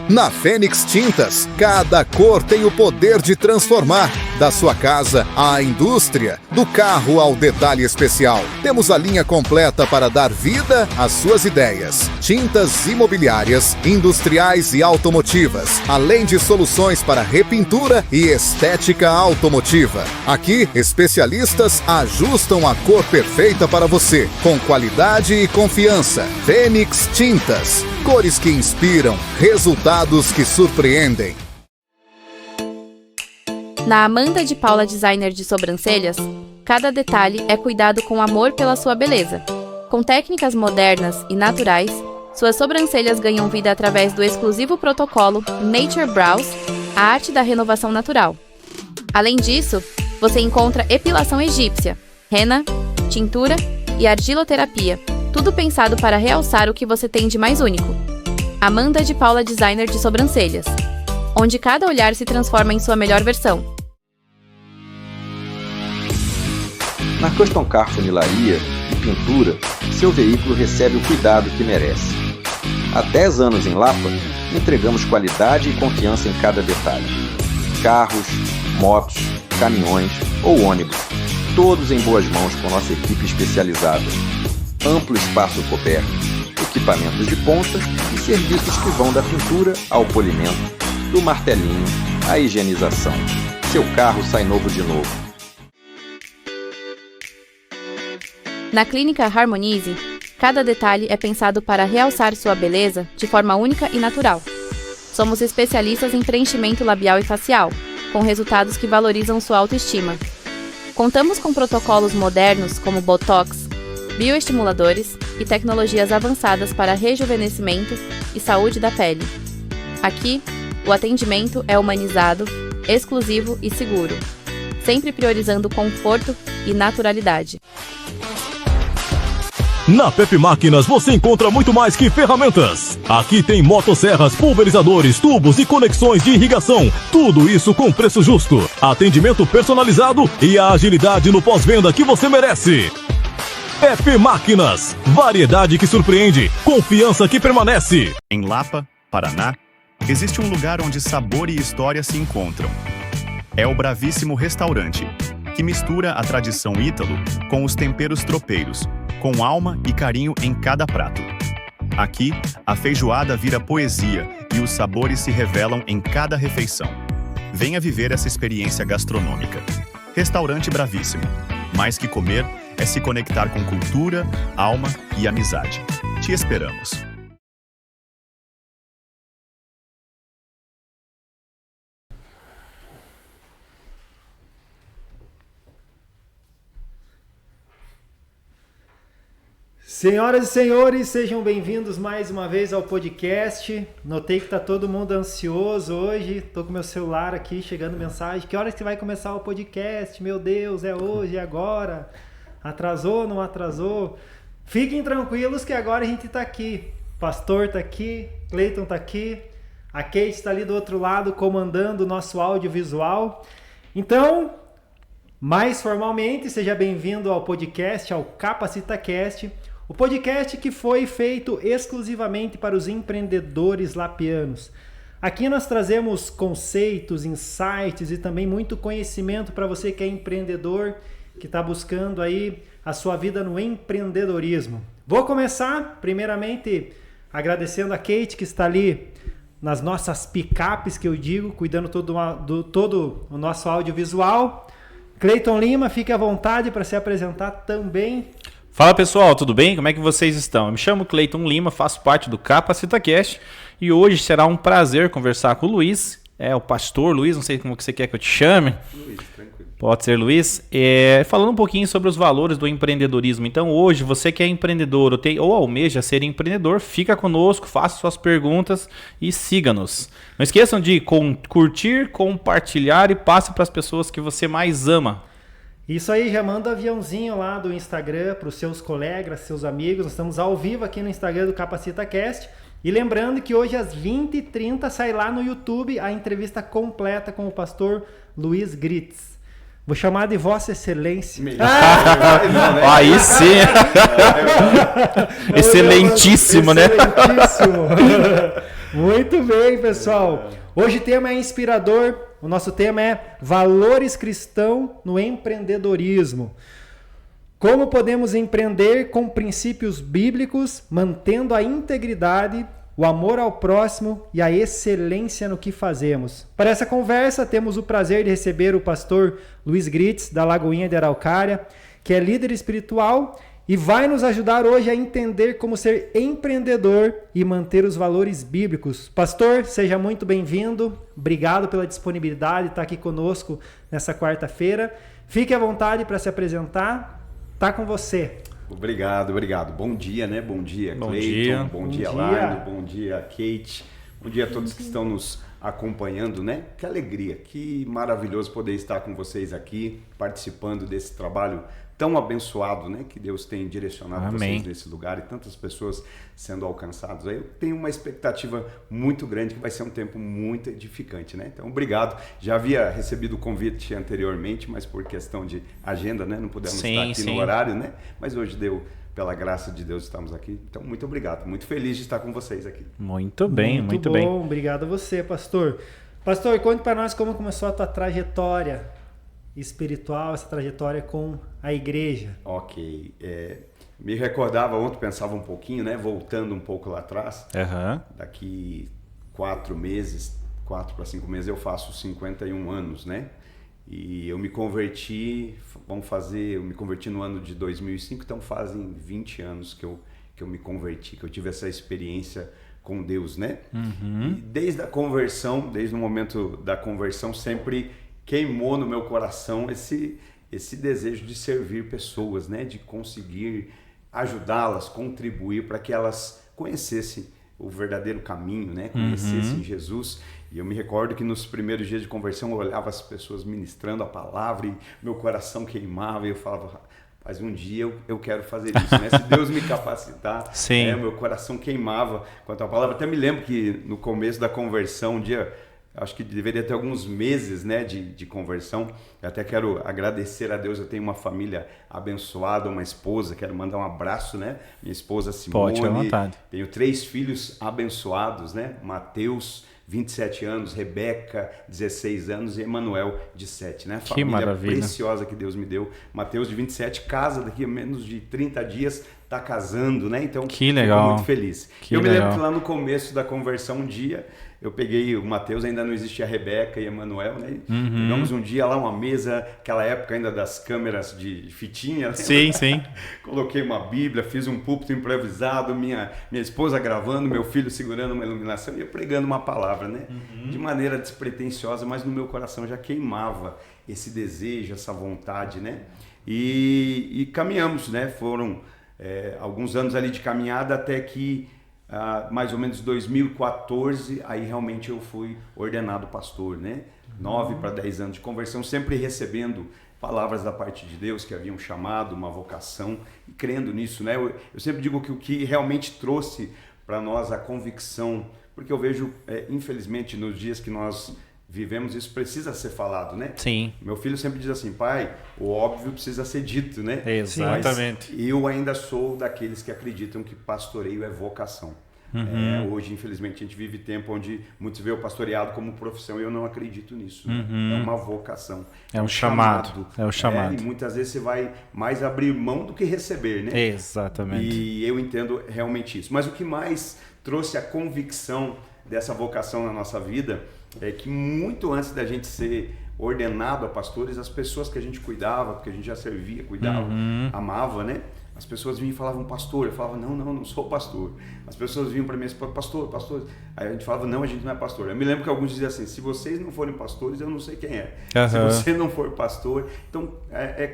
Na Fênix Tintas, cada cor tem o poder de transformar. Da sua casa à indústria, do carro ao detalhe especial. Temos a linha completa para dar vida às suas ideias. Tintas imobiliárias, industriais e automotivas, além de soluções para repintura e estética automotiva. Aqui, especialistas ajustam a cor perfeita para você, com qualidade e confiança. Fênix Tintas, cores que inspiram, resultados que surpreendem. Na Amanda de Paula Designer de Sobrancelhas, cada detalhe é cuidado com amor pela sua beleza. Com técnicas modernas e naturais, suas sobrancelhas ganham vida através do exclusivo protocolo Nature Brows, a arte da renovação natural. Além disso, você encontra epilação egípcia, henna, tintura e argiloterapia, tudo pensado para realçar o que você tem de mais único. Amanda de Paula Designer de Sobrancelhas, onde cada olhar se transforma em sua melhor versão. Na Custom Car Funilaria e Pintura, seu veículo recebe o cuidado que merece. Há 10 anos em Lapa, entregamos qualidade e confiança em cada detalhe. Carros, motos, caminhões ou ônibus, todos em boas mãos com nossa equipe especializada. Amplo espaço coberto, equipamentos de ponta e serviços que vão da pintura ao polimento, do martelinho à higienização. Seu carro sai novo de novo. Na Clínica Harmonize, cada detalhe é pensado para realçar sua beleza de forma única e natural. Somos especialistas em preenchimento labial e facial, com resultados que valorizam sua autoestima. Contamos com protocolos modernos como Botox, bioestimuladores e tecnologias avançadas para rejuvenescimento e saúde da pele. Aqui, o atendimento é humanizado, exclusivo e seguro, sempre priorizando conforto e naturalidade. Na Pepe Máquinas você encontra muito mais que ferramentas. Aqui tem motosserras, pulverizadores, tubos e conexões de irrigação. Tudo isso com preço justo, atendimento personalizado e a agilidade no pós-venda que você merece. Pepe Máquinas, variedade que surpreende, confiança que permanece. Em Lapa, Paraná, existe um lugar onde sabor e história se encontram. É o Bravíssimo Restaurante, que mistura a tradição ítalo com os temperos tropeiros, com alma e carinho em cada prato. Aqui, a feijoada vira poesia e os sabores se revelam em cada refeição. Venha viver essa experiência gastronômica. Restaurante Bravíssimo. Mais que comer, é se conectar com cultura, alma e amizade. Te esperamos. Senhoras e senhores, sejam bem-vindos mais uma vez ao podcast. Notei que tá todo mundo ansioso hoje. Tô com meu celular aqui, chegando mensagem. Que horas que vai começar o podcast? Meu Deus, é hoje, é agora? Atrasou, não atrasou? Fiquem tranquilos que agora a gente tá aqui. O pastor tá aqui, Cleiton tá aqui, a Kate está ali do outro lado comandando o nosso audiovisual. Então, mais formalmente, seja bem-vindo ao podcast, ao CapacitaCast. O podcast que foi feito exclusivamente para os empreendedores lapianos. Aqui nós trazemos conceitos, insights e também muito conhecimento para você que é empreendedor, que está buscando aí a sua vida no empreendedorismo. Vou começar, primeiramente, agradecendo a Kate, que está ali nas nossas picapes, que eu digo, cuidando todo o nosso audiovisual. Cleiton Lima, fique à vontade para se apresentar também. Fala pessoal, tudo bem? Como é que vocês estão? Eu me chamo Cleiton Lima, faço parte do CapacitaCast e hoje será um prazer conversar com o Luiz, o pastor Luiz, não sei como que você quer que eu te chame. Luiz, tranquilo. Pode ser Luiz. Falando um pouquinho sobre os valores do empreendedorismo. Então hoje, você que é empreendedor ou almeja ser empreendedor, fica conosco, faça suas perguntas e siga-nos. Não esqueçam de curtir, compartilhar e passe para as pessoas que você mais ama. Isso aí, já manda aviãozinho lá do Instagram para os seus colegas, seus amigos. Nós estamos ao vivo aqui no Instagram do CapacitaCast. E lembrando que hoje às 20h30 sai lá no YouTube a entrevista completa com o pastor Luiz Gritz. Vou chamar de Vossa Excelência. Aí sim. Excelentíssimo, né? Excelentíssimo. Muito bem, pessoal. Hoje o tema é inspirador. O nosso tema é valores cristãos no empreendedorismo. Como podemos empreender com princípios bíblicos, mantendo a integridade, o amor ao próximo e a excelência no que fazemos. Para essa conversa, temos o prazer de receber o pastor Luiz Gritz, da Lagoinha de Araucária, que é líder espiritual e vai nos ajudar hoje a entender como ser empreendedor e manter os valores bíblicos. Pastor, seja muito bem-vindo. Obrigado pela disponibilidade de estar aqui conosco nessa quarta-feira. Fique à vontade para se apresentar. Está com você. Obrigado. Bom dia, né? Bom dia, Cleiton. Bom dia, Laine. Bom dia, Kate. Bom dia a todos que estão nos acompanhando, né? Que alegria, que maravilhoso poder estar com vocês aqui, participando desse trabalho tão abençoado, né? Que Deus tem direcionado vocês nesse lugar e tantas pessoas sendo alcançadas. Eu tenho uma expectativa muito grande que vai ser um tempo muito edificante, né? Então, obrigado. Já havia recebido o convite anteriormente, mas por questão de agenda, né? Não pudemos estar aqui no horário, né? Mas hoje deu, pela graça de Deus, estamos aqui. Então, muito obrigado. Muito feliz de estar com vocês aqui. Muito bem. Muito bom. Obrigado a você, pastor. Pastor, conte para nós como começou a tua trajetória espiritual, essa trajetória com a igreja. Ok. Me recordava ontem, pensava um pouquinho, né? Voltando um pouco lá atrás. Daqui 4 para 5 meses eu faço 51 anos, né? E eu me converti, eu me converti no ano de 2005, então fazem 20 anos que eu me converti, que eu tive essa experiência com Deus, né? E desde a conversão, desde o momento da conversão, sempre queimou no meu coração esse desejo de servir pessoas, né? De conseguir ajudá-las, contribuir para que elas conhecessem o verdadeiro caminho, né? Conhecessem Jesus. E eu me recordo que nos primeiros dias de conversão eu olhava as pessoas ministrando a palavra e meu coração queimava e eu falava, mas um dia eu quero fazer isso, né? Se Deus me capacitar, meu coração queimava quanto à palavra. Até me lembro que no começo da conversão, um dia, acho que deveria ter alguns meses, né, de conversão. Eu até quero agradecer a Deus, eu tenho uma família abençoada, uma esposa, quero mandar um abraço, né? Minha esposa Simone. Pode, à vontade. Tenho 3 filhos abençoados, né? Mateus, 27 anos, Rebeca, 16 anos e Emanuel, de 7, né? Que maravilha. Preciosa que Deus me deu. Mateus, de 27, casa daqui a menos de 30 dias, tá casando, né? Então, que legal. Fico muito feliz. Me lembro que lá no começo da conversão, um dia, eu peguei o Mateus, ainda não existia a Rebeca e Emanuel, né? Pegamos um dia lá, uma mesa, aquela época ainda das câmeras de fitinha. Sim. Coloquei uma Bíblia, fiz um púlpito improvisado, minha esposa gravando, meu filho segurando uma iluminação e eu pregando uma palavra, né? De maneira despretensiosa, mas no meu coração já queimava esse desejo, essa vontade, né? E caminhamos, né? Foram alguns anos ali de caminhada até que mais ou menos 2014, aí realmente eu fui ordenado pastor, né? 9 para 10 anos de conversão, sempre recebendo palavras da parte de Deus que havia um chamado, uma vocação, e crendo nisso, né? Eu sempre digo que o que realmente trouxe para nós a convicção, porque eu vejo, infelizmente, nos dias que nós vivemos, isso precisa ser falado, né? Sim. Meu filho sempre diz assim, pai, o óbvio precisa ser dito, né? Exatamente. Mas eu ainda sou daqueles que acreditam que pastoreio é vocação. Hoje, infelizmente, a gente vive tempo onde muitos veem o pastoreado como profissão e eu não acredito nisso. Né? É uma vocação. É um chamado. É o chamado. E muitas vezes você vai mais abrir mão do que receber, né? Exatamente. E eu entendo realmente isso. Mas o que mais trouxe a convicção dessa vocação na nossa vida é que muito antes da gente ser ordenado a pastores, as pessoas que a gente cuidava, porque a gente já servia, cuidava, amava, né? As pessoas vinham e falavam, pastor. Eu falava, não sou pastor. As pessoas vinham para mim e falavam, pastor. Aí a gente falava, não, a gente não é pastor. Eu me lembro que alguns diziam assim, se vocês não forem pastores, eu não sei quem é. Se você não for pastor, então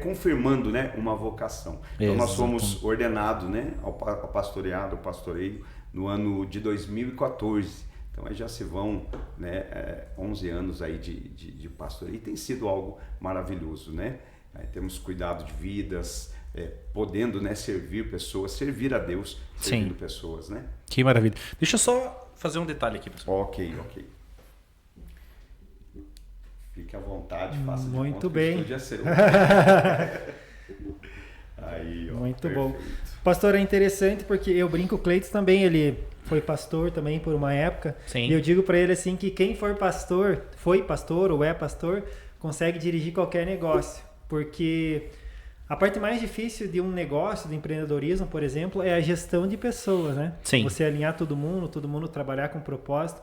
confirmando, né, uma vocação. Então nós fomos ordenados, né, ao pastoreado, ao pastoreio, no ano de 2014. Então aí já se vão, né, 11 anos aí de pastoreio. E tem sido algo maravilhoso, né? Aí temos cuidado de vidas, podendo, né, servir pessoas, servir a Deus, servindo pessoas, né? Que maravilha. Deixa eu só fazer um detalhe aqui, pessoal. Ok. Fique à vontade, faça de muito conta bem. Que podia ser. Aí, muito perfeito. bom. Pastor, é interessante porque eu brinco, o Cleiton também, ele foi pastor também por uma época. Sim. E eu digo para ele assim que quem foi pastor ou é pastor, consegue dirigir qualquer negócio. Porque a parte mais difícil de um negócio, do empreendedorismo, por exemplo, é a gestão de pessoas, né? Sim. Você alinhar todo mundo trabalhar com propósito.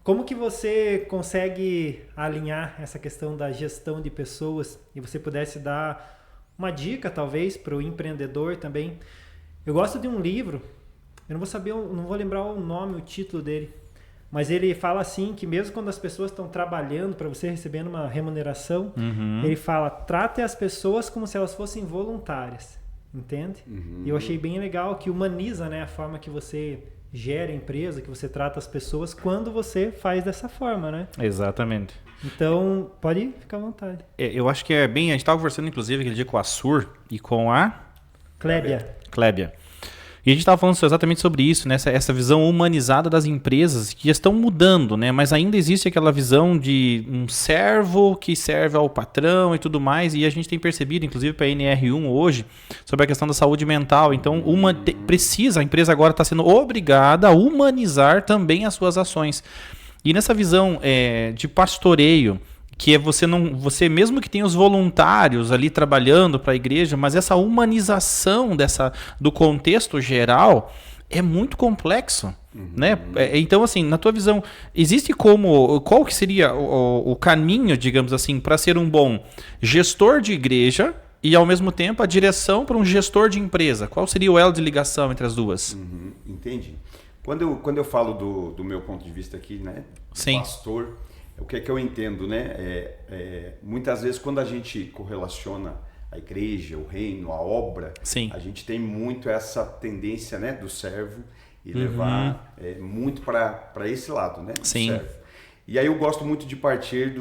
Como que você consegue alinhar essa questão da gestão de pessoas? E você pudesse dar uma dica, talvez, para o empreendedor também. Eu gosto de um livro, eu não vou lembrar o nome, o título dele, mas ele fala assim, que mesmo quando as pessoas estão trabalhando para você, recebendo uma remuneração, ele fala, trate as pessoas como se elas fossem voluntárias, entende? E eu achei bem legal que humaniza, né, a forma que você gera a empresa, que você trata as pessoas quando você faz dessa forma, né? Exatamente. Então, pode ficar à vontade. Eu acho que é bem... A gente estava conversando, inclusive, aquele dia com a Sur e com a... Klébia. E a gente estava falando exatamente sobre isso, né? Essa visão humanizada das empresas que já estão mudando, né? Mas ainda existe aquela visão de um servo que serve ao patrão e tudo mais. E a gente tem percebido, inclusive para a NR1 hoje, sobre a questão da saúde mental. Então, a empresa agora está sendo obrigada a humanizar também as suas ações. E nessa visão de pastoreio, que é você mesmo que tenha os voluntários ali trabalhando para a igreja, mas essa humanização do contexto geral é muito complexo, né? Então, assim, na tua visão, qual que seria o caminho, digamos assim, para ser um bom gestor de igreja e, ao mesmo tempo, a direção para um gestor de empresa? Qual seria o elo de ligação entre as duas? Entendi. Quando eu falo do meu ponto de vista aqui, né, Sim. pastor, o que é que eu entendo, né? Muitas vezes quando a gente correlaciona a igreja, o reino, a obra, Sim. a gente tem muito essa tendência, né, do servo e levar muito para esse lado, né? Sim. Servo. E aí eu gosto muito de partir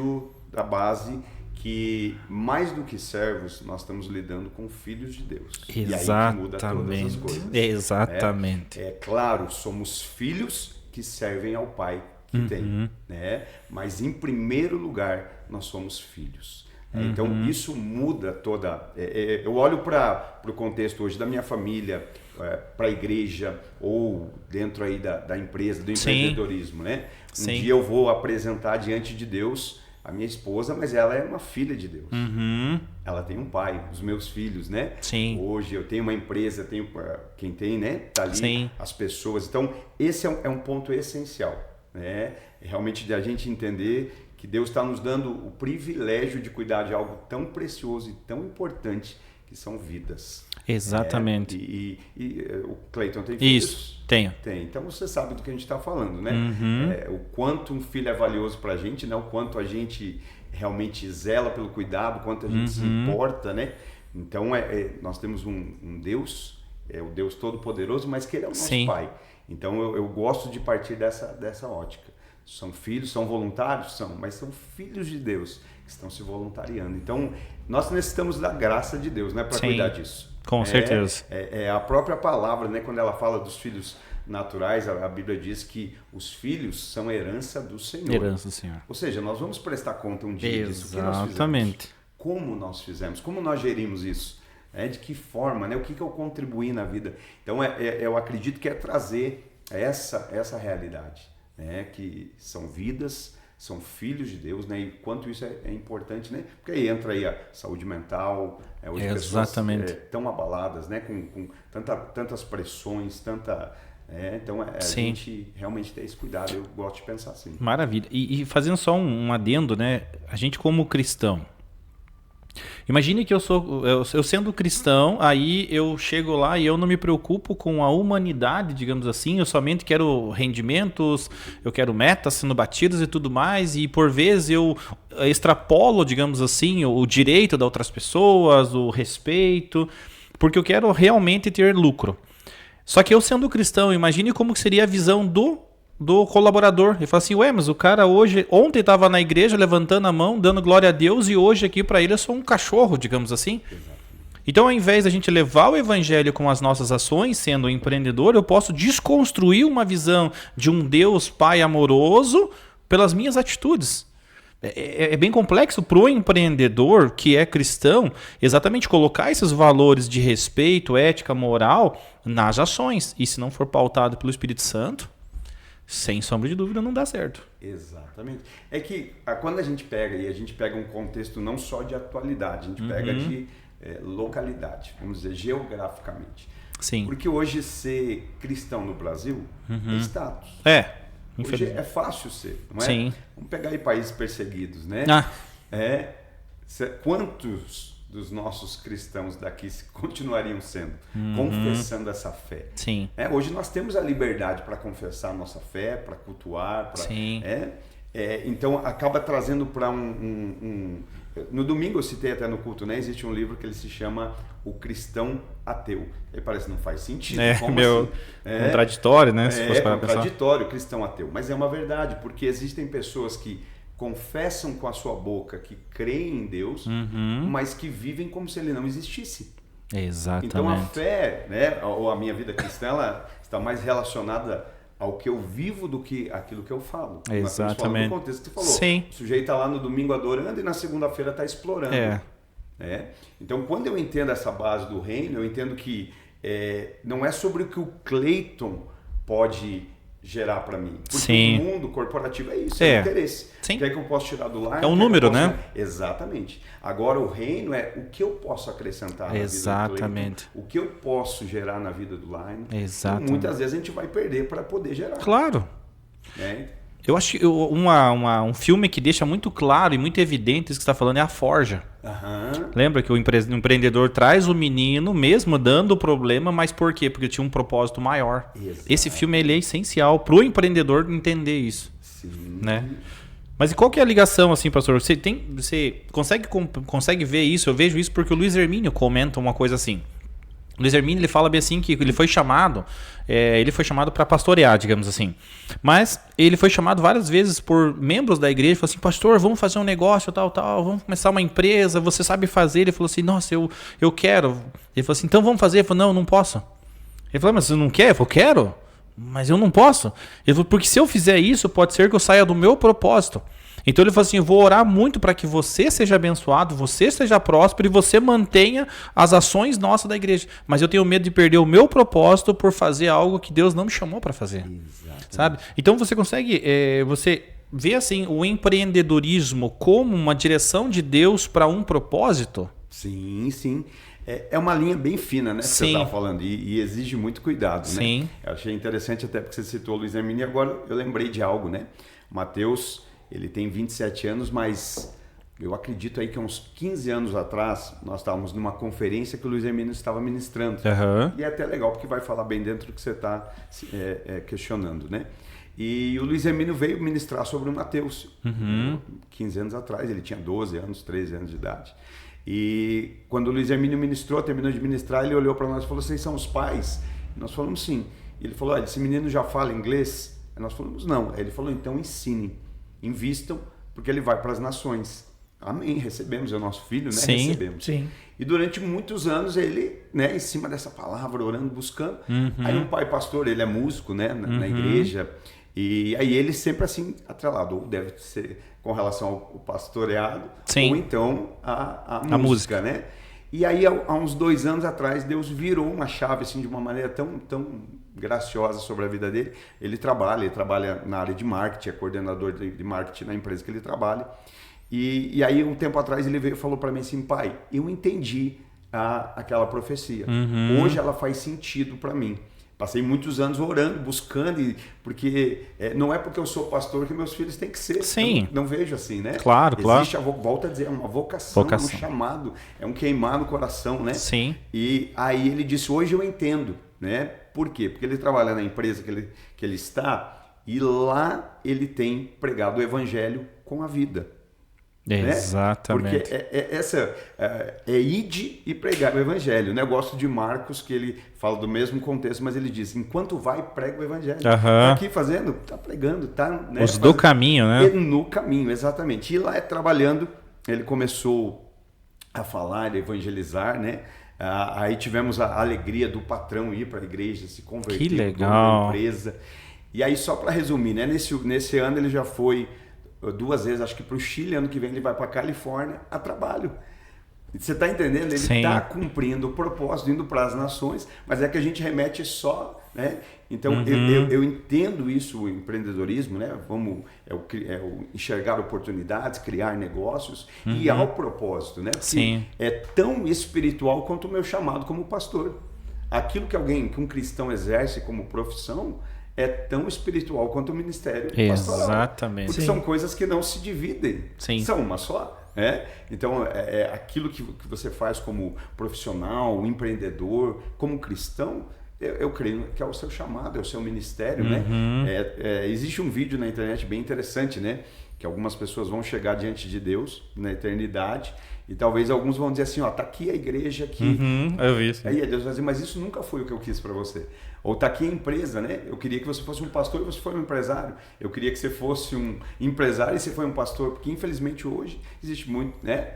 da base que mais do que servos nós estamos lidando com filhos de Deus. Exatamente. E aí que muda todas as coisas. Exatamente. É claro, somos filhos que servem ao Pai que tem, né? Mas em primeiro lugar nós somos filhos. Então isso muda toda. Eu olho para o contexto hoje da minha família, para a igreja ou dentro aí da empresa, do empreendedorismo, né? Um dia eu vou apresentar diante de Deus a minha esposa, mas ela é uma filha de Deus. Ela tem um pai, os meus filhos, né? Sim. Hoje eu tenho uma empresa, tenho quem tem, né? Tá ali. Sim. As pessoas. Então esse é um ponto essencial. Realmente de a gente entender que Deus está nos dando o privilégio de cuidar de algo tão precioso e tão importante que são vidas. Exatamente. E o Cleiton tem filhos? Isso, tenho. Tem. Então você sabe do que a gente está falando, né? O quanto um filho é valioso para a gente, né? O quanto a gente realmente zela pelo cuidado, o quanto a gente se importa, né? Então nós temos um Deus, o Deus Todo-Poderoso, mas que Ele é o nosso Pai. Então eu gosto de partir dessa ótica. São filhos, são voluntários? São, mas são filhos de Deus que estão se voluntariando. Então nós necessitamos da graça de Deus, né, para cuidar disso. Com certeza. A própria palavra, né, quando ela fala dos filhos naturais, a Bíblia diz que os filhos são herança do Senhor. Herança do Senhor. Ou seja, nós vamos prestar conta um dia disso. O que nós Exatamente. fizemos? Como nós fizemos? Como nós gerimos isso? De que forma, né? O que eu contribuí na vida? Então eu acredito que é trazer essa realidade, né? Que são vidas, são filhos de Deus, né? E quanto isso é importante, né? Porque aí entra aí a saúde mental, hoje Exatamente. pessoas tão abaladas, né? Com tantas pressões, então a gente realmente tem esse cuidado. Eu gosto de pensar assim. Maravilha. E fazendo só um adendo, né? A gente como cristão, imagine que eu sendo cristão, aí eu chego lá e eu não me preocupo com a humanidade, digamos assim, eu somente quero rendimentos, eu quero metas sendo batidas e tudo mais, e por vezes eu extrapolo, digamos assim, o direito das outras pessoas, o respeito, porque eu quero realmente ter lucro. Só que eu sendo cristão, imagine como seria a visão do colaborador. Ele fala assim, mas o cara ontem estava na igreja levantando a mão, dando glória a Deus, e hoje aqui para ele eu sou um cachorro, digamos assim. Então, ao invés da gente levar o evangelho com as nossas ações, sendo um empreendedor, eu posso desconstruir uma visão de um Deus Pai amoroso pelas minhas atitudes. É bem complexo para o empreendedor que é cristão exatamente colocar esses valores de respeito, ética, moral nas ações. E se não for pautado pelo Espírito Santo, sem sombra de dúvida, não dá certo. Exatamente. É que quando a gente pega um contexto não só de atualidade, a gente pega de localidade, vamos dizer, geograficamente. Sim. Porque hoje ser cristão no Brasil é status. Hoje é fácil ser, não é? Sim. Vamos pegar aí países perseguidos, né? Quantos dos nossos cristãos daqui continuariam sendo, confessando essa fé? Sim. Hoje nós temos a liberdade para confessar a nossa fé, para cultuar, então acaba trazendo para No domingo eu citei até no culto, né? Existe um livro que ele se chama O Cristão Ateu. Ele parece que não faz sentido. Como assim? Contraditório, né? Se fosse para contraditório, cristão ateu. Mas é uma verdade, porque existem pessoas que confessam com a sua boca que creem em Deus, mas que vivem como se ele não existisse. Exatamente. Então a fé, né, ou a minha vida cristã, ela está mais relacionada ao que eu vivo do que aquilo que eu falo. Exatamente. No contexto que você falou. Sim. O sujeito está lá no domingo adorando e na segunda-feira está explorando. Então, quando eu entendo essa base do reino, eu entendo que não é sobre o que o Cleiton pode gerar para mim. Porque o mundo corporativo é isso, é o interesse. Sim. O que é que eu posso tirar do lar? É um número, né? Exatamente. Agora, o reino é o que eu posso acrescentar na vida do Cleiton, o que eu posso gerar na vida do Line. Exatamente. E muitas vezes a gente vai perder para poder gerar. Claro. Eu acho que um filme que deixa muito claro e muito evidente isso que você está falando é A Forja. Lembra que o empreendedor traz o menino, mesmo dando o problema, mas por quê? Porque tinha um propósito maior. Esse filme ele é essencial para o empreendedor entender isso. Sim. Né? Mas e qual que é a ligação, assim, pastor? Você consegue ver isso? Eu vejo isso porque o Luiz Hermínio comenta uma coisa assim. O Luiz Hermínio, ele fala bem assim que ele foi chamado para pastorear, digamos assim. Mas ele foi chamado várias vezes por membros da igreja, falou assim: pastor, vamos fazer um negócio, tal, vamos começar uma empresa, você sabe fazer? Ele falou assim: nossa, eu quero. Ele falou assim: então vamos fazer? Ele falou: não posso. Ele falou: mas você não quer? Eu falei: quero, mas eu não posso. Ele falou: porque se eu fizer isso, pode ser que eu saia do meu propósito. Então ele falou assim: eu vou orar muito para que você seja abençoado, você seja próspero e você mantenha as ações nossas da igreja. Mas eu tenho medo de perder o meu propósito por fazer algo que Deus não me chamou para fazer. Exatamente. Sabe? Então você consegue, você vê assim, o empreendedorismo como uma direção de Deus para um propósito? Sim, sim. É uma linha bem fina, né? Que você estava falando, e exige muito cuidado, né? Sim. Eu achei interessante até porque você citou o Luiz Hermínio e agora eu lembrei de algo, né? Mateus, ele tem 27 anos, mas eu acredito aí que uns 15 anos atrás nós estávamos numa conferência que o Luiz Hermínio estava ministrando. E é até legal porque vai falar bem dentro do que você está questionando, né? E o Luiz Hermínio veio ministrar sobre o Mateus, 15 anos atrás, ele tinha 12 anos, 13 anos de idade. E quando o Luiz Hermínio ministrou, terminou de ministrar, ele olhou para nós e falou: vocês são os pais? E nós falamos sim. Ele falou: esse menino já fala inglês? E nós falamos não. Ele falou: então ensinem, invistam, porque ele vai para as nações. Amém, recebemos, é o nosso filho, né? Sim, recebemos. Sim. E durante muitos anos ele, né, em cima dessa palavra, orando, buscando. Aí um pai pastor, ele é músico, né, na igreja, e aí ele sempre assim, atrelado, ou deve ser com relação ao pastoreado, ou então a música, né? E aí há uns 2 anos atrás, Deus virou uma chave assim, de uma maneira tão graciosa sobre a vida dele. Ele trabalha na área de marketing, é coordenador de marketing na empresa que ele trabalha. E aí, um tempo atrás, ele veio e falou para mim assim: pai, eu entendi aquela profecia. Hoje ela faz sentido para mim. Passei muitos anos orando, buscando, porque não é porque eu sou pastor que meus filhos têm que ser. Sim. Não vejo assim, né? Claro, Existe, volto a dizer, uma vocação, um chamado, é um queimar no coração, né? Sim. E aí ele disse: hoje eu entendo, né? Por quê? Porque ele trabalha na empresa que ele está e lá ele tem pregado o evangelho com a vida. Exatamente. Porque ide e pregar o evangelho. O negócio de Marcos, que ele fala do mesmo contexto, mas ele diz: enquanto vai, prega o evangelho. Tá aqui fazendo, tá pregando, tá, né, do caminho, né? No caminho, exatamente. E lá trabalhando, ele começou a falar, a evangelizar, né? Aí tivemos a alegria do patrão ir para a igreja, se converter. Que legal. Na empresa. E aí, só para resumir, né? Nesse ano ele já foi 2 vezes, acho que para o Chile, ano que vem ele vai para a Califórnia a trabalho. Você está entendendo? Ele está cumprindo o propósito, indo para as nações, mas é que a gente remete só, né? Então, eu entendo isso, o empreendedorismo, né? É o enxergar oportunidades, criar negócios e ao propósito, né? Porque é tão espiritual quanto o meu chamado como pastor. Aquilo que um cristão exerce como profissão é tão espiritual quanto o ministério pastoral. Exatamente. Porque são coisas que não se dividem, são uma só. Então, aquilo que você faz como profissional, empreendedor, como cristão, eu creio que é o seu chamado, é o seu ministério, né? Existe um vídeo na internet bem interessante, né? Que algumas pessoas vão chegar diante de Deus na eternidade e talvez alguns vão dizer assim, ó, tá aqui a igreja aqui. Eu vi isso. Aí Deus vai dizer, mas isso nunca foi o que eu quis para você. Ou tá aqui a empresa, né? Eu queria que você fosse um pastor e você foi um empresário. Eu queria que você fosse um empresário e você foi um pastor, porque infelizmente hoje existe muito, né?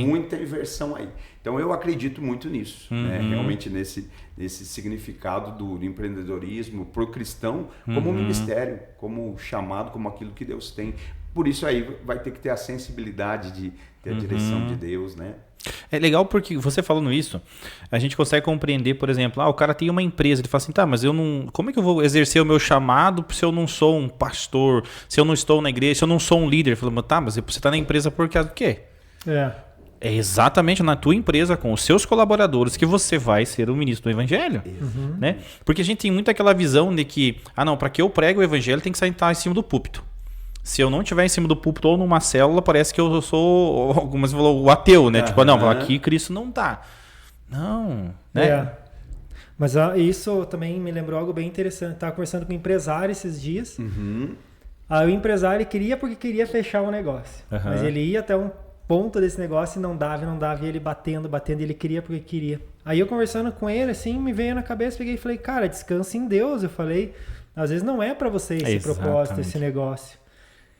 Muita inversão aí. Então eu acredito muito nisso, né? Realmente nesse significado do empreendedorismo pro cristão como ministério, como chamado, como aquilo que Deus tem. Por isso aí vai ter que ter a sensibilidade de ter a direção de Deus, né? É legal porque você falando isso, a gente consegue compreender, por exemplo, o cara tem uma empresa, ele fala assim, tá, mas eu não, como é que eu vou exercer o meu chamado se eu não sou um pastor, se eu não estou na igreja, se eu não sou um líder? Ele falou, tá, mas você está na empresa por causa do quê? É exatamente na tua empresa, com os seus colaboradores, que você vai ser o ministro do evangelho, né? Porque a gente tem muito aquela visão de que, para que eu pregue o evangelho tem que sentar em cima do púlpito. Se eu não estiver em cima do púlpito ou numa célula, parece que eu sou, algumas falou, o ateu, né? Tipo, não, aqui Cristo não tá. Não, né? Mas isso também me lembrou algo bem interessante. Estava conversando com um empresário esses dias. Aí o empresário queria porque queria fechar o negócio. Mas ele ia até um ponto desse negócio e não dava, e ele batendo, e ele queria porque queria. Aí eu conversando com ele, assim, me veio na cabeça, peguei e falei, cara, descansa em Deus. Eu falei, às vezes não é para você esse propósito, esse negócio.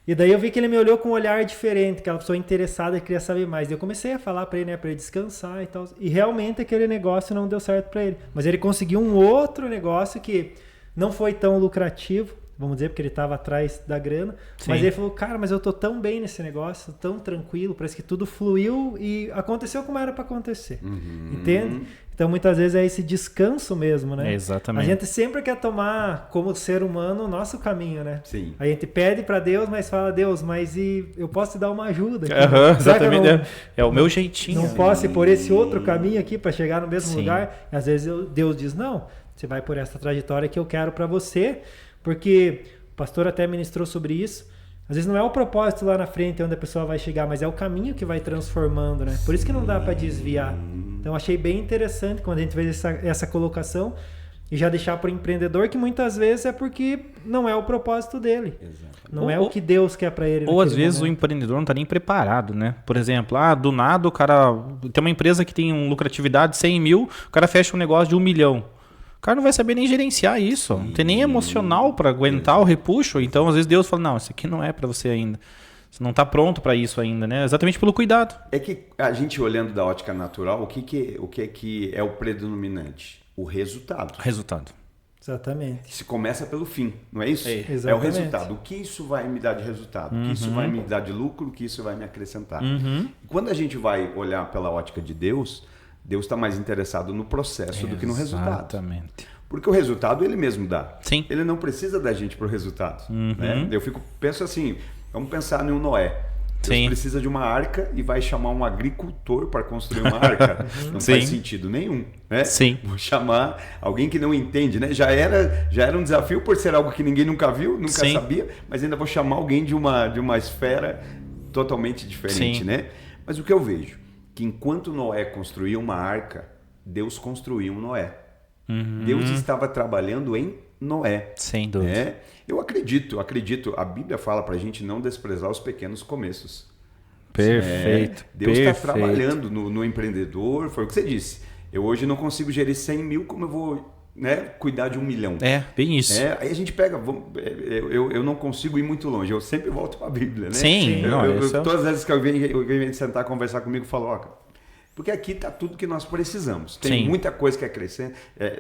E daí eu vi que ele me olhou com um olhar diferente, aquela pessoa interessada e queria saber mais. Daí eu comecei a falar para ele, para ele descansar e tal. E realmente aquele negócio não deu certo para ele. Mas ele conseguiu um outro negócio que não foi tão lucrativo, vamos dizer, porque ele estava atrás da grana. Mas ele falou, cara, mas eu tô tão bem nesse negócio, tão tranquilo, parece que tudo fluiu e aconteceu como era para acontecer. Entende? Então, muitas vezes é esse descanso mesmo, né? Exatamente. A gente sempre quer tomar, como ser humano, o nosso caminho, né? Sim. A gente pede para Deus, mas fala, Deus, mas eu posso te dar uma ajuda aqui? Exatamente. É o meu jeitinho. Não posso ir por esse outro caminho aqui para chegar no mesmo lugar? E às vezes Deus diz, não, você vai por essa trajetória que eu quero para você, porque o pastor até ministrou sobre isso. Às vezes não é o propósito lá na frente onde a pessoa vai chegar, mas é o caminho que vai transformando, né? Por isso que não dá para desviar. Então achei bem interessante quando a gente fez essa colocação e já deixar para o empreendedor que muitas vezes é porque não é o propósito dele. Não é o que Deus quer para ele. Ou às vezes o empreendedor não está nem preparado, né? Por exemplo, do nada o cara tem uma empresa que tem uma lucratividade de 100 mil, o cara fecha um negócio de 1 milhão. O cara não vai saber nem gerenciar isso. Não tem nem emocional para aguentar o repuxo. Então, às vezes, Deus fala, não, isso aqui não é para você ainda. Você não está pronto para isso ainda, né? Exatamente pelo cuidado. É que a gente, olhando da ótica natural, o que é o predominante? O resultado. Resultado. Exatamente. Se começa pelo fim, não é isso? Exatamente. É o resultado. O que isso vai me dar de resultado? O que isso vai me dar de lucro? O que isso vai me acrescentar? E quando a gente vai olhar pela ótica de Deus, Deus está mais interessado no processo do que no resultado. Exatamente. Porque o resultado ele mesmo dá. Sim. Ele não precisa da gente para o resultado. Né? Penso assim, vamos pensar em um Noé. Deus precisa de uma arca e vai chamar um agricultor para construir uma arca. Não faz sentido nenhum. Né? Vou chamar alguém que não entende. Né? Já era um desafio por ser algo que ninguém nunca viu, nunca sabia, mas ainda vou chamar alguém de uma esfera totalmente diferente. Né? Mas o que eu vejo? Que enquanto Noé construía uma arca, Deus construía um Noé. Deus estava trabalhando em Noé. Sem dúvida. Né? Eu acredito. A Bíblia fala para a gente não desprezar os pequenos começos. Perfeito. Deus está trabalhando no empreendedor. Foi o que você disse. Eu hoje não consigo gerir 100 mil, como eu vou cuidar de 1 milhão? Bem isso. Aí a gente pega... Eu não consigo ir muito longe. Eu sempre volto para a Bíblia. Né? Sim. Todas as vezes que alguém vem sentar conversar comigo, eu falo... Porque aqui está tudo que nós precisamos. Tem muita coisa que é crescendo.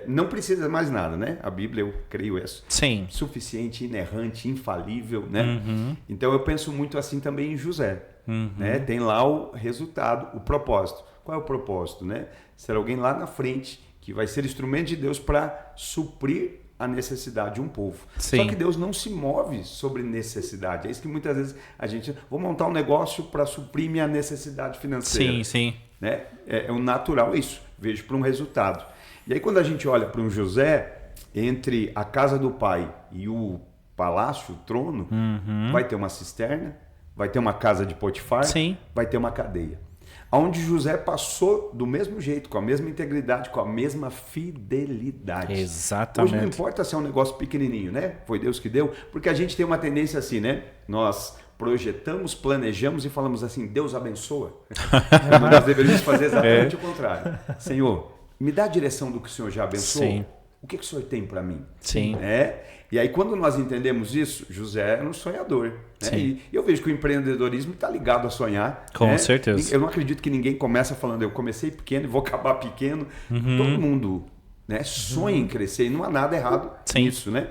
Não precisa mais nada, né? A Bíblia, eu creio, é suficiente, inerrante, infalível, né? Então eu penso muito assim também em José. Né? Tem lá o resultado, o propósito. Qual é o propósito? Né? Ser alguém lá na frente que vai ser instrumento de Deus para suprir a necessidade de um povo. Só que Deus não se move sobre necessidade. É isso que muitas vezes a gente... Vou montar um negócio para suprir minha necessidade financeira. Né? É o natural isso. Vejo para um resultado. E aí quando a gente olha para um José, entre a casa do pai e o palácio, o trono, vai ter uma cisterna, vai ter uma casa de Potifar, vai ter uma cadeia. Onde José passou do mesmo jeito, com a mesma integridade, com a mesma fidelidade. Exatamente. Hoje não importa se é um negócio pequenininho, né? Foi Deus que deu, porque a gente tem uma tendência assim, né? Nós projetamos, planejamos e falamos assim, Deus abençoa. Nós deveríamos fazer exatamente o contrário. Senhor, me dá a direção do que o Senhor já abençoou. O que o Senhor tem para mim? E aí quando nós entendemos isso, José era um sonhador. Né? E eu vejo que o empreendedorismo está ligado a sonhar. Com certeza. Eu não acredito que ninguém começa falando, eu comecei pequeno e vou acabar pequeno. Todo mundo, né, sonha em crescer e não há nada errado nisso. Né?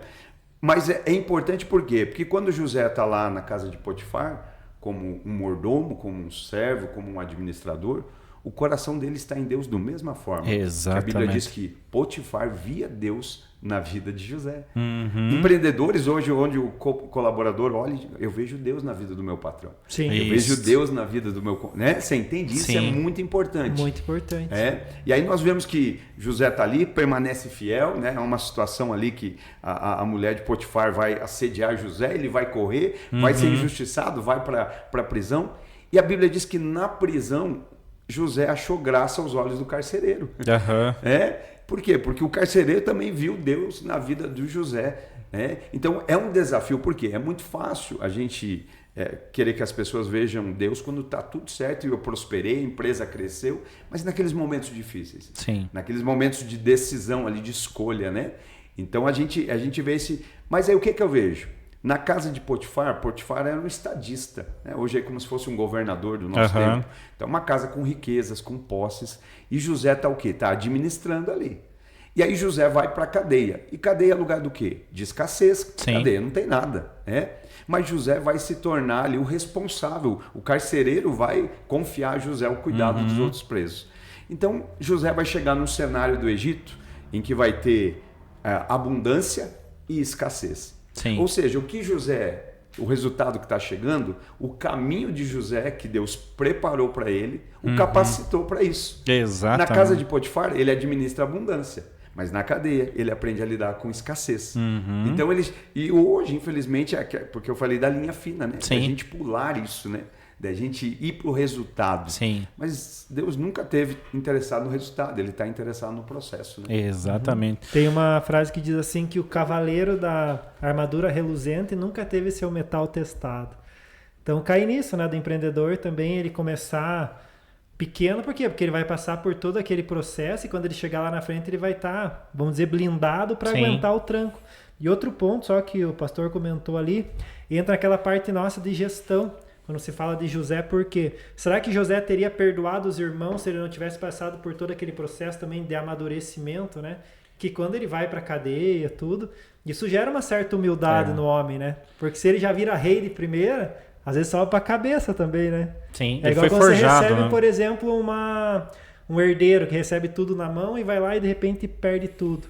Mas é importante por quê? Porque quando José está lá na casa de Potifar, como um mordomo, como um servo, como um administrador, o coração dele está em Deus da mesma forma. Exatamente. A Bíblia diz que Potifar via Deus na vida de José. Empreendedores hoje, onde o colaborador olha, eu vejo Deus na vida do meu patrão. Eu vejo Deus na vida do meu... Né? Você entende? Isso é muito importante. Muito importante. E aí nós vemos que José está ali, permanece fiel, né? É uma situação ali que a mulher de Potifar vai assediar José, ele vai correr, vai ser injustiçado, vai para a prisão. E a Bíblia diz que na prisão José achou graça aos olhos do carcereiro. Por quê? Porque o carcereiro também viu Deus na vida do José. Então é um desafio, porque é muito fácil a gente querer que as pessoas vejam Deus quando está tudo certo e eu prosperei, a empresa cresceu, mas naqueles momentos difíceis. Naqueles momentos de decisão ali, de escolha, né? Então a gente vê esse... Mas aí o que eu vejo? Na casa de Potifar, Potifar era um estadista. Né? Hoje é como se fosse um governador do nosso tempo. Então, uma casa com riquezas, com posses. E José está o quê? Está administrando ali. E aí José vai para a cadeia. E cadeia é lugar do quê? De escassez. Cadeia não tem nada. Né? Mas José vai se tornar ali o responsável. O carcereiro vai confiar a José o cuidado dos outros presos. Então, José vai chegar num cenário do Egito em que vai ter abundância e escassez. Ou seja, o que José, o resultado que está chegando, o caminho de José que Deus preparou para ele, o capacitou para isso. Exatamente. Na casa de Potifar, ele administra abundância, mas na cadeia ele aprende a lidar com escassez. Então e hoje, infelizmente, porque eu falei da linha fina, né? Da gente pular isso, né? Da gente ir para o resultado. Mas Deus nunca esteve interessado no resultado, ele está interessado no processo. Né? Exatamente. Tem uma frase que diz assim que o cavaleiro da armadura reluzente nunca teve seu metal testado. Então cai nisso, né, do empreendedor também, ele começar pequeno, por quê? Porque ele vai passar por todo aquele processo e quando ele chegar lá na frente ele vai estar, vamos dizer, blindado para aguentar o tranco. E outro ponto, só que o pastor comentou ali, entra aquela parte nossa de gestão. Quando se fala de José, por quê? Será que José teria perdoado os irmãos se ele não tivesse passado por todo aquele processo também de amadurecimento, né? Que quando ele vai para a cadeia, tudo, isso gera uma certa humildade no homem, né? Porque se ele já vira rei de primeira, às vezes sobe para a cabeça também, né? Ele igual foi quando forjado, você recebe, por exemplo, um herdeiro que recebe tudo na mão e vai lá e de repente perde tudo.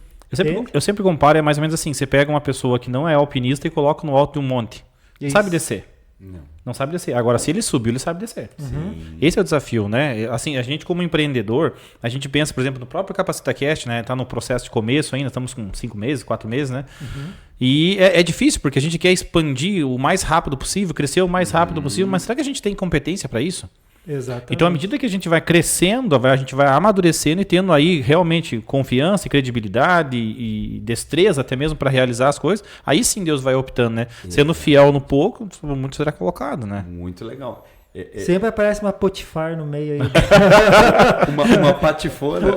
Eu sempre comparo, é mais ou menos assim, você pega uma pessoa que não é alpinista e coloca no alto de um monte. Sabe descer? Não sabe descer. Agora, se ele subiu, ele sabe descer. Esse é o desafio, né? Assim, a gente como empreendedor, a gente pensa, por exemplo, no próprio CapacitaCast, né? Tá no processo de começo ainda, estamos com 5 meses, 4 meses, né? E é difícil, porque a gente quer expandir o mais rápido possível, crescer o mais rápido possível, mas será que a gente tem competência para isso? Exatamente. Então, à medida que a gente vai crescendo, a gente vai amadurecendo e tendo aí realmente confiança e credibilidade e destreza até mesmo para realizar as coisas, aí sim Deus vai optando, né? Sendo fiel no pouco, muito será colocado, né? Muito legal. Sempre aparece uma Potifar no meio aí. uma patifona.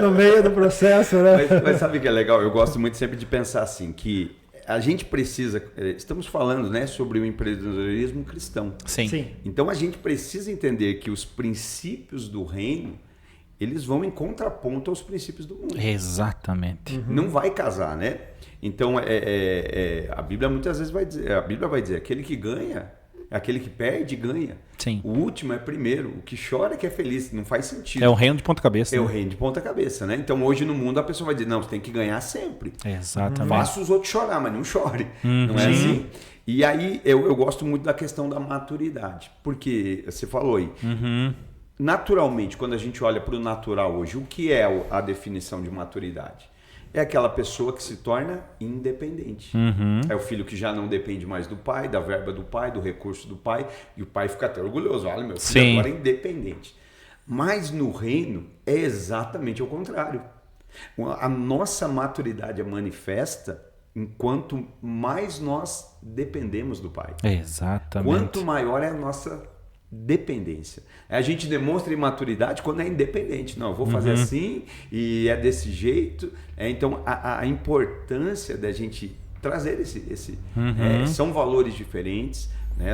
No meio do processo, né? Mas sabe o que é legal? Eu gosto muito sempre de pensar assim, que a gente precisa, estamos falando, né, sobre o empreendedorismo cristão. Sim. Então a gente precisa entender que os princípios do reino, eles vão em contraponto aos princípios do mundo. Exatamente. Não vai casar, né? Então a Bíblia muitas vezes vai dizer, aquele que ganha, aquele que perde, ganha. Sim. O último é primeiro, o que chora é que é feliz, não faz sentido. É o reino de ponta cabeça. O reino de ponta cabeça, né? Então hoje no mundo a pessoa vai dizer, não, você tem que ganhar sempre. Exatamente. Faça os outros chorar, mas não chore. Não é assim? E aí eu gosto muito da questão da maturidade, porque você falou aí, naturalmente, quando a gente olha para o natural hoje, o que é a definição de maturidade? É aquela pessoa que se torna independente. É o filho que já não depende mais do pai, da verba do pai, do recurso do pai, e o pai fica até orgulhoso. Olha, meu filho agora é independente. Mas no reino é exatamente o contrário. A nossa maturidade é manifesta enquanto mais nós dependemos do pai. Exatamente. Quanto maior é a nossa dependência. A gente demonstra imaturidade quando é independente. Não, eu vou fazer assim e é desse jeito. Então, a importância da gente trazer são valores diferentes, né?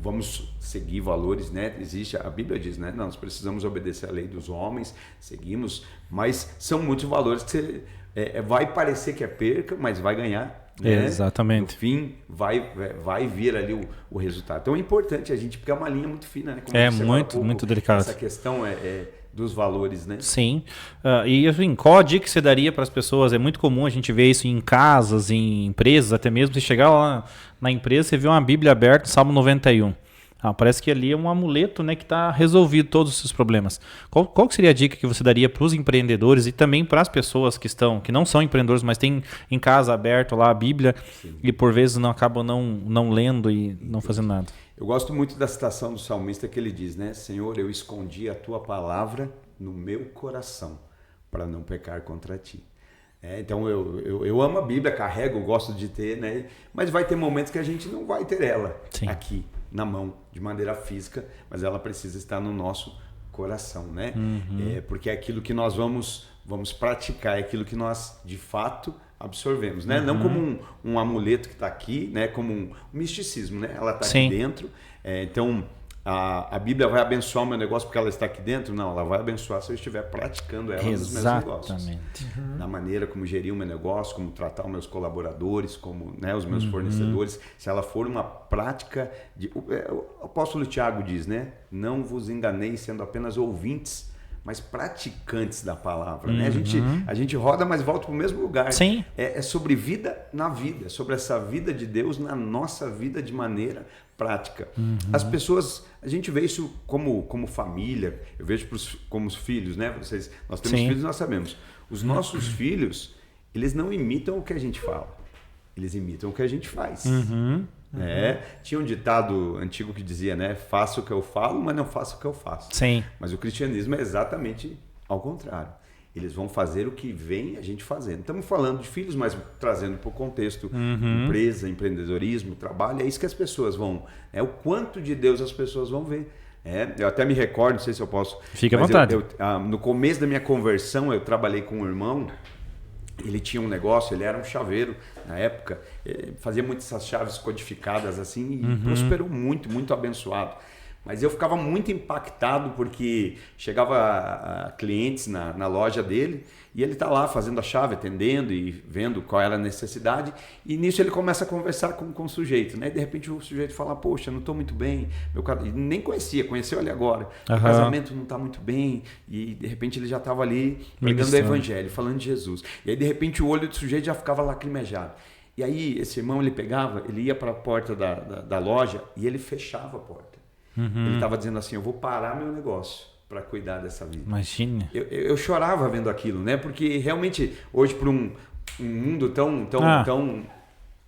Vamos seguir valores, né? Existe, a Bíblia diz, né? Nós precisamos obedecer à lei dos homens, seguimos, mas são muitos valores que você, vai parecer que é perca, mas vai ganhar. Né? Exatamente. No fim, vai vir ali o resultado. Então é importante a gente, porque é uma linha muito fina, né? Como muito delicado. Essa questão dos valores, né? Sim. E assim, qual a dica que você daria para as pessoas? É muito comum a gente ver isso em casas, em empresas, até mesmo. Você chegar lá na empresa, você vê uma Bíblia aberta, Salmo 91. Parece que ali é um amuleto, né, que está resolvido todos os seus problemas. Qual que seria a dica que você daria para os empreendedores e também para as pessoas que não são empreendedores, mas têm em casa aberto lá a Bíblia e por vezes acabam não lendo e não fazendo nada? Eu gosto muito da citação do salmista que ele diz, né? Senhor, eu escondi a tua palavra no meu coração para não pecar contra ti. Então eu amo a Bíblia, carrego, gosto de ter, né? Mas vai ter momentos que a gente não vai ter ela aqui na mão, de maneira física, mas ela precisa estar no nosso coração, né? Porque é aquilo que nós vamos praticar, é aquilo que nós de fato absorvemos, né? Não como um amuleto que está aqui, né? Como um misticismo, né? Ela está aqui dentro, então a Bíblia vai abençoar o meu negócio porque ela está aqui dentro? Não, ela vai abençoar se eu estiver praticando ela nos meus negócios. Na maneira como gerir o meu negócio, como tratar os meus colaboradores, como, né, os meus fornecedores. Se ela for uma prática o apóstolo Tiago diz, né? Não vos enganeis sendo apenas ouvintes, mas praticantes da palavra. Né? A gente roda, mas volta para o mesmo lugar. Sim. É sobre vida na vida, sobre essa vida de Deus na nossa vida de maneira prática. As pessoas, a gente vê isso como família, eu vejo como os filhos, né? Nós temos filhos, nós sabemos. Os nossos filhos, eles não imitam o que a gente fala, eles imitam o que a gente faz. Tinha um ditado antigo que dizia, né? Faça o que eu falo, mas não faça o que eu faço. Sim. Mas o cristianismo é exatamente ao contrário. Eles vão fazer o que vem a gente fazendo. Estamos falando de filhos, mas trazendo para o contexto empresa, empreendedorismo, trabalho. É isso que as pessoas vão... o quanto de Deus as pessoas vão ver. Eu até me recordo, não sei se eu posso... Fique à vontade. No começo da minha conversão, eu trabalhei com um irmão. Ele tinha um negócio, ele era um chaveiro na época. Fazia muitas essas chaves codificadas assim e prosperou muito, muito abençoado. Mas eu ficava muito impactado porque chegava clientes na loja dele e ele está lá fazendo a chave, atendendo e vendo qual era a necessidade. E nisso ele começa a conversar com o sujeito, né? E de repente o sujeito fala, poxa, não estou muito bem. Nem conheceu ele agora. O casamento não está muito bem. E de repente ele já estava ali pregando o evangelho, falando de Jesus. E aí de repente o olho do sujeito já ficava lacrimejado. E aí esse irmão ele ia para a porta da loja e ele fechava a porta. Ele estava dizendo assim, eu vou parar meu negócio para cuidar dessa vida. Imagina. Eu chorava vendo aquilo, né? Porque realmente hoje para um mundo tão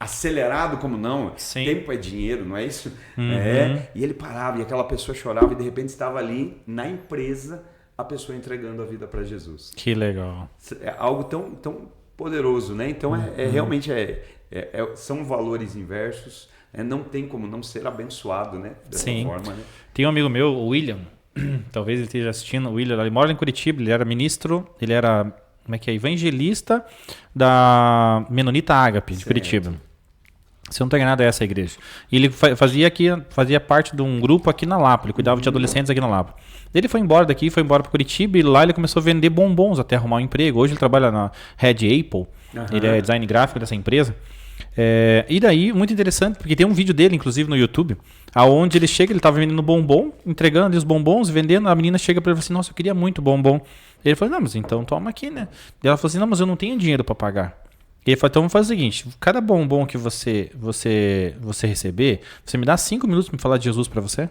acelerado como não, tempo é dinheiro, não é isso? E ele parava e aquela pessoa chorava e de repente estava ali na empresa a pessoa entregando a vida para Jesus. Que legal. É algo tão poderoso, né? Então realmente são valores inversos. Não tem como não ser abençoado, né? Dessa forma, né? Tem um amigo meu, o William, talvez ele esteja assistindo. O William, ele mora em Curitiba, ele era ministro, ele era como é que é? Evangelista da Menonita Ágape, de Curitiba. Se eu não estou enganado, é essa a igreja. E ele fazia parte de um grupo aqui na Lapa. Ele cuidava de adolescentes aqui na Lapa. Ele foi embora daqui, foi embora para Curitiba e lá ele começou a vender bombons até arrumar um emprego. Hoje ele trabalha na Red Apple. Ele é design gráfico dessa empresa. E daí, muito interessante, porque tem um vídeo dele, inclusive, no YouTube, aonde ele chega, ele estava vendendo bombom, entregando ali os bombons, vendendo. A menina chega para ele e fala assim, nossa, eu queria muito bombom. Ele falou, não, mas então toma aqui, né? E ela falou assim, não, mas eu não tenho dinheiro para pagar. E ele falou, então vamos fazer o seguinte, cada bombom que você receber, você me dá 5 minutos para me falar de Jesus para você?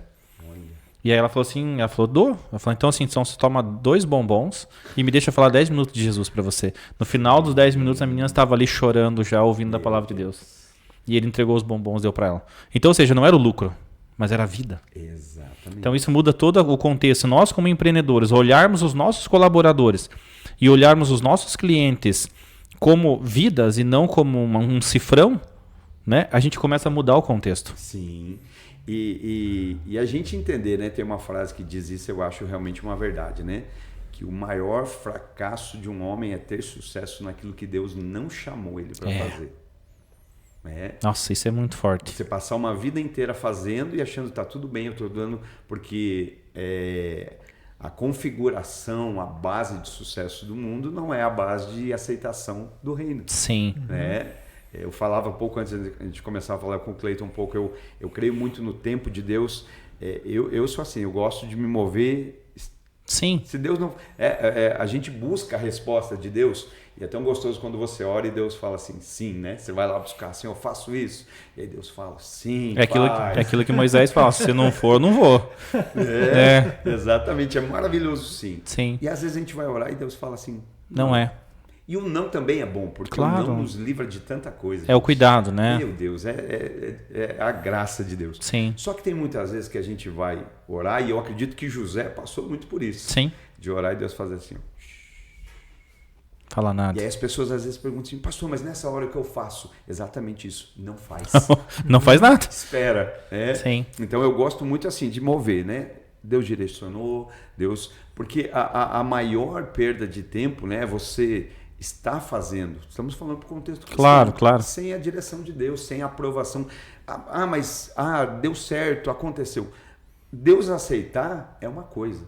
E aí ela falou assim, dou. Ela falou, então assim, então você toma 2 bombons e me deixa falar 10 minutos de Jesus para você. No final dos 10 minutos, a menina estava ali chorando já, ouvindo da palavra de Deus. E ele entregou os bombons, deu para ela. Então, ou seja, não era o lucro, mas era a vida. Exatamente. Então isso muda todo o contexto. Nós, como empreendedores, olharmos os nossos colaboradores e olharmos os nossos clientes como vidas e não como um cifrão, né? A gente começa a mudar o contexto. Sim. E a gente entender, né? Tem uma frase que diz isso, eu acho realmente uma verdade, né? Que o maior fracasso de um homem é ter sucesso naquilo que Deus não chamou ele para fazer. Nossa, isso é muito forte. Você passar uma vida inteira fazendo e achando que tá tudo bem, eu estou dando, porque a configuração, a base de sucesso do mundo não é a base de aceitação do reino. Sim. Eu falava pouco antes de a gente começar a falar com o Cleiton um pouco, eu creio muito no tempo de Deus. Eu sou assim, eu gosto de me mover. Sim. Se Deus não... a gente busca a resposta de Deus, e é tão gostoso quando você ora e Deus fala assim, sim, né? Você vai lá buscar assim, eu faço isso. E aí Deus fala, sim, é aquilo que Moisés fala, se não for, eu não vou. Exatamente, é maravilhoso sim. Sim. E às vezes a gente vai orar e Deus fala assim... Não é. E o não também é bom, porque claro. o não nos livra de tanta coisa. É o cuidado, né? Meu Deus, é a graça de Deus. Sim. Só que tem muitas vezes que a gente vai orar, e eu acredito que José passou muito por isso. Sim. De orar e Deus fazer assim, fala nada. E aí as pessoas às vezes perguntam assim, pastor, mas nessa hora que eu faço? Exatamente isso, não faz. Não faz nada. Espera. Sim. Então eu gosto muito assim de mover, né? Deus direcionou, Deus... Porque a maior perda de tempo, né? Você está fazendo. Estamos falando para o contexto cristão. Claro. Sem a direção de Deus, sem a aprovação. Mas deu certo, aconteceu. Deus aceitar é uma coisa.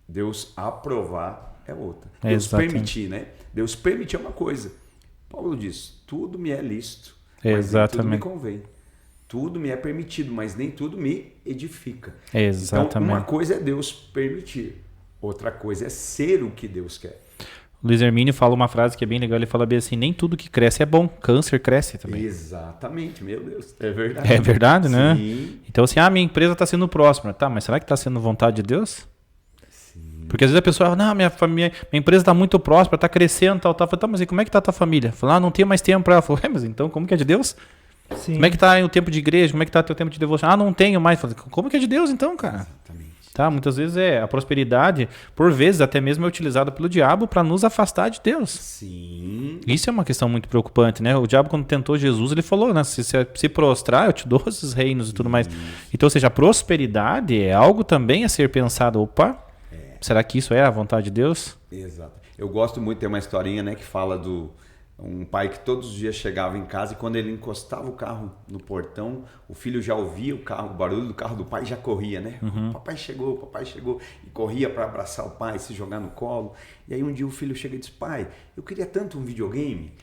Deus aprovar é outra. Deus permitir, né? Deus permitir é uma coisa. Paulo diz, tudo me é lícito, mas nem tudo me convém. Tudo me é permitido, mas nem tudo me edifica. Exatamente. Então, uma coisa é Deus permitir. Outra coisa é ser o que Deus quer. Luiz Hermínio fala uma frase que é bem legal. Ele fala bem assim, nem tudo que cresce é bom. Câncer cresce também. Exatamente, meu Deus. É verdade. É verdade, né? Sim. Então assim, minha empresa está sendo próspera. Tá, mas será que está sendo vontade de Deus? Sim. Porque às vezes a pessoa fala, não, minha empresa está muito próspera, está crescendo, tal. Fala, tá, mas e como é que está a tua família? Fala, não tenho mais tempo para ela. Fala, mas então como que é de Deus? Sim. Como é que está o tempo de igreja? Como é que está o teu tempo de devoção? Não tenho mais. Fala, como que é de Deus então, cara? Exatamente. Tá, muitas vezes a prosperidade, por vezes até mesmo é utilizada pelo diabo para nos afastar de Deus. Sim. Isso é uma questão muito preocupante, né? O diabo, quando tentou Jesus, ele falou, né? Se prostrar, eu te dou esses reinos e tudo mais. Então, ou seja, a prosperidade é algo também a ser pensado. Opa, será que isso é a vontade de Deus? Exato. Eu gosto muito, tem uma historinha, né, que fala do um pai que todos os dias chegava em casa e quando ele encostava o carro no portão, o filho já ouvia o barulho do carro do pai e já corria, né? Papai chegou, e corria para abraçar o pai, se jogar no colo. E aí um dia o filho chega e diz, pai, eu queria tanto um videogame.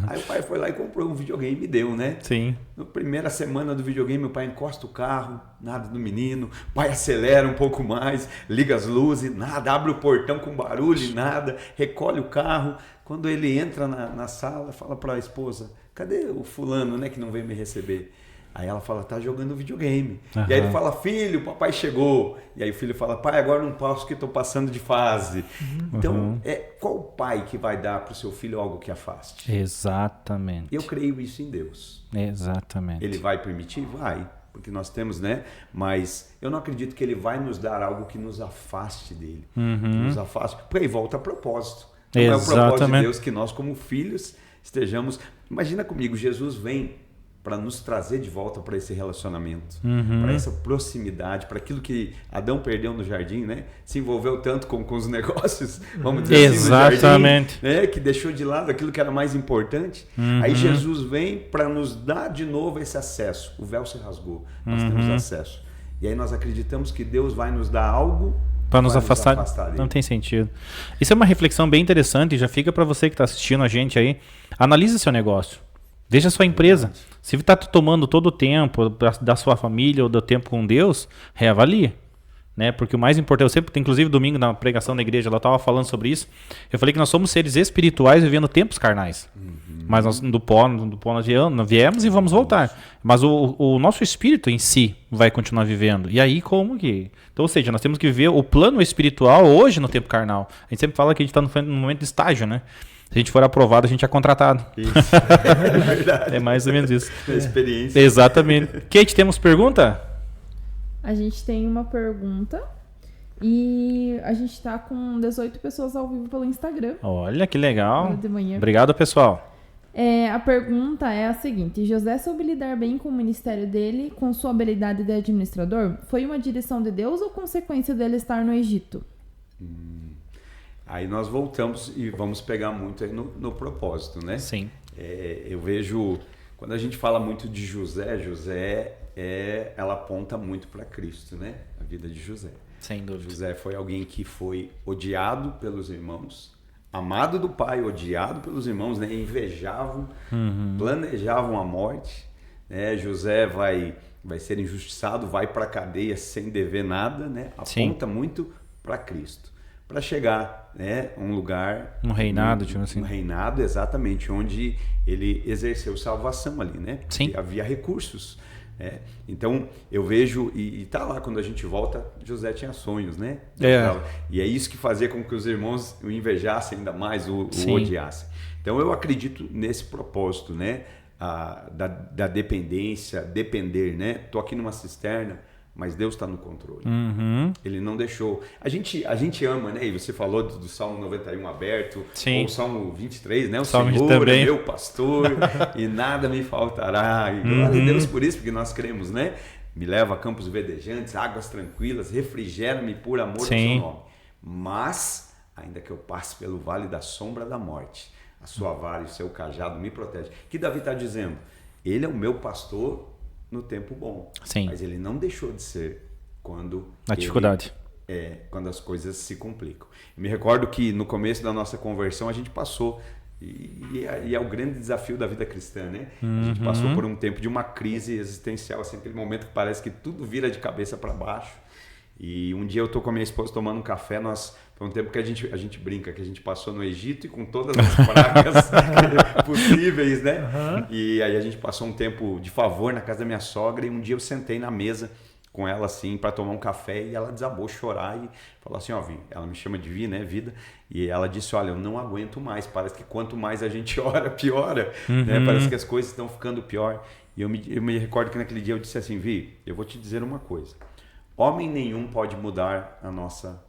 Aí o pai foi lá e comprou um videogame e deu, né? Sim. Na primeira semana do videogame, o pai encosta o carro, nada do menino, o pai acelera um pouco mais, liga as luzes, nada, abre o portão com barulho, nada, recolhe o carro. Quando ele entra na sala, fala para a esposa, cadê o fulano, né, que não veio me receber? Aí ela fala, tá jogando videogame. E aí ele fala, filho, papai chegou. E aí o filho fala, pai, agora não posso que estou passando de fase. Então, qual pai que vai dar para o seu filho algo que afaste? Exatamente. Eu creio isso em Deus. Exatamente. Ele vai permitir? Vai. Porque nós temos, né? Mas eu não acredito que ele vai nos dar algo que nos afaste dele. Que nos afaste. Porque aí volta a propósito. Não é o propósito de Deus que nós, como filhos, estejamos... Imagina comigo, Jesus vem para nos trazer de volta para esse relacionamento, para essa proximidade, para aquilo que Adão perdeu no jardim, né? Se envolveu tanto com os negócios, vamos dizer Exatamente. assim, no jardim, né? Que deixou de lado aquilo que era mais importante. Aí Jesus vem para nos dar de novo esse acesso. O véu se rasgou, nós temos acesso. E aí nós acreditamos que Deus vai nos dar algo para nos afastar dele. Não tem sentido. Isso é uma reflexão bem interessante, já fica para você que está assistindo a gente aí. Analise seu negócio. Veja a sua empresa. Se está tomando todo o tempo da sua família ou do tempo com Deus, reavalie. Né? Porque o mais importante, eu sempre, inclusive domingo na pregação da igreja, ela estava falando sobre isso. Eu falei que nós somos seres espirituais vivendo tempos carnais. Mas nós, do pó nós viemos e vamos voltar. Mas o nosso espírito em si vai continuar vivendo. E aí como que... Então, ou seja, nós temos que viver o plano espiritual hoje no tempo carnal. A gente sempre fala que a gente está no momento de estágio, né? Se a gente for aprovado, a gente é contratado. Isso, é verdade. É mais ou menos isso. É experiência. Exatamente. Kate, temos pergunta? A gente tem uma pergunta e a gente está com 18 pessoas ao vivo pelo Instagram. Olha, que legal. De manhã. Obrigado, pessoal. A pergunta é a seguinte: José soube lidar bem com o ministério dele, com sua habilidade de administrador? Foi uma direção de Deus ou consequência dele estar no Egito? Aí nós voltamos e vamos pegar muito aí no propósito, né? Sim. Eu vejo, quando a gente fala muito de José, ela aponta muito para Cristo, né? A vida de José. Sem dúvida. José foi alguém que foi odiado pelos irmãos, amado do pai, odiado pelos irmãos, né? Invejavam, planejavam a morte, né? José vai ser injustiçado, vai para a cadeia sem dever nada, né? Aponta muito para Cristo. Para chegar, né, um lugar... Um reinado, tipo assim. Um reinado, exatamente, onde ele exerceu salvação ali, né? Sim. E havia recursos. Né? Então, eu vejo, e tá lá, quando a gente volta, José tinha sonhos, né? E é isso que fazia com que os irmãos o invejassem ainda mais, o odiassem. Então, eu acredito nesse propósito, né? Da dependência, depender, né? Tô aqui numa cisterna, mas Deus está no controle. Ele não deixou. A gente ama, né? E você falou do Salmo 91 aberto, ou o Salmo 23, né? O Senhor é meu pastor e nada me faltará. E glória a Deus por isso, porque nós cremos, né? Me leva a campos verdejantes, águas tranquilas, refrigera-me por amor ao seu nome. Mas, ainda que eu passe pelo vale da sombra da morte, a sua vara e o seu cajado me protegem. O que Davi está dizendo? Ele é o meu pastor no tempo bom. Sim. Mas ele não deixou de ser quando... Na dificuldade. Quando as coisas se complicam. Eu me recordo que no começo da nossa conversão a gente passou, e é o grande desafio da vida cristã, né? A gente passou por um tempo de uma crise existencial, assim, aquele momento que parece que tudo vira de cabeça para baixo. E um dia eu tô com a minha esposa tomando um café, foi um tempo que a gente brinca, que a gente passou no Egito e com todas as pragas possíveis, né? E aí a gente passou um tempo de favor na casa da minha sogra e um dia eu sentei na mesa com ela assim para tomar um café e ela desabou a chorar e falou assim, ó, ela me chama de Vi, né, vida, e ela disse, olha, eu não aguento mais, parece que quanto mais a gente ora, piora, né? Parece que as coisas estão ficando pior. E eu me recordo que naquele dia eu disse assim, Vi, eu vou te dizer uma coisa, homem nenhum pode mudar a nossa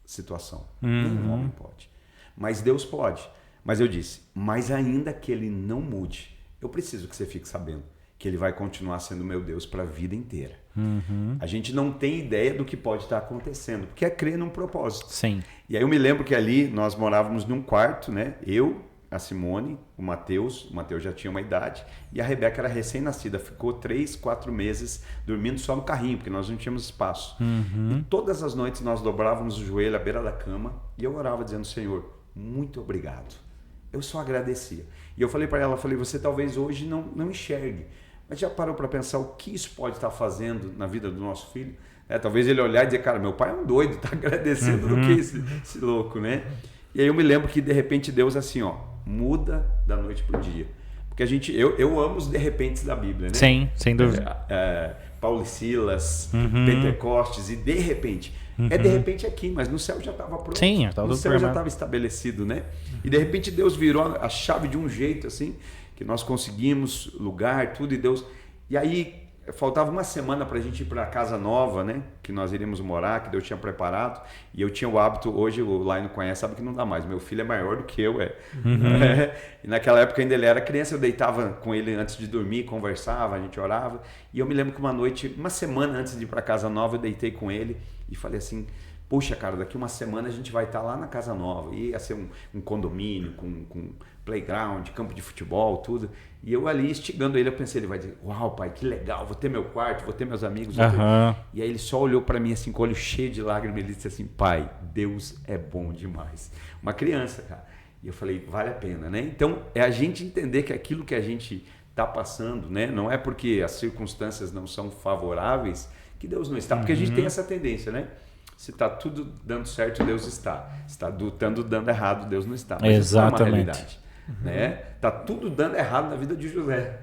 situação. Nenhum homem pode. Mas Deus pode. Mas eu disse, mas ainda que ele não mude, eu preciso que você fique sabendo que ele vai continuar sendo meu Deus para a vida inteira. A gente não tem ideia do que pode estar acontecendo, porque é crer num propósito. Sim. E aí eu me lembro que ali nós morávamos num quarto, né? Eu, a Simone, o Matheus já tinha uma idade, e a Rebeca era recém-nascida, ficou 3, 4 meses dormindo só no carrinho, porque nós não tínhamos espaço. E todas as noites nós dobrávamos o joelho à beira da cama, e eu orava dizendo, Senhor, muito obrigado. Eu só agradecia. E eu falei para ela, você talvez hoje não enxergue, mas já parou para pensar o que isso pode estar fazendo na vida do nosso filho? Talvez ele olhar e dizer, cara, meu pai é um doido, tá agradecendo do que esse louco, né? E aí eu me lembro que de repente Deus assim, ó, muda da noite pro dia. Porque eu amo os de repentes da Bíblia, né? Sim, sem dúvida. Paulo e Silas, Pentecostes, e de repente. De repente aqui, mas no céu já estava pronto. Sim, já no céu já estava estabelecido, né? E de repente Deus virou a chave de um jeito assim, que nós conseguimos lugar, tudo, e Deus... E aí faltava uma semana para a gente ir para a casa nova, né? Que nós iríamos morar, que Deus tinha preparado. E eu tinha o hábito, hoje o Lai não conhece, sabe que não dá mais. Meu filho é maior do que eu, E naquela época ainda ele era criança, eu deitava com ele antes de dormir, conversava, a gente orava. E eu me lembro que uma noite, uma semana antes de ir para a casa nova, eu deitei com ele e falei assim... Puxa, cara, daqui uma semana a gente vai estar lá na casa nova. E ia ser um condomínio com playground, campo de futebol, tudo. E eu ali instigando ele, eu pensei, ele vai dizer, uau, pai, que legal, vou ter meu quarto, vou ter meus amigos. E aí ele só olhou para mim assim, com o olho cheio de lágrimas, e ele disse assim, pai, Deus é bom demais. Uma criança, cara. E eu falei, vale a pena, né? Então, é a gente entender que aquilo que a gente está passando, né? Não é porque as circunstâncias não são favoráveis que Deus não está. Porque a gente tem essa tendência, né? Se está tudo dando certo, Deus está. Se está dando errado, Deus não está. Mas isso é uma realidade. Né? Tá tudo dando errado na vida de José.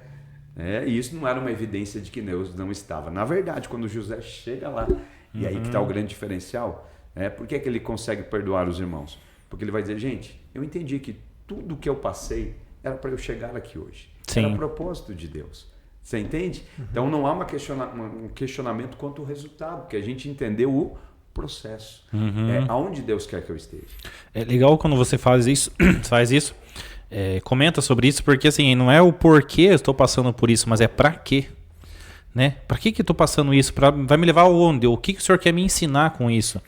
Né? E isso não era uma evidência de que Deus não estava. Na verdade, quando José chega lá, e aí que está o grande diferencial, né? Por que ele consegue perdoar os irmãos? Porque ele vai dizer, gente, eu entendi que tudo que eu passei era para eu chegar aqui hoje. Sim. Era o propósito de Deus. Você entende? Então não há um questionamento quanto ao resultado, porque a gente entendeu o processo. Aonde Deus quer que eu esteja. É legal quando você faz isso, comenta sobre isso, porque assim, não é o porquê eu estou passando por isso, mas é para quê. Né? Para que eu estou passando isso? Vai me levar aonde? O que o senhor quer me ensinar com isso?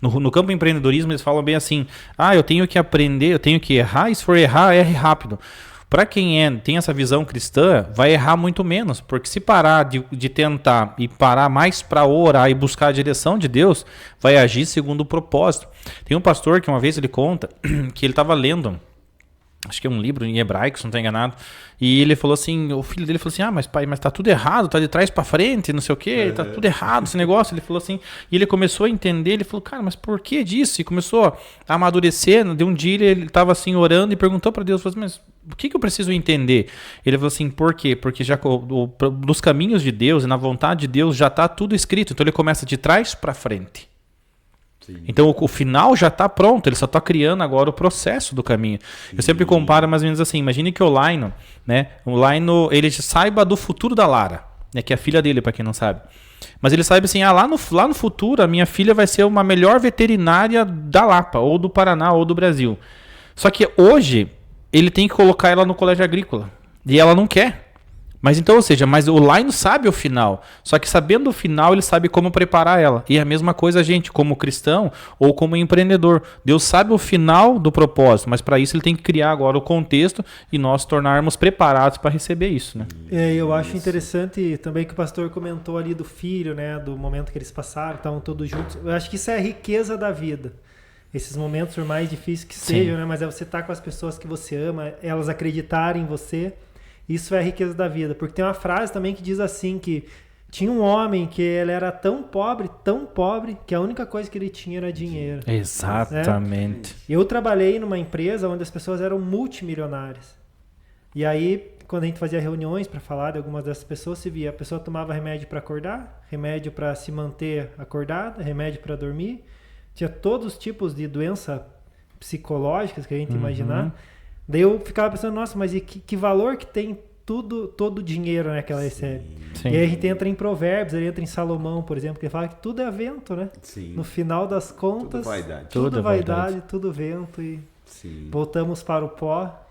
No campo do empreendedorismo eles falam bem assim, eu tenho que aprender, eu tenho que errar, e se for errar, erre rápido. Para quem tem essa visão cristã, vai errar muito menos, porque se parar de tentar e parar mais para orar e buscar a direção de Deus, vai agir segundo o propósito. Tem um pastor que uma vez ele conta que ele estava lendo, acho que é um livro em hebraico, se não estou enganado, e ele falou assim, o filho dele falou assim, mas pai, mas tá tudo errado, tá de trás para frente, não sei o quê, tá tudo errado esse negócio. Ele falou assim, e ele começou a entender, ele falou, cara, mas por que disso? E começou a amadurecer. De um dia ele estava assim orando e perguntou para Deus, falou assim, mas o que eu preciso entender? Ele falou assim, por quê? Porque já nos caminhos de Deus e na vontade de Deus já está tudo escrito, então ele começa de trás para frente. Sim. Então o final já está pronto, ele só está criando agora o processo do caminho. Sim. Eu sempre comparo mais ou menos assim, imagine que o Laino, né? O Laino, ele saiba do futuro da Lara, né? Que é a filha dele, para quem não sabe. Mas ele sabe assim, lá no futuro a minha filha vai ser uma melhor veterinária da Lapa, ou do Paraná, ou do Brasil. Só que hoje ele tem que colocar ela no colégio agrícola, e ela não quer. Mas então, ou seja, mas o Laino sabe o final. Só que sabendo o final, ele sabe como preparar ela. E a mesma coisa a gente, como cristão ou como empreendedor. Deus sabe o final do propósito, mas para isso ele tem que criar agora o contexto e nós tornarmos preparados para receber isso, né? Eu acho interessante também que o pastor comentou ali do filho, né? Do momento que eles passaram, estavam todos juntos. Eu acho que isso é a riqueza da vida. Esses momentos, por mais difíceis que sejam, né? Mas é você estar com as pessoas que você ama, elas acreditarem em você. Isso é a riqueza da vida, porque tem uma frase também que diz assim, que tinha um homem que ele era tão pobre, que a única coisa que ele tinha era dinheiro. Exatamente. Né? Eu trabalhei numa empresa onde as pessoas eram multimilionárias. E aí, quando a gente fazia reuniões para falar de algumas dessas pessoas, se via, a pessoa tomava remédio para acordar, remédio para se manter acordada, remédio para dormir. Tinha todos os tipos de doença psicológicas que a gente imaginar. Daí eu ficava pensando, nossa, mas e que valor que tem todo o dinheiro, né, que ela recebe? Sim. E aí a gente entra em Provérbios, ele entra em Salomão, por exemplo, que ele fala que tudo é vento, né? Sim. No final das contas, tudo vaidade, tudo vento e voltamos para o pó.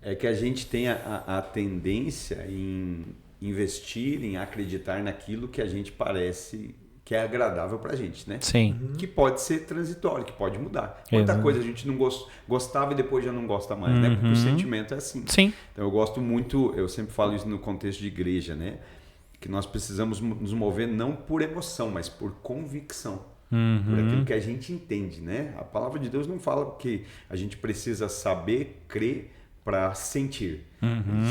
É que a gente tem a tendência em investir, em acreditar naquilo que a gente parece que é agradável pra gente, né? Sim. Que pode ser transitório, que pode mudar. Quanta coisa a gente não gostava e depois já não gosta mais, né? Porque o sentimento é assim. Sim. Então eu gosto muito, eu sempre falo isso no contexto de igreja, né? Que nós precisamos nos mover não por emoção, mas por convicção. Por aquilo que a gente entende, né? A palavra de Deus não fala que a gente precisa saber, crer para sentir.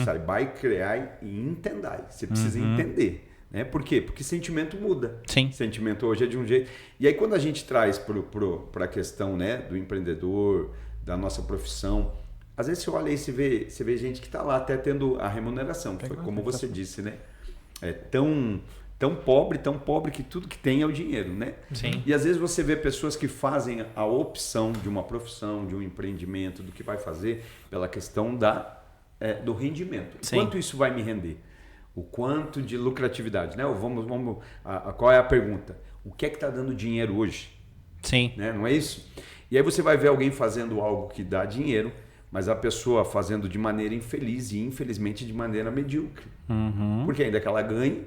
Saibai, creai e entendai. Você precisa entender. Né? Por quê? Porque sentimento muda. Sim. Sentimento hoje é de um jeito. E aí quando a gente traz para a questão, né, do empreendedor, da nossa profissão, às vezes você olha aí e você vê gente que está lá até tendo a remuneração, que foi como você disse, né? É tão pobre que tudo que tem é o dinheiro, né? Sim. E às vezes você vê pessoas que fazem a opção de uma profissão, de um empreendimento, do que vai fazer, pela questão do rendimento. Sim. Quanto isso vai me render? O quanto de lucratividade, né? Qual é a pergunta? O que é que está dando dinheiro hoje? Sim. Né? Não é isso? E aí você vai ver alguém fazendo algo que dá dinheiro, mas a pessoa fazendo de maneira infeliz e infelizmente de maneira medíocre. Porque ainda que ela ganhe,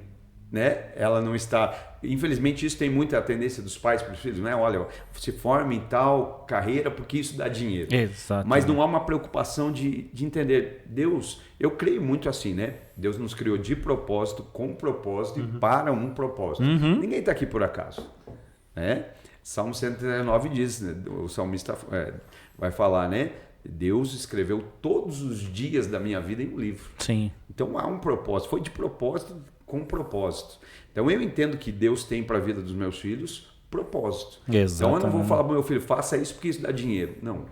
né? Ela não está... Infelizmente isso tem muita tendência dos pais para os filhos, né? Olha, se forme em tal carreira porque isso dá dinheiro. Exato. Mas não há uma preocupação de entender. Deus, eu creio muito assim, né? Deus nos criou de propósito, com propósito e para um propósito. Ninguém está aqui por acaso, né? Salmo 139 diz, né? O salmista vai falar, né? Deus escreveu todos os dias da minha vida em um livro. Sim. Então há um propósito, foi de propósito com propósito. Então eu entendo que Deus tem para a vida dos meus filhos propósito. Exatamente. Então eu não vou falar para o meu filho, faça isso porque isso dá dinheiro. Não.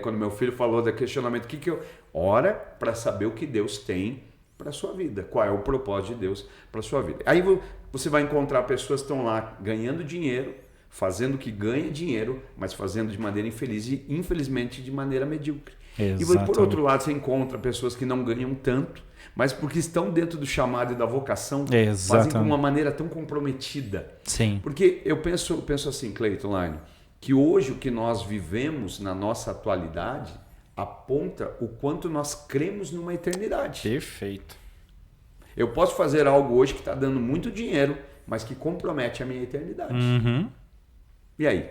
Quando meu filho falou do questionamento, o que eu... Ora para saber o que Deus tem para a sua vida. Qual é o propósito de Deus para a sua vida. Aí você vai encontrar pessoas que estão lá ganhando dinheiro, fazendo que ganha dinheiro, mas fazendo de maneira infeliz e infelizmente de maneira medíocre. Exatamente. E por outro lado você encontra pessoas que não ganham tanto, mas porque estão dentro do chamado e da vocação, fazem de uma maneira tão comprometida. Sim. Porque eu penso assim, Cleiton Line, que hoje o que nós vivemos na nossa atualidade aponta o quanto nós cremos numa eternidade. Perfeito. Eu posso fazer algo hoje que está dando muito dinheiro, mas que compromete a minha eternidade. E aí?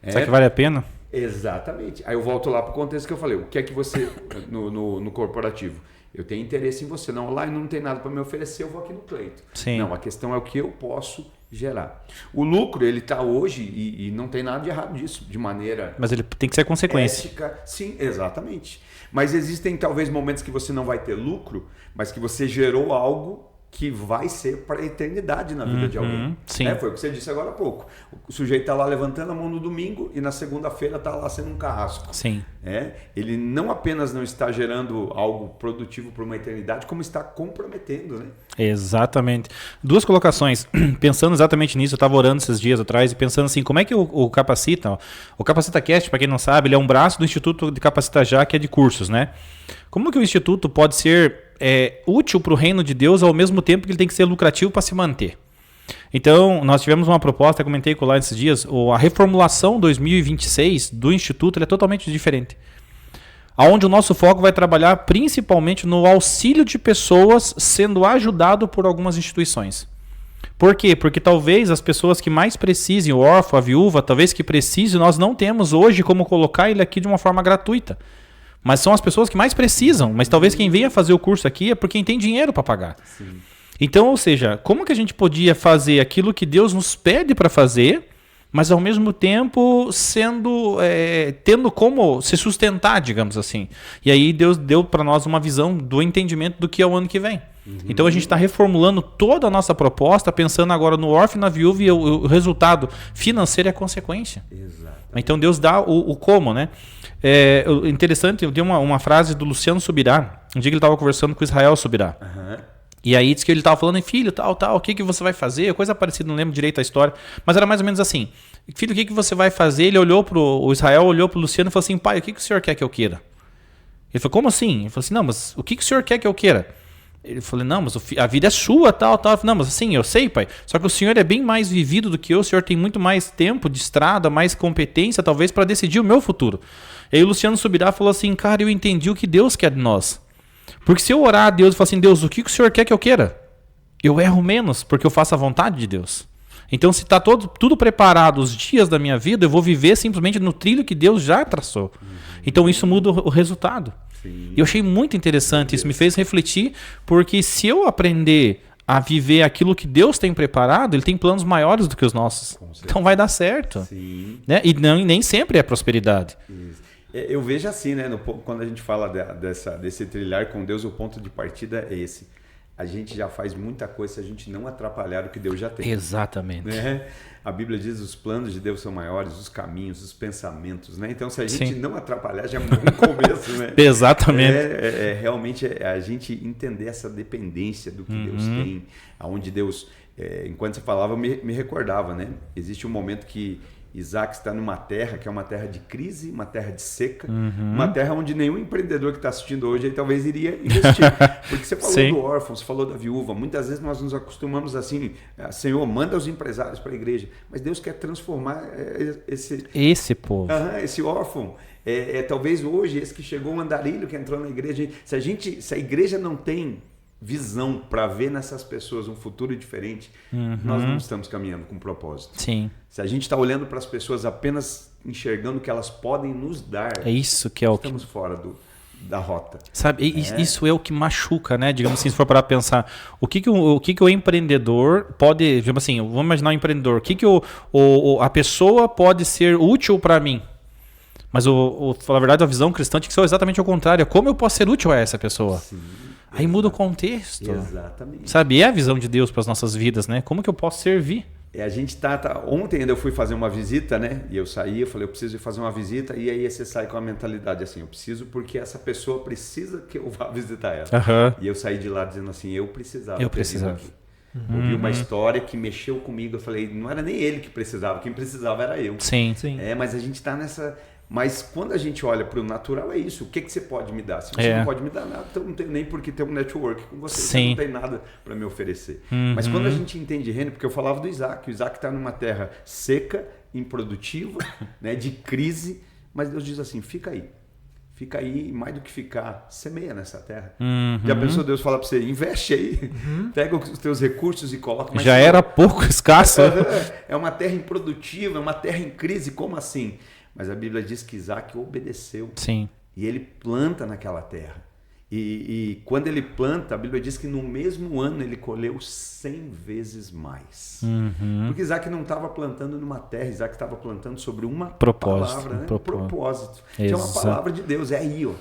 Será que vale a pena? Exatamente. Aí eu volto lá para o contexto que eu falei. O que é que você, no corporativo? Eu tenho interesse em você. Não, lá não tem nada para me oferecer, eu vou aqui no Cleiton. Sim. Não, a questão é o que eu posso gerar. O lucro, ele está hoje e não tem nada de errado disso, de maneira... Mas ele tem que ser consequência. Ética. Sim, exatamente. Mas existem talvez momentos que você não vai ter lucro, mas que você gerou algo que vai ser para a eternidade na vida de alguém. Sim. Foi o que você disse agora há pouco. O sujeito está lá levantando a mão no domingo e na segunda-feira está lá sendo um carrasco. Sim. Ele não apenas não está gerando algo produtivo para uma eternidade, como está comprometendo, né? Exatamente. Duas colocações. Pensando exatamente nisso, eu estava orando esses dias atrás e pensando assim, como é que o Capacita, o Capacita Cast, para quem não sabe, ele é um braço do Instituto de Capacita Já, que é de cursos, né? Como que o Instituto pode ser útil para o reino de Deus ao mesmo tempo que ele tem que ser lucrativo para se manter? Então, nós tivemos uma proposta, eu comentei com lá esses dias, a reformulação 2026 do Instituto é totalmente diferente. Onde o nosso foco vai trabalhar principalmente no auxílio de pessoas sendo ajudado por algumas instituições. Por quê? Porque talvez as pessoas que mais precisem, o órfão, a viúva, talvez que precise, nós não temos hoje como colocar ele aqui de uma forma gratuita. Mas são as pessoas que mais precisam. Mas talvez quem venha fazer o curso aqui é porque quem tem dinheiro para pagar. Sim. Então, ou seja, como que a gente podia fazer aquilo que Deus nos pede para fazer, mas ao mesmo tempo tendo como se sustentar, digamos assim. E aí Deus deu para nós uma visão do entendimento do que é o ano que vem. Então a gente está reformulando toda a nossa proposta, pensando agora no órfão e na viúva, e o resultado financeiro é a consequência. Exato. Então Deus dá o como, né? Interessante, eu dei uma frase do Luciano Subirá, um dia que ele estava conversando com Israel Subirá. E aí disse que ele estava falando, filho, tal, o que você vai fazer? Coisa parecida, não lembro direito a história, mas era mais ou menos assim. Filho, o que você vai fazer? Ele olhou o Israel olhou para o Luciano e falou assim, pai, o que o senhor quer que eu queira? Ele falou, como assim? Ele falou assim, não, mas o que o senhor quer que eu queira? Ele falou, não, mas a vida é sua, tal. Não, mas assim, eu sei, pai. Só que o senhor é bem mais vivido do que eu. O senhor tem muito mais tempo de estrada, mais competência, talvez, para decidir o meu futuro. E aí o Luciano Subirá falou assim, cara, eu entendi o que Deus quer de nós. Porque se eu orar a Deus e falar assim, Deus, o que o senhor quer que eu queira? Eu erro menos, porque eu faço a vontade de Deus. Então, se está tudo preparado os dias da minha vida, eu vou viver simplesmente no trilho que Deus já traçou. Então, isso muda o resultado. E eu achei muito interessante, isso me fez refletir, porque se eu aprender a viver aquilo que Deus tem preparado, Ele tem planos maiores do que os nossos. Então vai dar certo. Sim. Né? E nem sempre é prosperidade. Isso. Eu vejo assim, né? Quando a gente fala desse trilhar com Deus, o ponto de partida é esse. A gente já faz muita coisa se a gente não atrapalhar o que Deus já tem. Exatamente. Né? A Bíblia diz que os planos de Deus são maiores, os caminhos, os pensamentos. Né? Então, se a gente não atrapalhar, já é um bom começo. Né? Exatamente. Realmente a gente entender essa dependência do que Deus tem, aonde Deus... enquanto você falava, eu me recordava, né? Existe um momento que Isaac está numa terra que é uma terra de crise, uma terra de seca, uma terra onde nenhum empreendedor que está assistindo hoje ele talvez iria investir. Porque você falou do órfão, você falou da viúva. Muitas vezes nós nos acostumamos assim, Senhor, manda os empresários para a igreja. Mas Deus quer transformar esse povo. Esse órfão. Talvez hoje esse que chegou, um andarilho que entrou na igreja. Se a igreja não tem visão para ver nessas pessoas um futuro diferente, nós não estamos caminhando com propósito. Sim. Se a gente está olhando para as pessoas apenas enxergando o que elas podem nos dar, isso que é estamos fora da rota. Sabe, isso é o que machuca, né? Digamos assim, se for para pensar, o que o empreendedor pode, digamos assim, vamos imaginar um empreendedor, o que a pessoa pode ser útil para mim? Mas, na verdade, a visão cristã tem que ser exatamente o contrário. Como eu posso ser útil a essa pessoa? Sim. Aí muda o contexto. Exatamente. Sabe? É a visão de Deus para as nossas vidas, né? Como que eu posso servir? A gente ontem ainda eu fui fazer uma visita, né? E eu saí, eu falei, eu preciso ir fazer uma visita. E aí você sai com a mentalidade assim, eu preciso porque essa pessoa precisa que eu vá visitar ela. E eu saí de lá dizendo assim, eu precisava. Ouvi uma história que mexeu comigo. Eu falei, não era nem ele que precisava, quem precisava era eu. Sim. Mas a gente está nessa... Mas quando a gente olha para o natural, é isso. O que você pode me dar? Se você não pode me dar nada, então não tem nem por que ter um network com você. Você não tem nada para me oferecer. Mas quando a gente entende reino, porque eu falava do Isaac. O Isaac está numa terra seca, improdutiva, né, de crise. Mas Deus diz assim, fica aí. Fica aí, mais do que ficar, semeia nessa terra. Já pensou, Deus fala para você, investe aí, pega os teus recursos e coloca. Já era pouco escasso. É uma terra improdutiva, é uma terra em crise, como assim? Mas a Bíblia diz que Isaac obedeceu. Sim. E ele planta naquela terra. E quando ele planta, a Bíblia diz que no mesmo ano ele colheu 100 vezes mais. Porque Isaac não estava plantando numa terra, Isaac estava plantando sobre uma palavra, né? Propósito. Que é uma palavra de Deus, é aí, ó.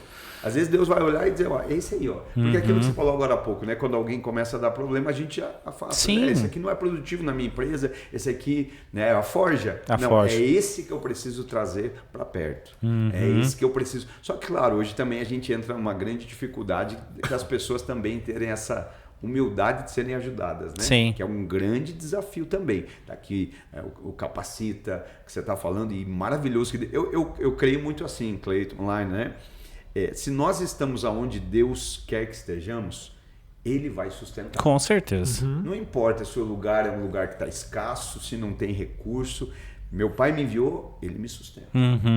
Às vezes Deus vai olhar e dizer, ó, é esse aí, ó. Porque aquilo que você falou agora há pouco, né? Quando alguém começa a dar problema, a gente afasta. Sim. Né? Esse aqui não é produtivo na minha empresa, esse aqui, né? A forja. É esse que eu preciso trazer para perto. É esse que eu preciso. Só que, claro, hoje também a gente entra numa grande dificuldade das pessoas também terem essa humildade de serem ajudadas, né? Sim. Que é um grande desafio também. Daqui o capacita que você está falando e maravilhoso. Eu creio muito assim, Cleiton, online, né? Se nós estamos aonde Deus quer que estejamos, Ele vai sustentar. Com certeza. Não importa se o lugar é um lugar que está escasso, se não tem recurso. Meu pai me enviou, Ele me sustenta.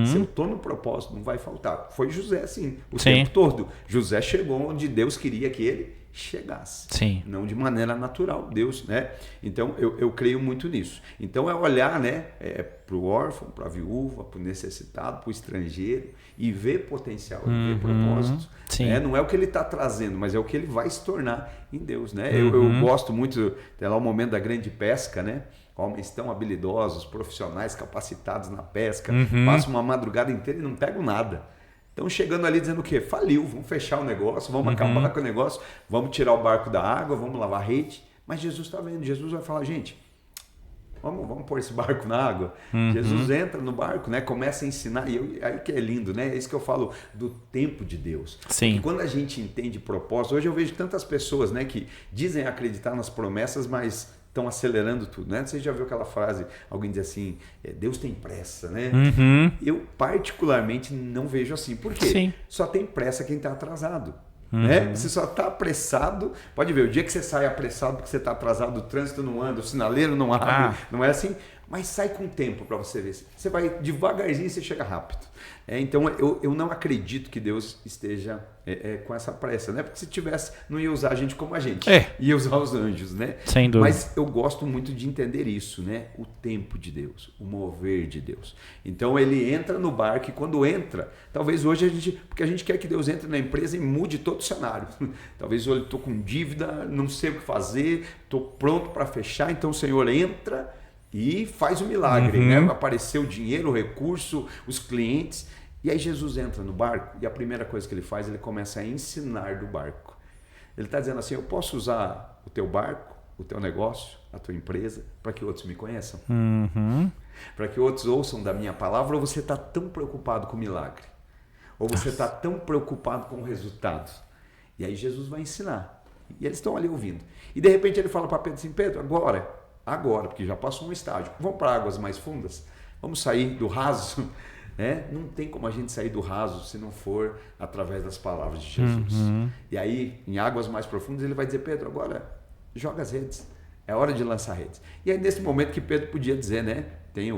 Se eu estou no propósito, não vai faltar. Foi José assim, o tempo todo. José chegou onde Deus queria que ele chegasse. Sim. Não de maneira natural, Deus, né? Então eu creio muito nisso. Então é olhar, né, para o órfão, para a viúva, para o necessitado, para o estrangeiro e ver potencial, ver propósito. Né? Não é o que ele está trazendo, mas é o que ele vai se tornar em Deus, né? Eu gosto muito, tem lá o momento da grande pesca, né? Homens tão habilidosos, profissionais capacitados na pesca, passam uma madrugada inteira e não pegam nada. Estão chegando ali dizendo o quê? Faliu, vamos fechar o negócio, vamos acabar com o negócio, vamos tirar o barco da água, vamos lavar a rede. Mas Jesus está vendo, Jesus vai falar, gente, vamos pôr esse barco na água. Jesus entra no barco, né? Começa a ensinar, e aí que é lindo, né? É isso que eu falo do tempo de Deus. Sim. Porque quando a gente entende propósito, hoje eu vejo tantas pessoas, né, que dizem acreditar nas promessas, mas estão acelerando tudo, né? Você já viu aquela frase, alguém diz assim, Deus tem pressa, né? Eu particularmente não vejo assim. Por quê? Sim. Só tem pressa quem está atrasado. Né? Você só está apressado, pode ver, o dia que você sai apressado porque você está atrasado, o trânsito não anda, o sinaleiro não abre, não é assim? Mas sai com tempo para você ver. Você vai devagarzinho e você chega rápido. Então eu não acredito que Deus esteja com essa pressa, né? Porque se tivesse, não ia usar a gente como a gente, ia usar os anjos, né? Sem dúvida. Mas eu gosto muito de entender isso, né? O tempo de Deus, o mover de Deus. Então ele entra no barco e quando entra, talvez hoje porque a gente quer que Deus entre na empresa e mude todo o cenário. Talvez eu estou com dívida, não sei o que fazer, estou pronto para fechar, então o Senhor entra e faz o milagre, né? Apareceu o dinheiro, o recurso, os clientes. E aí Jesus entra no barco e a primeira coisa que ele faz, ele começa a ensinar do barco. Ele está dizendo assim, eu posso usar o teu barco, o teu negócio, a tua empresa, para que outros me conheçam? Para que outros ouçam da minha palavra, ou você está tão preocupado com o milagre? Ou você está tão preocupado com o resultado? E aí Jesus vai ensinar. E eles estão ali ouvindo. E de repente ele fala para Pedro assim, Pedro, agora, porque já passou um estágio, vamos para águas mais fundas? Vamos sair do raso, né? Não tem como a gente sair do raso se não for através das palavras de Jesus. E aí, em águas mais profundas, ele vai dizer, Pedro, agora joga as redes. É hora de lançar redes. E aí, nesse momento que Pedro podia dizer, né? Tem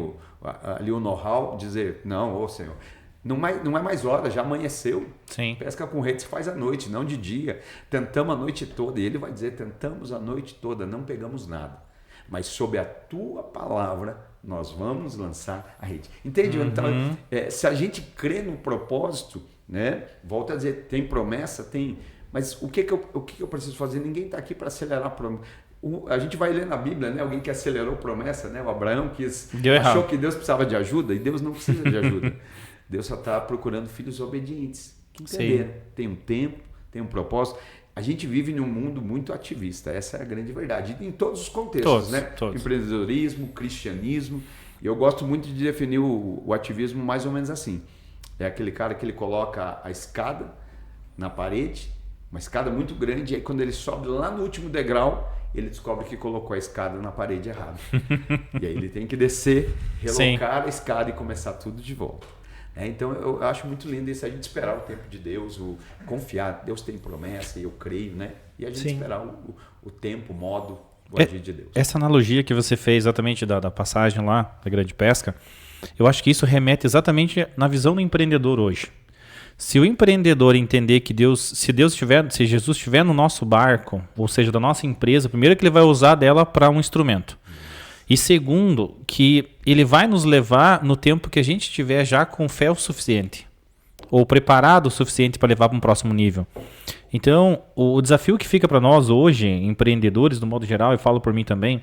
ali o know-how, dizer, não, ô Senhor, não é mais hora, já amanheceu. Sim. Pesca com redes faz à noite, não de dia. Tentamos a noite toda. E ele vai dizer, tentamos a noite toda, não pegamos nada. Mas sob a tua palavra, nós vamos lançar a rede. Entende? Então, se a gente crê no propósito, né? Volto a dizer, tem promessa, tem... Mas o que eu preciso fazer? Ninguém está aqui para acelerar a promessa. A gente vai ler na Bíblia, né? Alguém que acelerou promessa, né? O Abraão achou que Deus precisava de ajuda e Deus não precisa de ajuda. Deus só está procurando filhos obedientes, que entenderam. Tem um tempo, tem um propósito. A gente vive num mundo muito ativista, essa é a grande verdade. Em todos os contextos, né? Todos. Empreendedorismo, cristianismo. E eu gosto muito de definir o ativismo mais ou menos assim. É aquele cara que ele coloca a escada na parede, uma escada muito grande, e aí quando ele sobe lá no último degrau, ele descobre que colocou a escada na parede errada. E aí ele tem que descer, relocar a escada e começar tudo de volta. Então eu acho muito lindo isso, a gente esperar o tempo de Deus, confiar, Deus tem promessa e eu creio, né? E a gente esperar o tempo, o modo, o agir de Deus. Essa analogia que você fez exatamente da passagem lá, da grande pesca, eu acho que isso remete exatamente na visão do empreendedor hoje. Se o empreendedor entender que se Jesus estiver no nosso barco, ou seja, da nossa empresa, primeiro que ele vai usar dela para um instrumento. E segundo, que ele vai nos levar no tempo que a gente estiver já com fé o suficiente, ou preparado o suficiente para levar para um próximo nível. Então, o desafio que fica para nós hoje, empreendedores do modo geral, eu falo por mim também,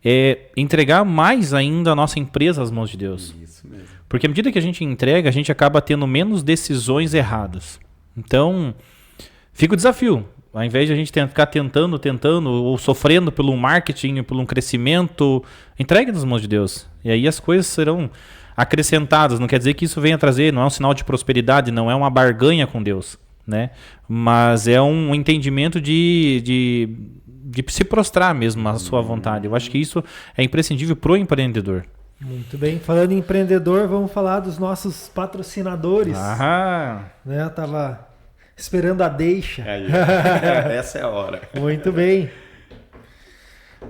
é entregar mais ainda a nossa empresa às mãos de Deus. Isso mesmo. Porque à medida que a gente entrega, a gente acaba tendo menos decisões erradas. Então, fica o desafio. Ao invés de a gente ficar tentando, ou sofrendo pelo marketing, pelo um crescimento, entregue nas mãos de Deus. E aí as coisas serão acrescentadas. Não quer dizer que isso venha trazer, não é um sinal de prosperidade, não é uma barganha com Deus, né? Mas é um entendimento de se prostrar mesmo à sua vontade. Eu acho que isso é imprescindível para o empreendedor. Muito bem. Falando em empreendedor, vamos falar dos nossos patrocinadores. Né? Eu tava esperando a deixa. Essa é a hora. Muito bem.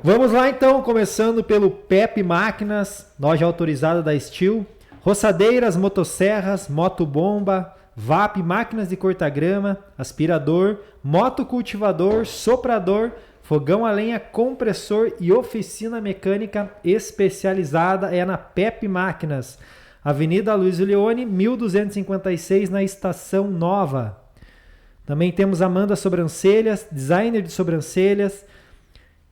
Vamos lá então, começando pelo Pepe Máquinas, loja autorizada da Steel. Roçadeiras, motosserras, motobomba, VAP, máquinas de corta-grama, aspirador, motocultivador, soprador, fogão a lenha, compressor e oficina mecânica especializada é na Pepe Máquinas. Avenida Luiz Leone, 1256, na Estação Nova. Também temos Amanda Sobrancelhas, designer de sobrancelhas.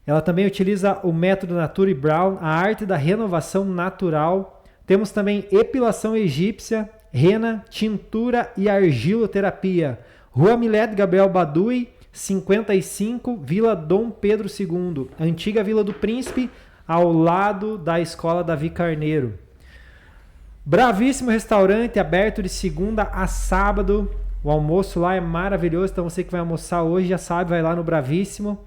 Ela também utiliza o método Nature Brown, a arte da renovação natural. Temos também epilação egípcia, rena, tintura e argiloterapia. Rua Milete Gabriel Badui, 55, Vila Dom Pedro II, antiga Vila do Príncipe, ao lado da Escola Davi Carneiro. Bravíssimo restaurante, aberto de segunda a sábado. O almoço lá é maravilhoso, então você que vai almoçar hoje já sabe, vai lá no Bravíssimo.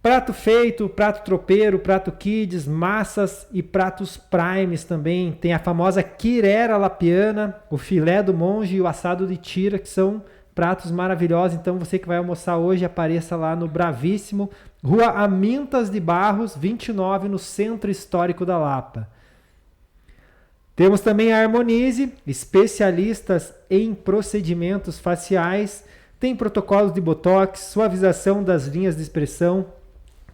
Prato feito, prato tropeiro, prato kids, massas e pratos primes também. Tem a famosa quirera lapiana, o filé do monge e o assado de tira, que são pratos maravilhosos. Então você que vai almoçar hoje, apareça lá no Bravíssimo, Rua Amintas de Barros, 29, no Centro Histórico da Lapa. Temos também a Harmonize, especialistas em procedimentos faciais. Tem protocolos de botox, suavização das linhas de expressão,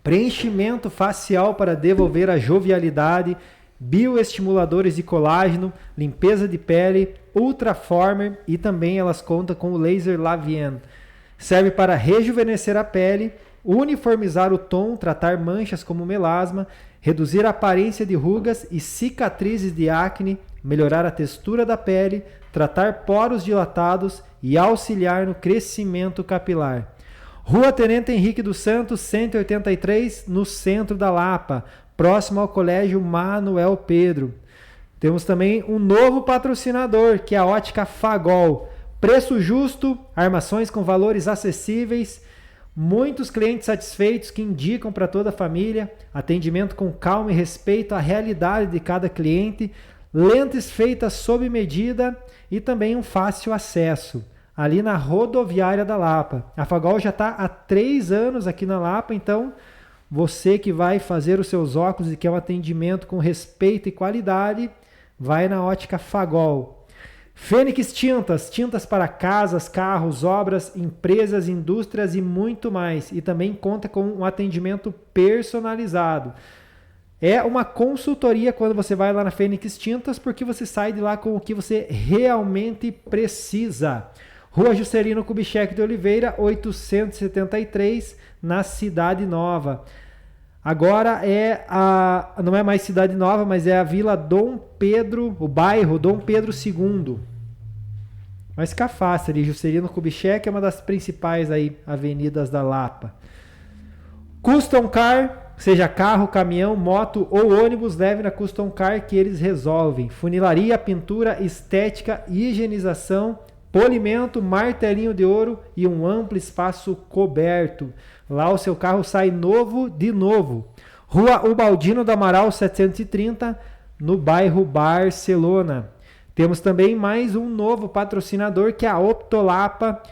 preenchimento facial para devolver a jovialidade, bioestimuladores de colágeno, limpeza de pele, Ultraformer e também elas contam com o laser Lavien. Serve para rejuvenescer a pele, uniformizar o tom, tratar manchas como melasma, reduzir a aparência de rugas e cicatrizes de acne, melhorar a textura da pele, tratar poros dilatados e auxiliar no crescimento capilar. Rua Tenente Henrique dos Santos, 183, no centro da Lapa, próximo ao Colégio Manuel Pedro. Temos também um novo patrocinador, que é a Ótica Fagol. Preço justo, armações com valores acessíveis. Muitos clientes satisfeitos que indicam para toda a família, atendimento com calma e respeito à realidade de cada cliente, lentes feitas sob medida e também um fácil acesso, ali na rodoviária da Lapa. A Fagol já está há 3 anos aqui na Lapa, então você que vai fazer os seus óculos e quer um atendimento com respeito e qualidade, vai na Ótica Fagol. Fênix Tintas, tintas para casas, carros, obras, empresas, indústrias e muito mais. E também conta com um atendimento personalizado. É uma consultoria quando você vai lá na Fênix Tintas, porque você sai de lá com o que você realmente precisa. Rua Juscelino Kubitschek de Oliveira, 873, na Cidade Nova. Agora não é mais Cidade Nova, mas é a Vila Dom Pedro, o bairro Dom Pedro II. Mas fica fácil ali, Juscelino Kubitschek é uma das principais aí avenidas da Lapa. Custom Car, seja carro, caminhão, moto ou ônibus, leve na Custom Car que eles resolvem. Funilaria, pintura, estética, higienização, polimento, martelinho de ouro e um amplo espaço coberto. Lá o seu carro sai novo de novo. Rua Ubaldino do Amaral 730, no bairro Barcelona. Temos também mais um novo patrocinador, que é a Optolapa,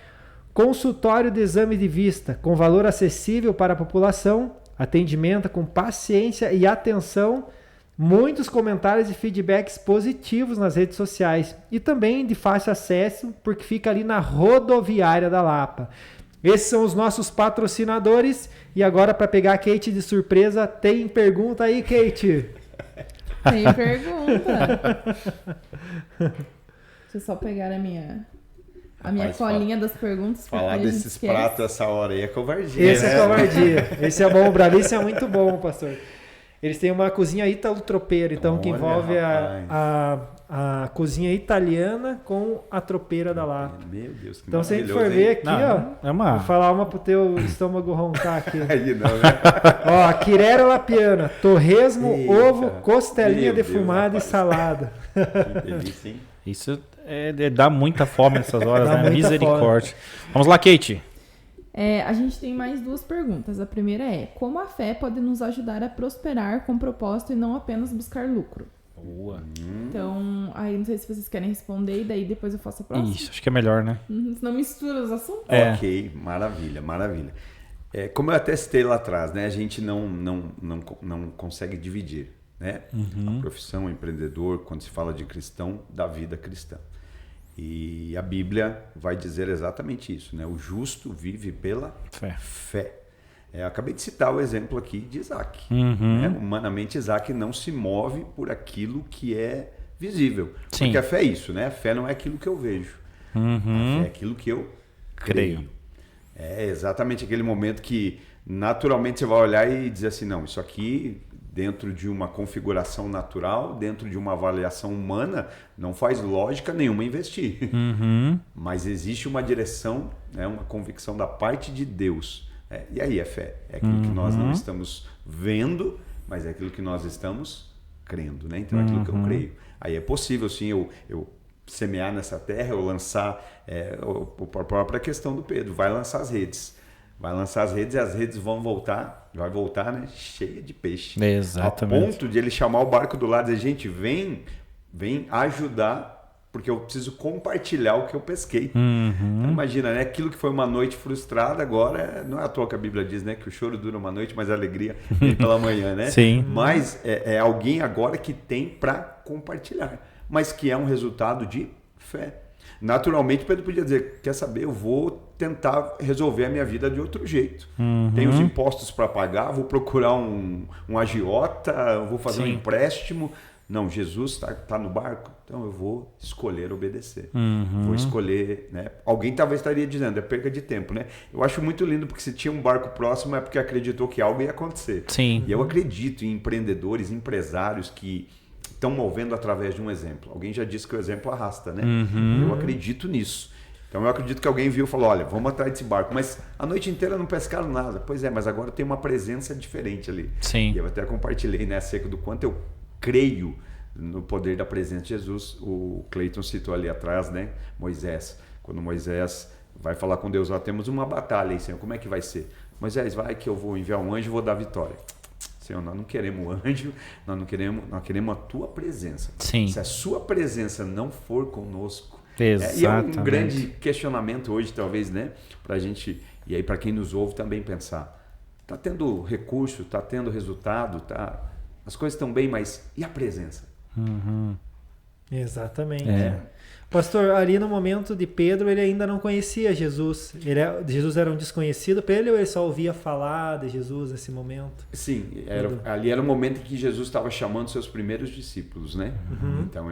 consultório de exame de vista, com valor acessível para a população, atendimento com paciência e atenção, muitos comentários e feedbacks positivos nas redes sociais e também de fácil acesso, porque fica ali na rodoviária da Lapa. Esses são os nossos patrocinadores. E agora, para pegar a Kate de surpresa, tem pergunta aí, Kate? Tem pergunta. Deixa eu só pegar a minha colinha das perguntas. Falar desses pratos essa hora aí é covardia. Esse é covardia. Esse é bom. O Bravício é muito bom, pastor. Eles têm uma cozinha ítalo-tropeira, então, que envolve a cozinha italiana com a tropeira da Lapa. Meu Deus, que então, se a gente for ver aqui, vou falar uma pro teu estômago roncar aqui. Aí não, né? Ó, Quirera Lapiana, torresmo, ovo, costelinha defumada e salada. Que delícia, hein? Isso dá muita fome nessas horas, né? Misericórdia. Vamos lá, Kate. A gente tem mais 2 perguntas. A primeira é: como a fé pode nos ajudar a prosperar com propósito e não apenas buscar lucro? Boa. Então, aí não sei se vocês querem responder e daí depois eu faço a próxima. Isso, acho que é melhor, né? Senão mistura os assuntos. Ok, maravilha, maravilha. Como eu até citei lá atrás, né? A gente não consegue dividir, né? A profissão, o empreendedor, quando se fala de cristão, da vida cristã. E a Bíblia vai dizer exatamente isso, né? O justo vive pela fé. Acabei de citar o exemplo aqui de Isaac. Né? Humanamente, Isaac não se move por aquilo que é visível. Sim. Porque a fé é isso, né? A fé não é aquilo que eu vejo. A fé é aquilo que eu creio. É exatamente aquele momento que naturalmente você vai olhar e dizer assim, não, isso aqui dentro de uma configuração natural, dentro de uma avaliação humana, não faz lógica nenhuma investir. Mas existe uma direção, né, uma convicção da parte de Deus. E aí é fé. É aquilo que nós não estamos vendo, mas é aquilo que nós estamos crendo. Né? Então é aquilo que eu creio. Aí é possível, sim, eu semear nessa terra, eu lançar a própria questão do Pedro. Vai lançar as redes. Vai lançar as redes e as redes vão voltar, vai voltar, né, cheia de peixe. Exatamente. A ponto de ele chamar o barco do lado e dizer, gente, vem ajudar, porque eu preciso compartilhar o que eu pesquei. Então, imagina, né, aquilo que foi uma noite frustrada, agora não é à toa que a Bíblia diz, né, que o choro dura uma noite, mas a alegria vem pela manhã, né? Sim. Mas é alguém agora que tem para compartilhar, mas que é um resultado de fé. Naturalmente, Pedro podia dizer, quer saber, eu vou tentar resolver a minha vida de outro jeito. Tenho os impostos para pagar, vou procurar um agiota, vou fazer um empréstimo. Não, Jesus está no barco, então eu vou escolher obedecer. Vou escolher, né? Alguém talvez estaria dizendo, é perca de tempo, né? Eu acho muito lindo, porque se tinha um barco próximo é porque acreditou que algo ia acontecer. Sim. E eu acredito em empreendedores, empresários que estão movendo através de um exemplo. Alguém já disse que o exemplo arrasta, né? Eu acredito nisso. Então eu acredito que alguém viu e falou, olha, vamos atrás desse barco. Mas a noite inteira não pescaram nada. Pois é, mas agora tem uma presença diferente ali. Sim. E eu até compartilhei, né, acerca do quanto eu creio no poder da presença de Jesus. O Cleiton citou ali atrás, né, Moisés. Quando Moisés vai falar com Deus, temos uma batalha aí, Senhor, como é que vai ser? Moisés, vai que eu vou enviar um anjo e vou dar vitória. Senhor, nós não queremos o anjo, nós queremos a tua presença. Sim. Se a sua presença não for conosco, exatamente. E é um grande questionamento hoje, talvez, né, pra gente, e aí para quem nos ouve também pensar, tá tendo recurso, tá tendo resultado, as coisas estão bem, mas e a presença? Exatamente. Pastor, ali no momento de Pedro, ele ainda não conhecia Jesus. Jesus era um desconhecido para ele, ou ele só ouvia falar de Jesus nesse momento? Sim, ali era o momento em que Jesus estava chamando seus primeiros discípulos, né? Então,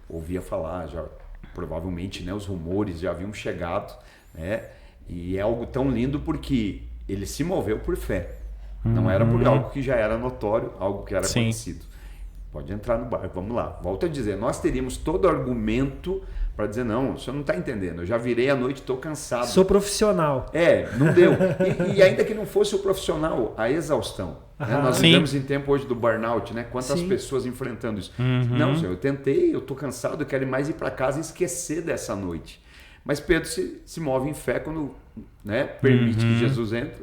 ouvia falar, já provavelmente, né, os rumores já haviam chegado, né? E é algo tão lindo porque ele se moveu por fé. Não era por algo que já era notório, algo que era conhecido. Pode entrar no barco, vamos lá. Volto a dizer, nós teríamos todo argumento para dizer, não, o senhor não está entendendo, eu já virei à noite, estou cansado. Sou profissional. Não deu. E ainda que não fosse o profissional, a exaustão. Né? Nós vivemos em tempo hoje do burnout, né? Quantas pessoas enfrentando isso. Não, senhor, eu tentei, eu estou cansado, eu quero ir mais ir para casa e esquecer dessa noite. Mas Pedro se move em fé quando, né, permite que Jesus entre.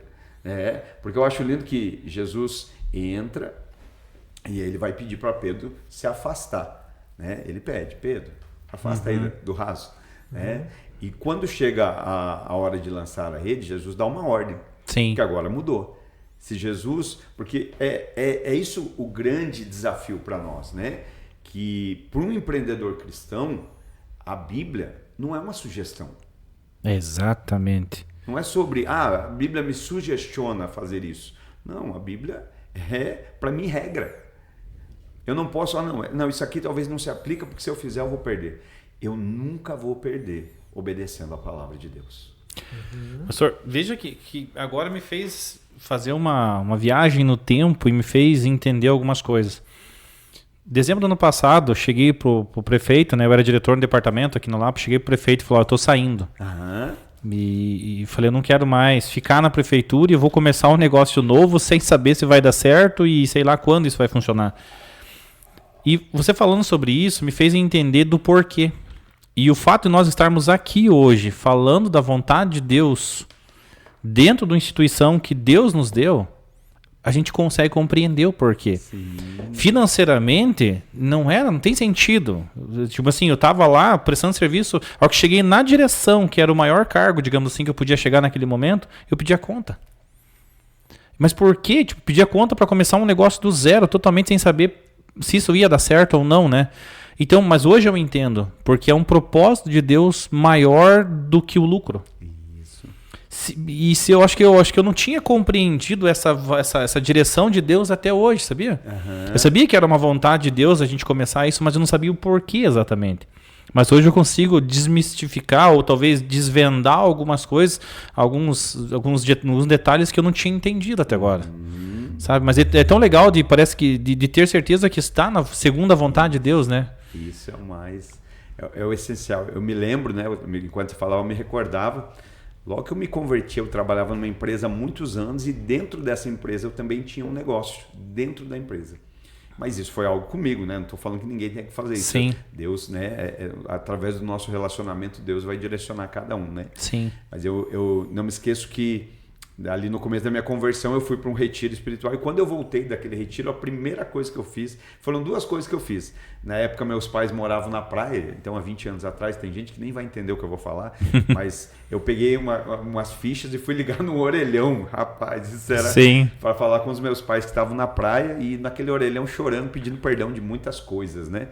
Porque eu acho lindo que Jesus entra e ele vai pedir para Pedro se afastar. Né? Ele pede, Pedro, afasta aí do raso. Né? E quando chega a hora de lançar a rede, Jesus dá uma ordem. Sim. Que agora mudou. Se Jesus... Porque é isso o grande desafio para nós. Né? Que para um empreendedor cristão, a Bíblia não é uma sugestão. Exatamente. Não é sobre, a Bíblia me sugestiona a fazer isso. Não, a Bíblia é, para mim, regra. Eu não posso, não, isso aqui talvez não se aplica porque se eu fizer eu vou perder. Eu nunca vou perder obedecendo a palavra de Deus. Pastor, veja que agora me fez fazer uma viagem no tempo e me fez entender algumas coisas. Dezembro do ano passado, eu cheguei pro prefeito, né? Eu era diretor no departamento aqui no Lapa, cheguei pro prefeito e falei, eu tô saindo. E falei, eu não quero mais ficar na prefeitura e eu vou começar um negócio novo sem saber se vai dar certo e sei lá quando isso vai funcionar. E você falando sobre isso me fez entender do porquê. E o fato de nós estarmos aqui hoje falando da vontade de Deus dentro da instituição que Deus nos deu, a gente consegue compreender o porquê. Sim. Financeiramente, não tem sentido. Tipo assim, eu tava lá prestando serviço, ao que cheguei na direção, que era o maior cargo, digamos assim, que eu podia chegar naquele momento, eu pedi a conta. Mas por quê? Tipo, pedir a conta para começar um negócio do zero, totalmente sem saber se isso ia dar certo ou não, né? Então, mas hoje eu entendo, porque é um propósito de Deus maior do que o lucro. Eu acho que eu não tinha compreendido essa direção de Deus até hoje, sabia? Eu sabia que era uma vontade de Deus a gente começar isso, mas eu não sabia o porquê exatamente. Mas hoje eu consigo desmistificar ou talvez desvendar algumas coisas, alguns detalhes que eu não tinha entendido até agora. Sabe? Mas é tão legal parece que de ter certeza que está na segunda vontade de Deus, né? Isso é o mais... É o essencial. Eu me lembro, né? Enquanto você falava, eu me recordava. Logo que eu me converti, eu trabalhava numa empresa há muitos anos e dentro dessa empresa eu também tinha um negócio dentro da empresa. Mas isso foi algo comigo, né? Não estou falando que ninguém tem que fazer isso. Sim. Deus, né? Através do nosso relacionamento, Deus vai direcionar cada um, né? Sim. Mas eu não me esqueço que ali no começo da minha conversão eu fui para um retiro espiritual e quando eu voltei daquele retiro, a primeira coisa que eu fiz, foram duas coisas que eu fiz. Na época meus pais moravam na praia, então há 20 anos atrás, tem gente que nem vai entender o que eu vou falar, mas eu peguei umas fichas e fui ligar no orelhão, rapaz, isso era para falar com os meus pais que estavam na praia e naquele orelhão chorando, pedindo perdão de muitas coisas, né?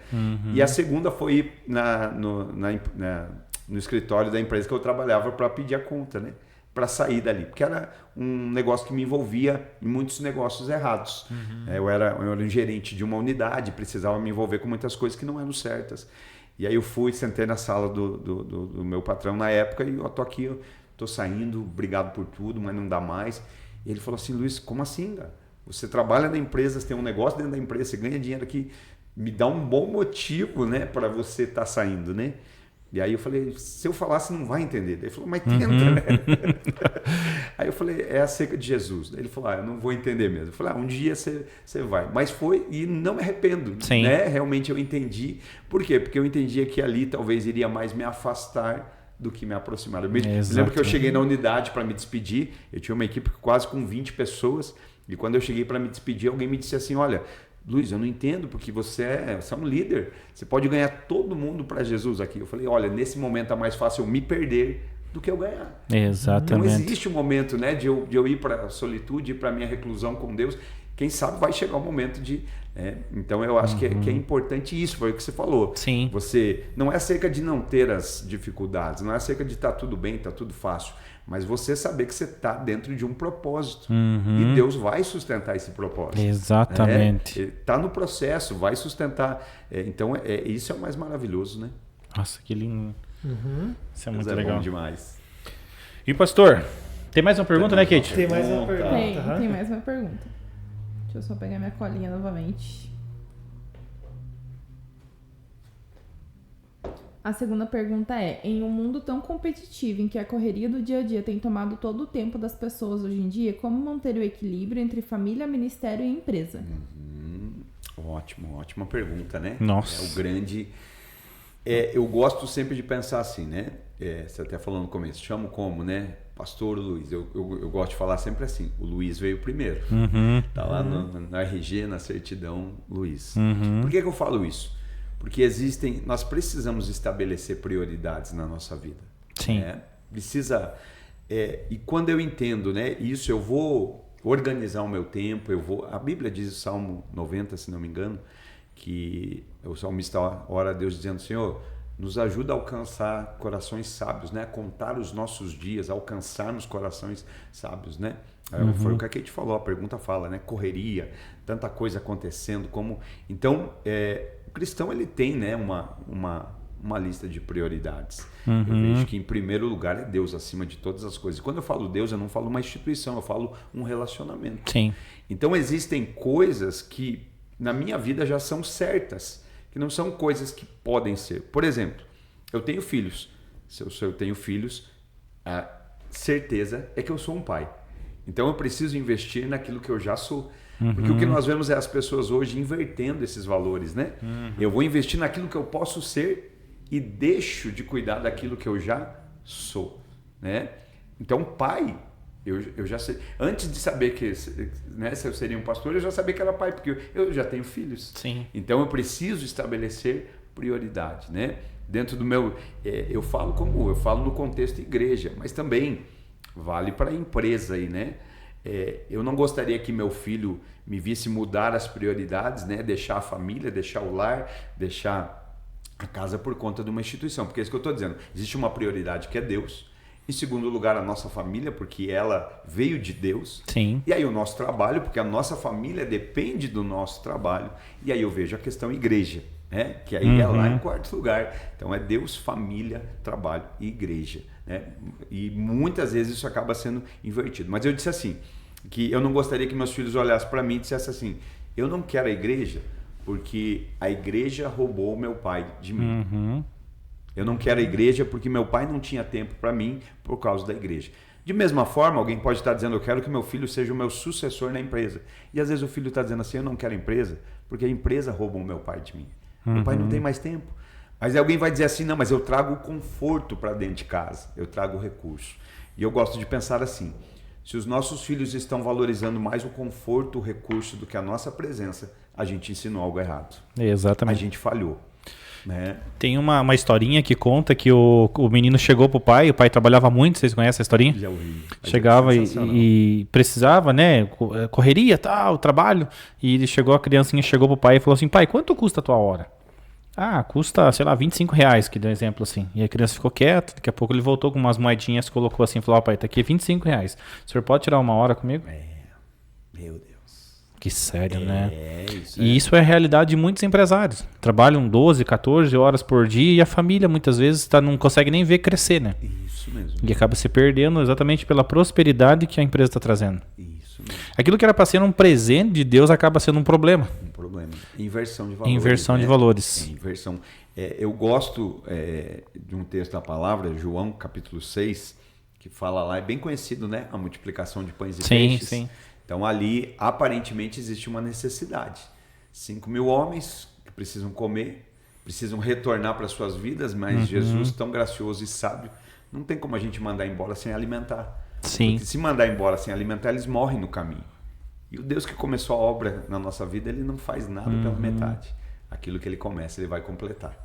E a segunda foi ir no escritório da empresa que eu trabalhava para pedir a conta, né? Para sair dali, porque era um negócio que me envolvia em muitos negócios errados. Eu era um gerente de uma unidade, precisava me envolver com muitas coisas que não eram certas. E aí eu fui, sentei na sala do meu patrão na época e eu tô aqui, eu tô saindo, obrigado por tudo, mas não dá mais. E ele falou assim, Luiz, como assim, cara? Você trabalha na empresa, você tem um negócio dentro da empresa, você ganha dinheiro aqui, me dá um bom motivo, né, para você estar saindo, né? E aí eu falei, se eu falar, você não vai entender. Ele falou, mas tenta, né? Aí eu falei, é acerca de Jesus. Ele falou, eu não vou entender mesmo. Eu falei, um dia você vai. Mas foi, e não me arrependo. Né? Realmente eu entendi. Por quê? Porque eu entendia que ali talvez iria mais me afastar do que me aproximar. Eu me lembro que eu cheguei na unidade para me despedir, eu tinha uma equipe quase com 20 pessoas, e quando eu cheguei para me despedir, alguém me disse assim, olha, Luiz, eu não entendo, porque você é um líder, você pode ganhar todo mundo para Jesus aqui. Eu falei, olha, nesse momento é mais fácil eu me perder do que eu ganhar. Exatamente. Não existe um momento, né, de eu ir para a solitude, ir para a minha reclusão com Deus. Quem sabe vai chegar o momento de... então eu acho que é importante isso, foi o que você falou. Sim. Você não é acerca de não ter as dificuldades, não é acerca de estar tudo bem, estar tudo fácil, mas você saber que você está dentro de um propósito. E Deus vai sustentar esse propósito. Exatamente. Está no processo, vai sustentar. Então isso é o mais maravilhoso, né? Nossa, que lindo. Isso é muito legal. Bom demais. E pastor, tem mais uma pergunta, né, Kate? Tem mais uma pergunta. Tem mais uma pergunta. Deixa eu só pegar minha colinha novamente. A segunda pergunta é: em um mundo tão competitivo em que a correria do dia a dia tem tomado todo o tempo das pessoas hoje em dia, como manter o equilíbrio entre família, ministério e empresa? Ótima pergunta, né? Nossa. É o grande... eu gosto sempre de pensar assim, né? Você até falou no começo, chamo como, né? Pastor Luiz. Eu gosto de falar sempre assim, o Luiz veio primeiro. Tá lá no RG, na certidão, Luiz. Por que eu falo isso? Porque nós precisamos estabelecer prioridades na nossa vida. Sim. Precisa... e quando eu entendo, né, isso, eu vou organizar o meu tempo, a Bíblia diz, Salmo 90, se não me engano, que o salmista ora a Deus dizendo, Senhor, nos ajuda a alcançar corações sábios, né? A contar os nossos dias, alcançarmos corações sábios, né? Foi o que a Kate falou, a pergunta fala, né? Correria, tanta coisa acontecendo, como... Então, o cristão, ele tem, né, uma lista de prioridades. Eu vejo que, em primeiro lugar, é Deus acima de todas as coisas. E quando eu falo Deus, eu não falo uma instituição, eu falo um relacionamento. Sim. Então, existem coisas que, na minha vida, já são certas, que não são coisas que podem ser. Por exemplo, eu tenho filhos. Se eu tenho filhos, a certeza é que eu sou um pai. Então eu preciso investir naquilo que eu já sou. Porque o que nós vemos é as pessoas hoje invertendo esses valores, né? Eu vou investir naquilo que eu posso ser e deixo de cuidar daquilo que eu já sou, né? Então, pai, eu já sei. Antes de saber que, né, se eu seria um pastor, eu já sabia que era pai, porque eu já tenho filhos. Sim. Então eu preciso estabelecer prioridade, né? Dentro do meu... eu falo no contexto igreja, mas também vale para a empresa aí, né? Eu não gostaria que meu filho me visse mudar as prioridades, né? Deixar a família, deixar o lar, deixar a casa por conta de uma instituição. Porque é isso que eu estou dizendo. Existe uma prioridade que é Deus. Em segundo lugar, a nossa família, porque ela veio de Deus. Sim. E aí o nosso trabalho, porque a nossa família depende do nosso trabalho. E aí eu vejo a questão igreja, né? Que aí é lá em quarto lugar. Então é Deus, família, trabalho e igreja, né? E muitas vezes isso acaba sendo invertido. Mas eu disse assim, que eu não gostaria que meus filhos olhassem para mim e dissessem assim, eu não quero a igreja porque a igreja roubou meu pai de mim. Eu não quero a igreja porque meu pai não tinha tempo para mim por causa da igreja. De mesma forma, alguém pode estar dizendo, eu quero que meu filho seja o meu sucessor na empresa. E às vezes o filho está dizendo assim, eu não quero a empresa porque a empresa rouba o meu pai de mim. Meu pai não tem mais tempo. Mas alguém vai dizer assim, não, mas eu trago o conforto para dentro de casa, eu trago o recurso. E eu gosto de pensar assim, se os nossos filhos estão valorizando mais o conforto, o recurso do que a nossa presença, a gente ensinou algo errado. Exatamente. A gente falhou. Né? Tem uma historinha que conta que o menino chegou pro pai, o pai trabalhava muito, vocês conhecem a historinha? Já ouvi. Chegava e precisava, né, correria, tal, trabalho, e ele chegou, a criancinha chegou pro pai e falou assim, pai, quanto custa a tua hora? Ah, custa, sei lá, R$25, que deu um exemplo assim. E a criança ficou quieta, daqui a pouco ele voltou com umas moedinhas, colocou assim, falou, pai, tá aqui R$25, o senhor pode tirar uma hora comigo? Meu Deus. Que sério, né? E isso é a realidade de muitos empresários. Trabalham 12, 14 horas por dia e a família muitas vezes não consegue nem ver crescer, né? Isso mesmo. E acaba se perdendo exatamente pela prosperidade que a empresa está trazendo. Isso mesmo. Aquilo que era para ser um presente de Deus acaba sendo um problema. Um problema. Inversão de valores. Inversão de valores. Inversão. Eu gosto de um texto da palavra, João capítulo 6, que fala lá, é bem conhecido, né? A multiplicação de pães e peixes. Sim. Então ali, aparentemente, existe uma necessidade. 5.000 homens que precisam comer, precisam retornar para suas vidas, mas Jesus, tão gracioso e sábio, não tem como a gente mandar embora sem alimentar. Sim. Porque se mandar embora sem alimentar, eles morrem no caminho. E o Deus que começou a obra na nossa vida, ele não faz nada pela metade. Aquilo que ele começa, ele vai completar.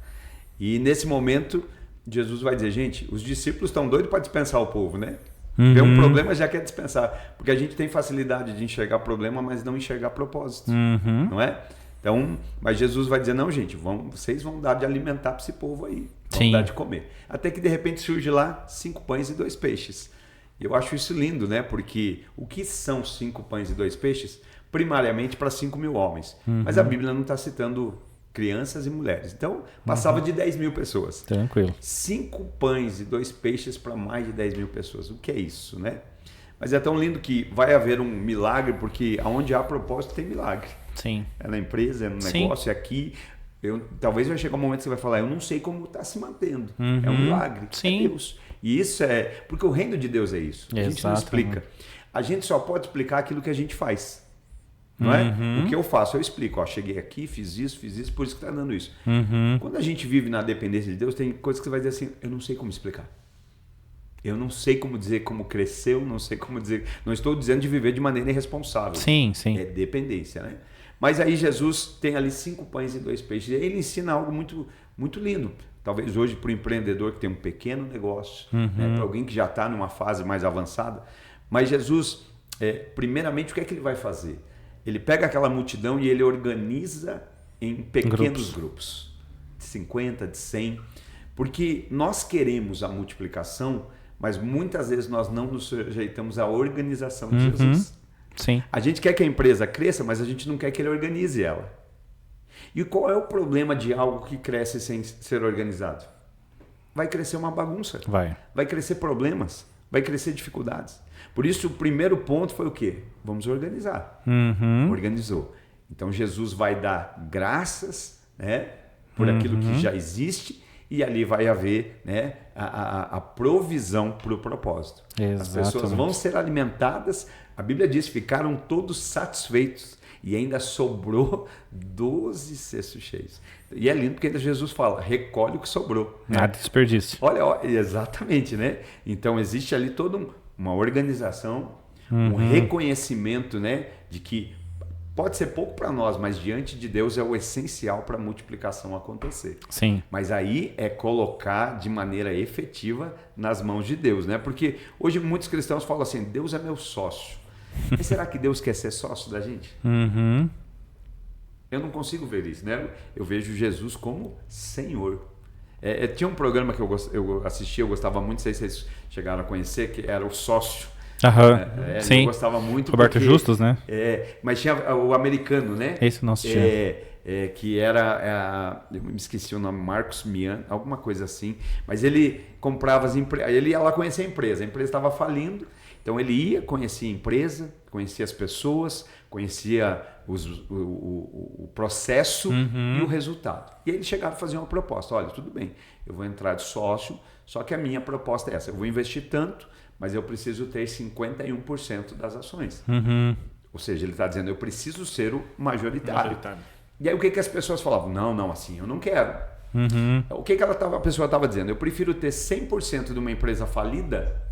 E nesse momento, Jesus vai dizer, gente, os discípulos estão doidos para dispensar o povo, né? Vê um problema, já quer dispensar. Porque a gente tem facilidade de enxergar problema, mas não enxergar propósito. Não é? Então, mas Jesus vai dizer, não, gente, vocês vão dar de alimentar para esse povo aí. Vão dar de comer. Até que de repente surge lá 5 pães e 2 peixes. Eu acho isso lindo, né? Porque o que são 5 pães e 2 peixes? Primariamente para 5.000 homens. Mas a Bíblia não está citando crianças e mulheres. Então, passava de 10.000 pessoas. Tranquilo. 5 pães e 2 peixes para mais de 10.000 pessoas. O que é isso, né? Mas é tão lindo que vai haver um milagre, porque onde há propósito tem milagre. Sim. É na empresa, é no negócio, é aqui. Talvez vai chegar um momento que você vai falar, eu não sei como está se mantendo. É um milagre. Sim. É Deus. E isso é... Porque o reino de Deus é isso. A gente não explica. A gente só pode explicar aquilo que a gente faz. Não é? O que eu faço, eu explico. Ó, cheguei aqui, fiz isso, por isso que está dando isso. Quando a gente vive na dependência de Deus, tem coisas que você vai dizer assim, eu não sei como explicar. Eu não sei como dizer como cresceu, não sei como dizer... Não estou dizendo de viver de maneira irresponsável. Sim, sim. É dependência, né? Mas aí Jesus tem ali 5 pães e 2 peixes. E aí ele ensina algo muito, muito lindo. Talvez hoje para o empreendedor que tem um pequeno negócio, né? Para alguém que já está numa fase mais avançada. Mas Jesus, primeiramente, o que é que ele vai fazer? Ele pega aquela multidão e ele organiza em pequenos grupos. De 50, de 100. Porque nós queremos a multiplicação, mas muitas vezes nós não nos sujeitamos à organização de Jesus. Sim. A gente quer que a empresa cresça, mas a gente não quer que ele organize ela. E qual é o problema de algo que cresce sem ser organizado? Vai crescer uma bagunça. Vai crescer problemas. Vai crescer dificuldades. Por isso, o primeiro ponto foi o quê? Vamos organizar. Organizou. Então, Jesus vai dar graças, né, por aquilo que já existe. E ali vai haver, né, a provisão para o propósito. Exatamente. As pessoas vão ser alimentadas. A Bíblia diz, ficaram todos satisfeitos. E ainda sobrou 12 cestos cheios. E é lindo porque ainda Jesus fala, recolhe o que sobrou. Nada de desperdício. Olha, exatamente, né? Então existe ali toda uma organização, um reconhecimento, né, de que pode ser pouco para nós, mas diante de Deus é o essencial para a multiplicação acontecer. Sim. Mas aí é colocar de maneira efetiva nas mãos de Deus, né? Porque hoje muitos cristãos falam assim, Deus é meu sócio. Mas será que Deus quer ser sócio da gente? Eu não consigo ver isso, né? Eu vejo Jesus como Senhor. Tinha um programa que eu assistia, eu gostava muito, não sei se vocês chegaram a conhecer, que era o Sócio. Sim. Eu gostava muito. Roberto Justus, né? Mas tinha o americano, né? Esse não assistia. Que era, eu me esqueci o nome, Marcos Mian, alguma coisa assim. Mas ele comprava as empresas, ele ia lá conhecer a empresa estava falindo. Então ele ia, conhecia a empresa, conhecia as pessoas, conhecia o processo e o resultado. E aí ele chegava a fazer uma proposta. Olha, tudo bem, eu vou entrar de sócio, só que a minha proposta é essa. Eu vou investir tanto, mas eu preciso ter 51% das ações. Ou seja, ele está dizendo, eu preciso ser o majoritário. E aí o que as pessoas falavam? Não, assim, eu não quero. O que a pessoa estava dizendo? Eu prefiro ter 100% de uma empresa falida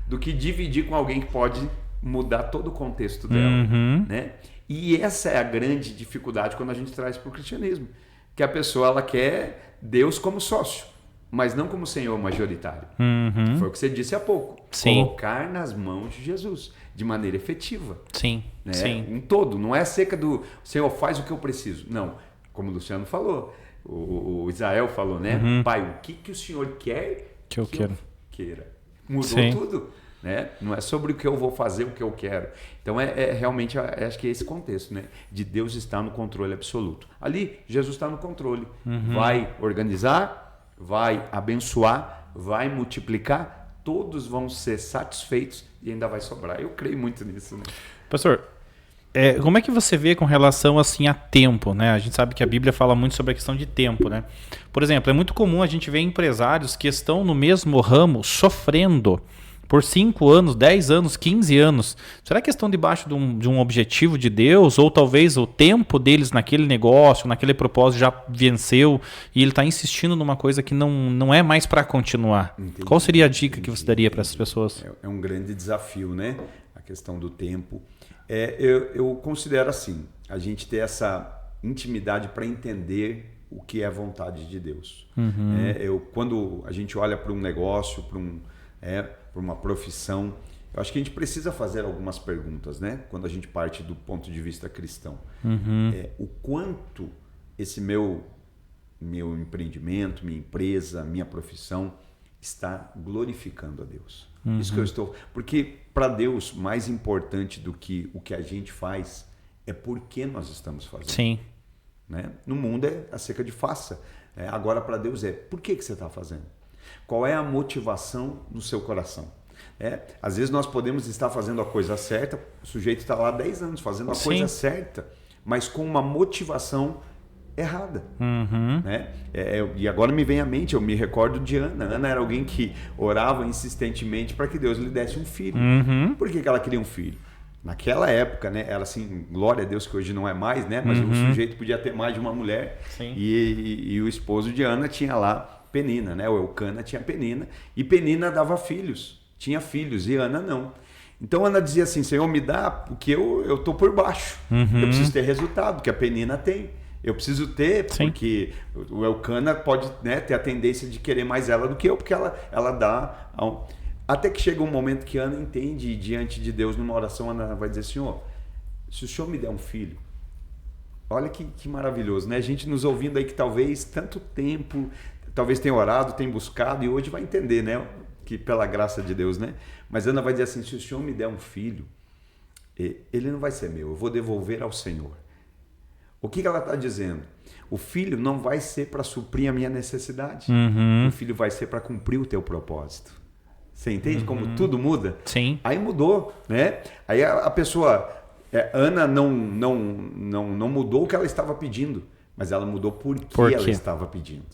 do que dividir com alguém que pode mudar todo o contexto dela. Né? E essa é a grande dificuldade quando a gente traz para o cristianismo. Que a pessoa ela quer Deus como sócio, mas não como Senhor majoritário. Foi o que você disse há pouco. Sim. Colocar nas mãos de Jesus, de maneira efetiva. Sim. Né? Sim. Um todo. Não é acerca do Senhor, faz o que eu preciso. Não. Como o Luciano falou, o Israel falou, né? Pai, o que o Senhor quer que eu queira? Mudou Sim. tudo. Né? Não é sobre o que eu vou fazer, o que eu quero. Então realmente acho que é esse contexto, né? De Deus estar no controle absoluto. Ali Jesus está no controle. Vai organizar, vai abençoar, vai multiplicar, todos vão ser satisfeitos e ainda vai sobrar. Eu creio muito nisso, né? Pastor, como é que você vê com relação assim a tempo, né? A gente sabe que a Bíblia fala muito sobre a questão de tempo, né? Por exemplo, é muito comum a gente ver empresários que estão no mesmo ramo sofrendo por 5 anos, 10 anos, 15 anos. Será que estão debaixo de um objetivo de Deus? Ou talvez o tempo deles naquele negócio, naquele propósito já venceu e ele está insistindo numa coisa que não é mais para continuar? Entendi. Qual seria a dica que você daria para essas pessoas? É um grande desafio, né? A questão do tempo. Eu considero assim, a gente ter essa intimidade para entender o que é a vontade de Deus. Quando a gente olha para um negócio, para uma profissão, eu acho que a gente precisa fazer algumas perguntas, né? Quando a gente parte do ponto de vista cristão. O quanto esse meu empreendimento, minha empresa, minha profissão está glorificando a Deus. Isso que eu estou... Porque para Deus, mais importante do que o que a gente faz é por que nós estamos fazendo. Sim. Né? No mundo é acerca de faça. Agora para Deus por que você está fazendo? Qual é a motivação no seu coração? Às vezes nós podemos estar fazendo a coisa certa, o sujeito está lá há 10 anos fazendo a coisa certa, mas com uma motivação errada. Né? E agora me vem à mente, eu me recordo de Ana. Ana era alguém que orava insistentemente para que Deus lhe desse um filho. Por que ela queria um filho? Naquela época, né, era assim, glória a Deus que hoje não é mais, né, mas o sujeito podia ter mais de uma mulher. E o esposo de Ana tinha lá Penina, né, o Elcana tinha Penina, e Penina dava filhos, tinha filhos, e Ana não. Então Ana dizia assim, Senhor, me dá, porque eu estou por baixo, eu preciso ter resultado, que a Penina tem. Eu preciso ter, porque o Elcana pode, né, ter a tendência de querer mais ela do que eu, porque ela dá... Até que chega um momento que Ana entende, e diante de Deus, numa oração, Ana vai dizer, Senhor, se o Senhor me der um filho, olha que maravilhoso, né? A gente nos ouvindo aí que talvez tanto tempo, talvez tenha orado, tenha buscado, e hoje vai entender, né? Que pela graça de Deus, né? Mas Ana vai dizer assim, se o Senhor me der um filho, ele não vai ser meu, eu vou devolver ao Senhor. O que ela está dizendo? O filho não vai ser para suprir a minha necessidade, o filho vai ser para cumprir o teu propósito. Você entende como tudo muda? Sim. Aí mudou, né? Aí a pessoa, Ana não mudou o que ela estava pedindo, mas ela mudou por que ela estava pedindo.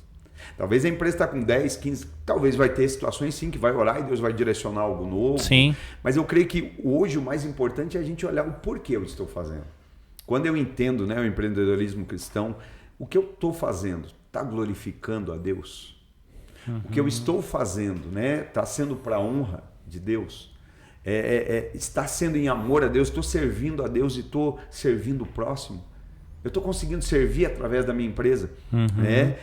Talvez a empresa está com 10, 15, talvez vai ter situações sim que vai orar e Deus vai direcionar algo novo. Sim. Mas eu creio que hoje o mais importante é a gente olhar o porquê eu estou fazendo. Quando eu entendo, né, o empreendedorismo cristão, o que eu estou fazendo está glorificando a Deus? O que eu estou fazendo, né, está sendo para a honra de Deus? Está sendo em amor a Deus? Estou servindo a Deus e estou servindo o próximo? Eu estou conseguindo servir através da minha empresa? Né?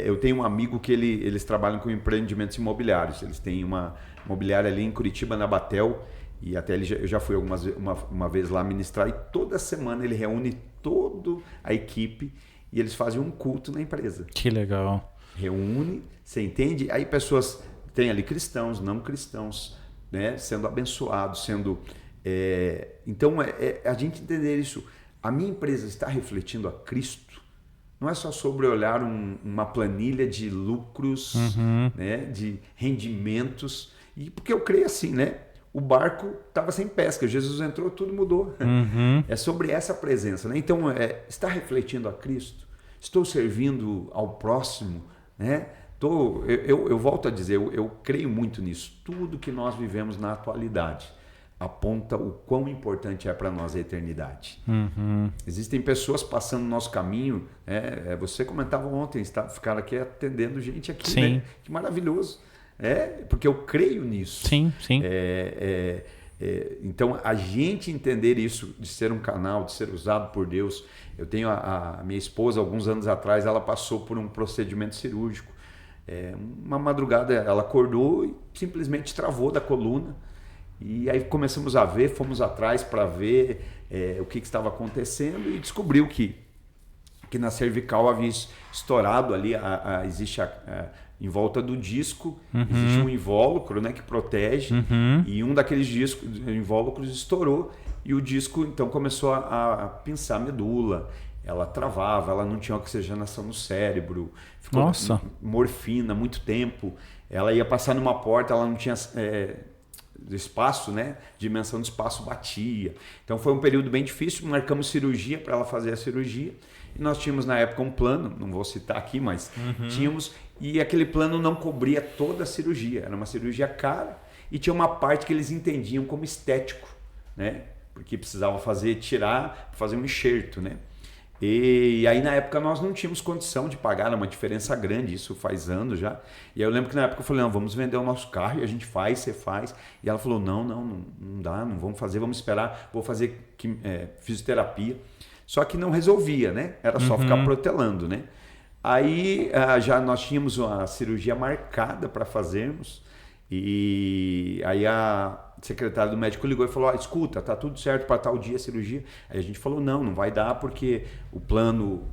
Eu tenho um amigo que eles trabalham com empreendimentos imobiliários. Eles têm uma imobiliária ali em Curitiba, na Batel, e até eu já fui uma vez lá ministrar, e toda semana ele reúne toda a equipe e eles fazem um culto na empresa. Que legal. Reúne, você entende? Aí pessoas, tem ali cristãos, não cristãos, né, sendo abençoados, sendo... Então, a gente entender isso. A minha empresa está refletindo a Cristo. Não é só sobre olhar uma planilha de lucros, né, de rendimentos. E porque eu creio assim, né? O barco estava sem pesca, Jesus entrou, tudo mudou. É sobre essa presença, né? Então, está refletindo a Cristo? Estou servindo ao próximo, né? Eu volto a dizer, eu creio muito nisso. Tudo que nós vivemos na atualidade aponta o quão importante é para nós a eternidade. Existem pessoas passando no nosso caminho, você comentava ontem, ficaram aqui atendendo gente aqui, sim, né? Que maravilhoso. Porque eu creio nisso. Sim, sim. Então, a gente entender isso, de ser um canal, de ser usado por Deus. Eu tenho a minha esposa, alguns anos atrás, ela passou por um procedimento cirúrgico. Uma madrugada, ela acordou e simplesmente travou da coluna. E aí começamos a ver, fomos atrás para ver o que estava acontecendo e descobriu que na cervical havia estourado ali, existe em volta do disco, existe um invólucro, né, que protege, e um daqueles invólucros estourou e o disco então começou a pinçar a medula. Ela travava, ela não tinha oxigenação no cérebro, ficou morfina muito tempo. Ela ia passar numa porta, ela não tinha espaço, né? Dimensão do espaço batia. Então foi um período bem difícil, marcamos cirurgia para ela fazer a cirurgia. E nós tínhamos na época um plano, não vou citar aqui, mas tínhamos, e aquele plano não cobria toda a cirurgia, era uma cirurgia cara. e tinha uma parte que eles entendiam como estético, né? Porque precisava fazer um enxerto, né? E aí na época nós não tínhamos condição de pagar, era uma diferença grande, isso faz anos já. E aí eu lembro que na época eu falei, não, vamos vender o nosso carro e a gente faz, você faz. E ela falou, não dá, não vamos fazer, vamos esperar, vou fazer fisioterapia. Só que não resolvia, né? Era só ficar protelando, né? Aí já nós tínhamos uma cirurgia marcada para fazermos e aí a secretária do médico ligou e falou, escuta, tá tudo certo para tal dia a cirurgia. Aí a gente falou, não vai dar porque o plano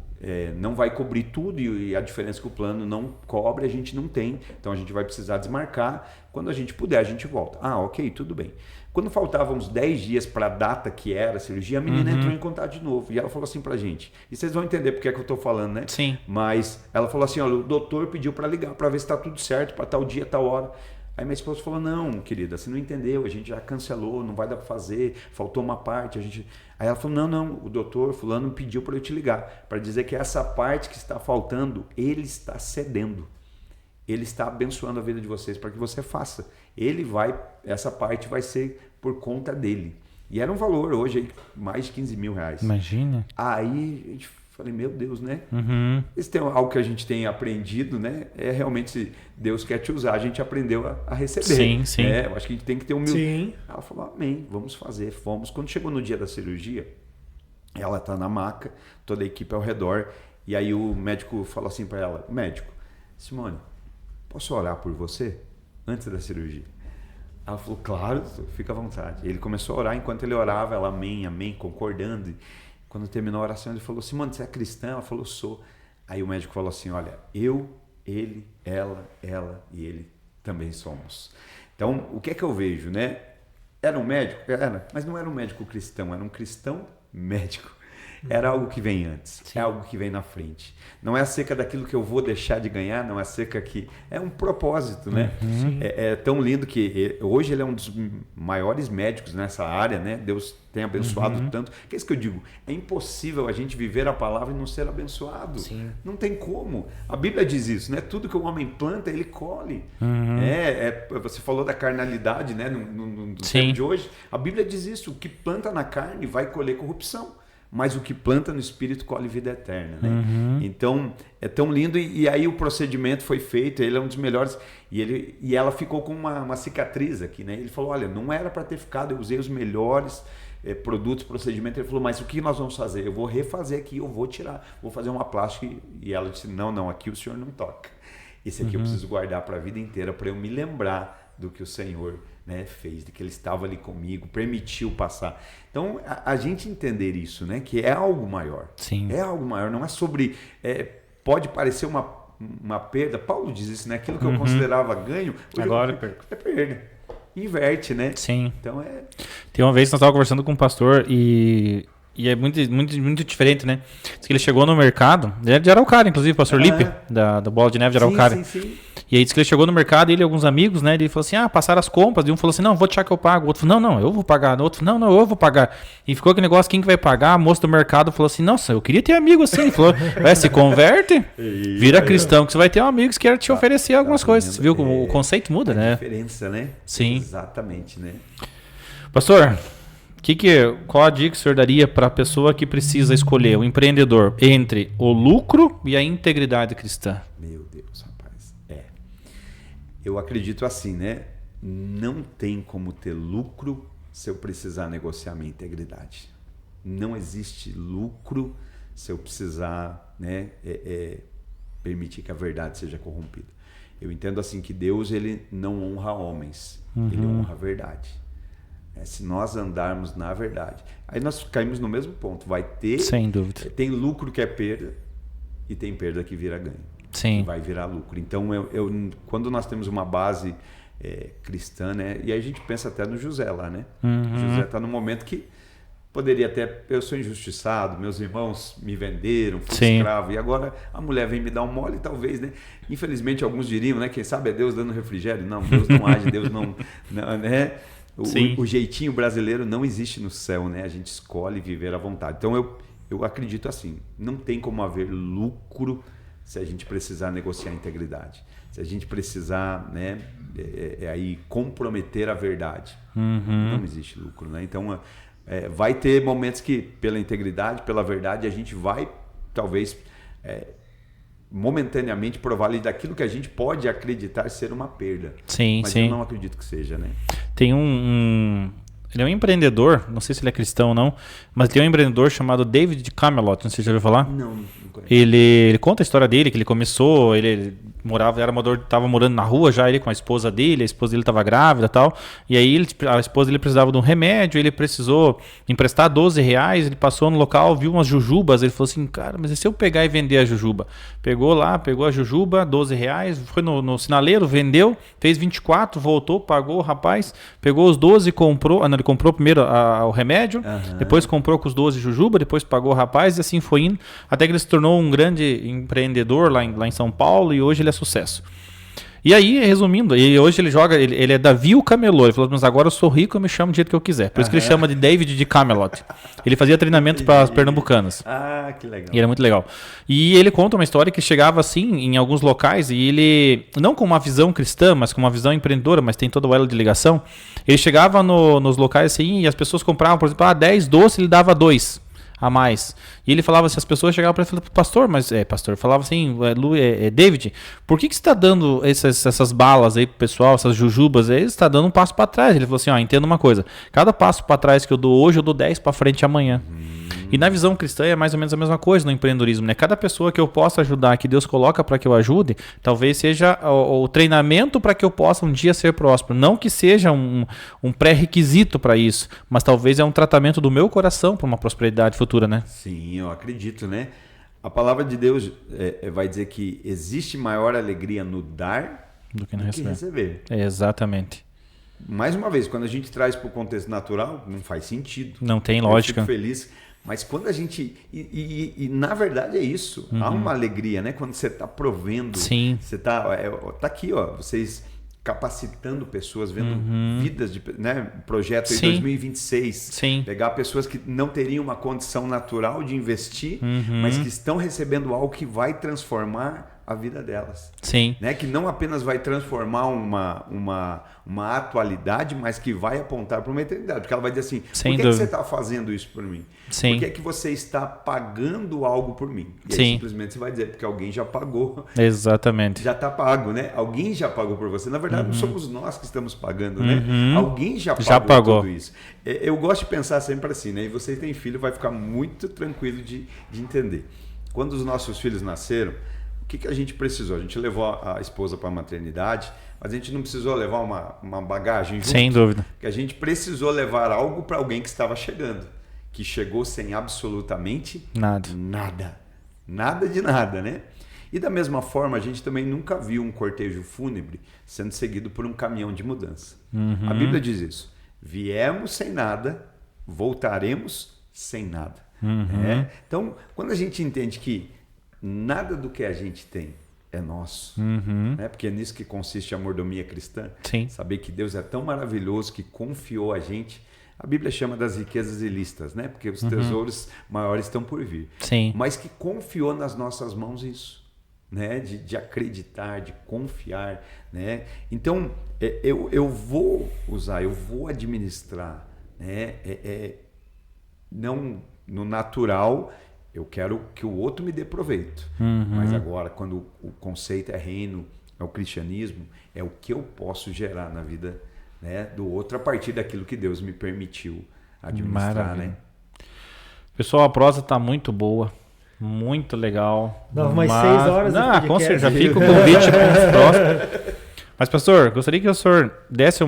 não vai cobrir tudo e a diferença que o plano não cobre a gente não tem, então a gente vai precisar desmarcar, quando a gente puder a gente volta. Ok, tudo bem. Quando faltavam uns 10 dias para a data que era a cirurgia, a menina entrou em contato de novo e ela falou assim pra gente, e vocês vão entender porque é que eu tô falando, né? Sim. Mas ela falou assim, olha, o doutor pediu para ligar para ver se tá tudo certo para tal dia, tal hora. Aí minha esposa falou, não, querida, você não entendeu, a gente já cancelou, não vai dar para fazer, faltou uma parte, Aí ela falou, não, o doutor fulano pediu para eu te ligar, para dizer que essa parte que está faltando, ele está cedendo. Ele está abençoando a vida de vocês para que você faça. Essa parte vai ser por conta dele. E era um valor hoje, mais de 15 mil reais. Imagina. Aí a gente falei, meu Deus, né? Isso tem algo que a gente tem aprendido, né? É realmente, se Deus quer te usar, a gente aprendeu a receber. Sim. Eu acho que a gente tem que ter humildade. Sim. Ela falou, amém, vamos fazer. Fomos. Quando chegou no dia da cirurgia, ela está na maca, toda a equipe ao redor, e aí o médico falou assim para ela, médico, Simone, posso orar por você antes da cirurgia? Ela falou, claro, fica à vontade. Ele começou a orar, enquanto ele orava, ela amém, concordando. Quando terminou a oração, ele falou, Simone, você é cristã? Ela falou, sou. Aí o médico falou assim, olha, eu, ele, ela e ele também somos. Então, o que é que eu vejo, né? Era um médico? Era, mas não era um médico cristão, era um cristão médico. Era algo que vem antes, é algo que vem na frente. Não é acerca daquilo que eu vou deixar de ganhar, não é acerca que... É um propósito, né? É tão lindo que hoje ele é um dos maiores médicos nessa área, né? Deus tem abençoado tanto. Que é isso que eu digo, é impossível a gente viver a palavra e não ser abençoado. Sim. Não tem como. A Bíblia diz isso, né? Tudo que o homem planta, ele colhe. Você falou da carnalidade, né? No tempo de hoje. A Bíblia diz isso, o que planta na carne vai colher corrupção. Mas o que planta no espírito colhe vida eterna, né? Então, é tão lindo. E aí o procedimento foi feito, ele é um dos melhores. E ela ficou com uma cicatriz aqui, né? Ele falou, olha, não era para ter ficado, eu usei os melhores produtos, procedimento. Ele falou, mas o que nós vamos fazer? Eu vou refazer aqui, eu vou tirar, vou fazer uma plástica. E ela disse, não, aqui o senhor não toca. Esse aqui eu preciso guardar para a vida inteira, para eu me lembrar do que o Senhor, né, fez, de que ele estava ali comigo, permitiu passar. Então, a gente entender isso, né, que é algo maior. Sim. É algo maior, não é sobre... pode parecer uma perda. Paulo diz isso, né? Aquilo que eu considerava ganho, agora é perda. Inverte, né? Sim. Então, Tem uma vez que nós estávamos conversando com um pastor e é muito diferente, né? Diz que ele chegou no mercado, ele é de Araucária, inclusive, o pastor Lipe, da Bola de Neve de Araucária. Sim. E aí disse que ele chegou no mercado, ele e alguns amigos, né? Ele falou assim, passaram as compras. E um falou assim, não, vou deixar que eu pago. O outro falou, não, eu vou pagar. O outro falou, não, eu vou pagar. E ficou aquele negócio, quem que vai pagar? A moça do mercado falou assim, nossa, eu queria ter amigo assim. Ele falou, se converte, vira cristão, que você vai ter um amigo que quer te oferecer algumas coisas. Você viu como o conceito muda, né? A diferença, né? Sim. Exatamente, né? Pastor, qual a dica que o senhor daria para a pessoa que precisa escolher, o empreendedor, entre o lucro e a integridade cristã? Meu Deus, rapaz. Eu acredito assim, né? Não tem como ter lucro se eu precisar negociar minha integridade. Não existe lucro se eu precisar, né, permitir que a verdade seja corrompida. Eu entendo assim que Deus, ele não honra homens, ele honra a verdade. Se nós andarmos na verdade, aí nós caímos no mesmo ponto. Vai ter, sem dúvida, tem lucro que é perda e tem perda que vira ganho. Sim. Que vai virar lucro. Então, quando nós temos uma base cristã, né, e aí a gente pensa até no José lá, né? José está no momento que poderia até, eu sou injustiçado, meus irmãos me venderam, fui escravo, e agora a mulher vem me dar um mole, talvez, né? Infelizmente, alguns diriam, né? Quem sabe é Deus dando refrigério. Não, Deus não age, Deus não né? O jeitinho brasileiro não existe no céu, né? A gente escolhe viver à vontade. Então, eu acredito assim, não tem como haver lucro se a gente precisar negociar a integridade. Se a gente precisar, né, aí comprometer a verdade. Não existe lucro, né? Então, vai ter momentos que, pela integridade, pela verdade, a gente vai, talvez, momentaneamente provar daquilo que a gente pode acreditar ser uma perda. Sim, mas sim. eu não acredito que seja, né? Tem ele é um empreendedor, não sei se ele é cristão ou não, mas tem um empreendedor chamado David de Camelot, não sei se você já ouviu falar? Não conheço. Ele conta a história dele, que ele começou, ele estava morando na rua já, ele com a esposa dele estava grávida e tal, e aí a esposa dele precisava de um remédio, ele precisou emprestar R$12, ele passou no local, viu umas jujubas, ele falou assim, cara, mas e se eu pegar e vender a jujuba? Pegou a jujuba, R$12, foi no sinaleiro, vendeu, fez 24, voltou, pagou o rapaz, pegou os 12 e comprou, ele comprou primeiro o remédio, depois comprou com os 12 jujuba, depois pagou o rapaz e assim foi indo, até que ele se tornou um grande empreendedor lá em São Paulo e hoje ele é sucesso. E aí, resumindo, hoje ele joga, ele é Davi o Camelô. Ele falou, mas agora eu sou rico, eu me chamo do jeito que eu quiser. Por isso que ele chama de David de Camelot. Ele fazia treinamento para as pernambucanas. Ah, que legal. E era muito legal. E ele conta uma história que chegava assim em alguns locais e ele, não com uma visão cristã, mas com uma visão empreendedora, mas tem todo o elo de ligação. Ele chegava nos locais assim e as pessoas compravam, por exemplo, 10 doces, ele dava 2 a mais. E ele falava assim, as pessoas chegavam para ele e falavam, pastor, falava assim, David, por que você está dando essas balas aí pro pessoal, essas jujubas aí, você está dando um passo para trás. Ele falou assim, entenda uma coisa, cada passo para trás que eu dou hoje, eu dou 10 para frente amanhã. E na visão cristã é mais ou menos a mesma coisa no empreendedorismo, né? Cada pessoa que eu possa ajudar, que Deus coloca para que eu ajude, talvez seja o treinamento para que eu possa um dia ser próspero. Não que seja um pré-requisito para isso, mas talvez é um tratamento do meu coração para uma prosperidade futura, né? Sim, eu acredito, né? A palavra de Deus vai dizer que existe maior alegria no dar do que receber. Exatamente. Mais uma vez, quando a gente traz para o contexto natural, não faz sentido. Não tem lógica. Eu fico feliz. Mas quando a gente... E na verdade é isso. Há uma alegria, né? Quando você está provendo. Sim. Você está aqui, vocês capacitando pessoas, vendo vidas de... Né? Projeto em 2026. Sim. Pegar pessoas que não teriam uma condição natural de investir, mas que estão recebendo algo que vai transformar a vida delas. Sim. Né? Que não apenas vai transformar uma atualidade, mas que vai apontar para uma eternidade. Porque ela vai dizer assim, por que você está fazendo isso por mim? Sim. Por que é que você está pagando algo por mim? E aí Sim. simplesmente você vai dizer, porque alguém já pagou. Exatamente. Já está pago, né? Alguém já pagou por você. Na verdade, não somos nós que estamos pagando, né? Alguém já pagou tudo isso. Eu gosto de pensar sempre assim, né? E você tem filho, vai ficar muito tranquilo de entender. Quando os nossos filhos nasceram, o que a gente precisou? A gente levou a esposa para a maternidade, mas a gente não precisou levar uma bagagem junto. Sem dúvida. Que a gente precisou levar algo para alguém que estava chegando, que chegou sem absolutamente nada. Nada de nada, né? E da mesma forma, a gente também nunca viu um cortejo fúnebre sendo seguido por um caminhão de mudança. A Bíblia diz isso. Viemos sem nada, voltaremos sem nada. Então, quando a gente entende que nada do que a gente tem é nosso, né? Porque é nisso que consiste a mordomia cristã. Sim. Saber que Deus é tão maravilhoso que confiou a gente. A Bíblia chama das riquezas ilícitas, né? Porque os tesouros maiores estão por vir. Sim. Mas que confiou nas nossas mãos isso, né? De acreditar, de confiar, né? Então, eu vou usar, eu vou administrar, né? Não no natural. Eu quero que o outro me dê proveito. Mas agora, quando o conceito é reino, é o cristianismo, é o que eu posso gerar na vida, né, do outro a partir daquilo que Deus me permitiu administrar. Maravilha. Né? Pessoal, a prosa está muito boa. Muito legal. Dá umas 6 horas. Com certeza, já fica o convite para os próximos. Mas, pastor, gostaria que o senhor desse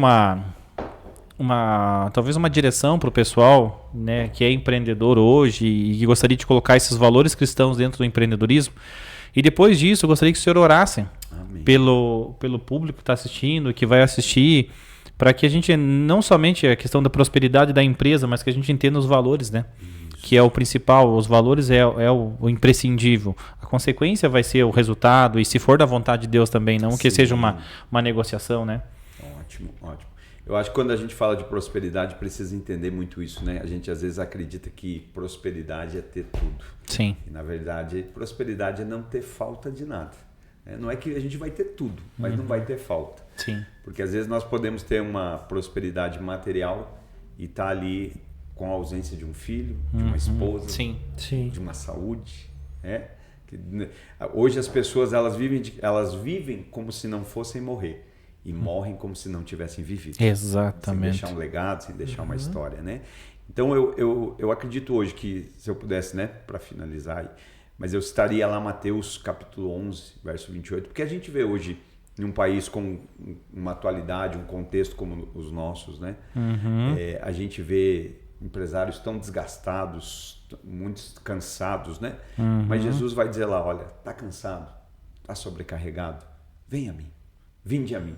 talvez uma direção para o pessoal, né, que é empreendedor hoje e que gostaria de colocar esses valores cristãos dentro do empreendedorismo. E depois disso, eu gostaria que o senhor orasse pelo público que está assistindo, que vai assistir, para que a gente, não somente a questão da prosperidade da empresa, mas que a gente entenda os valores, né? Que é o principal, os valores é o imprescindível. A consequência vai ser o resultado, e se for da vontade de Deus também, não que seja uma negociação, né? Ótimo. Eu acho que quando a gente fala de prosperidade, precisa entender muito isso, né? A gente às vezes acredita que prosperidade é ter tudo. Sim. E na verdade, prosperidade é não ter falta de nada. Não é que a gente vai ter tudo, mas não vai ter falta. Sim. Porque às vezes nós podemos ter uma prosperidade material e estar ali com a ausência de um filho, de uma esposa, de uma saúde. Hoje as pessoas elas vivem como se não fossem morrer e morrem como se não tivessem vivido. Exatamente. Sem deixar um legado, sem deixar uma história, né? Então eu acredito hoje que, se eu pudesse, né, para finalizar aí, mas eu citaria lá Mateus capítulo 11, verso 28, porque a gente vê hoje em um país com uma atualidade, um contexto como os nossos, né? A gente vê empresários tão desgastados, muitos cansados, né? Mas Jesus vai dizer lá, olha, tá cansado, tá sobrecarregado, venha a mim, vinde a mim,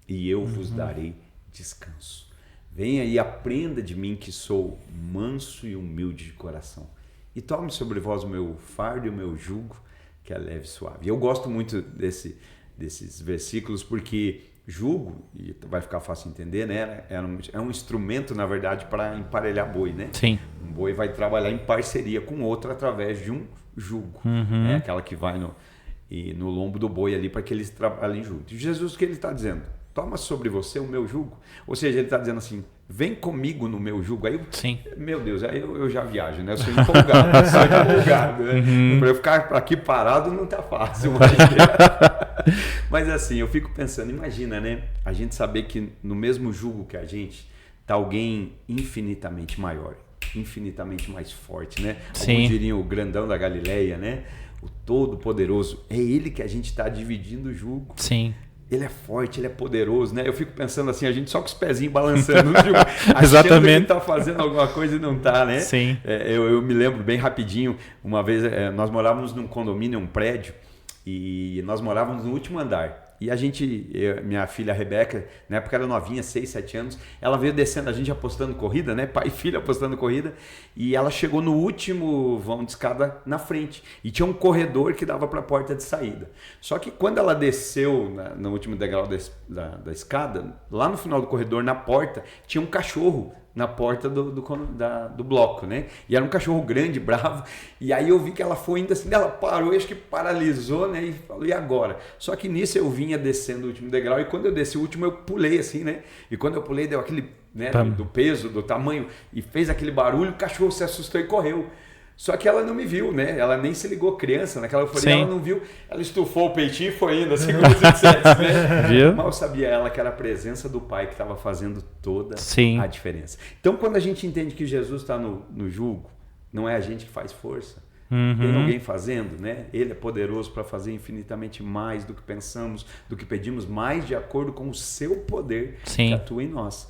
e eu vos darei descanso. Venha e aprenda de mim que sou manso e humilde de coração. E tome sobre vós o meu fardo e o meu jugo, que é leve e suave. E eu gosto muito desses versículos, porque jugo, e vai ficar fácil entender, né? É um instrumento, na verdade, para emparelhar boi, né? Sim. Um boi vai trabalhar em parceria com outro através de um jugo. É aquela que vai no lombo do boi ali para que eles trabalhem juntos. E Jesus, o que ele está dizendo? Toma sobre você o meu jugo. Ou seja, ele está dizendo assim, vem comigo no meu jugo. Aí, meu Deus, aí eu já viajo, né? Eu sou empolgado, né? Para eu ficar aqui parado não tá fácil. Mas assim, eu fico pensando, imagina, né? A gente saber que no mesmo jugo que a gente tá alguém infinitamente maior, infinitamente mais forte, né? Alguns diriam o grandão da Galileia, né? O todo-poderoso. É ele que a gente está dividindo o jugo. Sim. Ele é forte, ele é poderoso, né? Eu fico pensando assim, a gente só com os pezinhos balançando, Exatamente. Que ele tá fazendo alguma coisa e não tá, né? Sim. Eu me lembro bem rapidinho, uma vez nós morávamos num condomínio, um prédio, e nós morávamos no último andar. E minha filha Rebeca, na época era novinha, 6, 7 anos, ela veio descendo, a gente apostando corrida, né? Pai e filha apostando corrida, e ela chegou no último vão de escada na frente. E tinha um corredor que dava para a porta de saída. Só que quando ela desceu no último degrau da escada, lá no final do corredor, na porta, tinha um cachorro na porta do bloco, né? E era um cachorro grande, bravo. E aí eu vi que ela foi indo assim, ela parou e acho que paralisou, né? E falou, e agora? Só que nisso eu vinha descendo o último degrau e quando eu desci o último eu pulei assim, né? E quando eu pulei deu aquele, né? Do peso, do tamanho e fez aquele barulho, o cachorro se assustou e correu. Só que ela não me viu, né? Ela nem se ligou, criança, naquela euforia, ela não viu. Ela estufou o peitinho e foi indo, assim como os insetos, né? Viu? Mal sabia ela que era a presença do Pai que estava fazendo toda a diferença. Então, quando a gente entende que Jesus está no jugo, não é a gente que faz força. Tem alguém fazendo, né? Ele é poderoso para fazer infinitamente mais do que pensamos, do que pedimos, mais de acordo com o seu poder que atua em nós.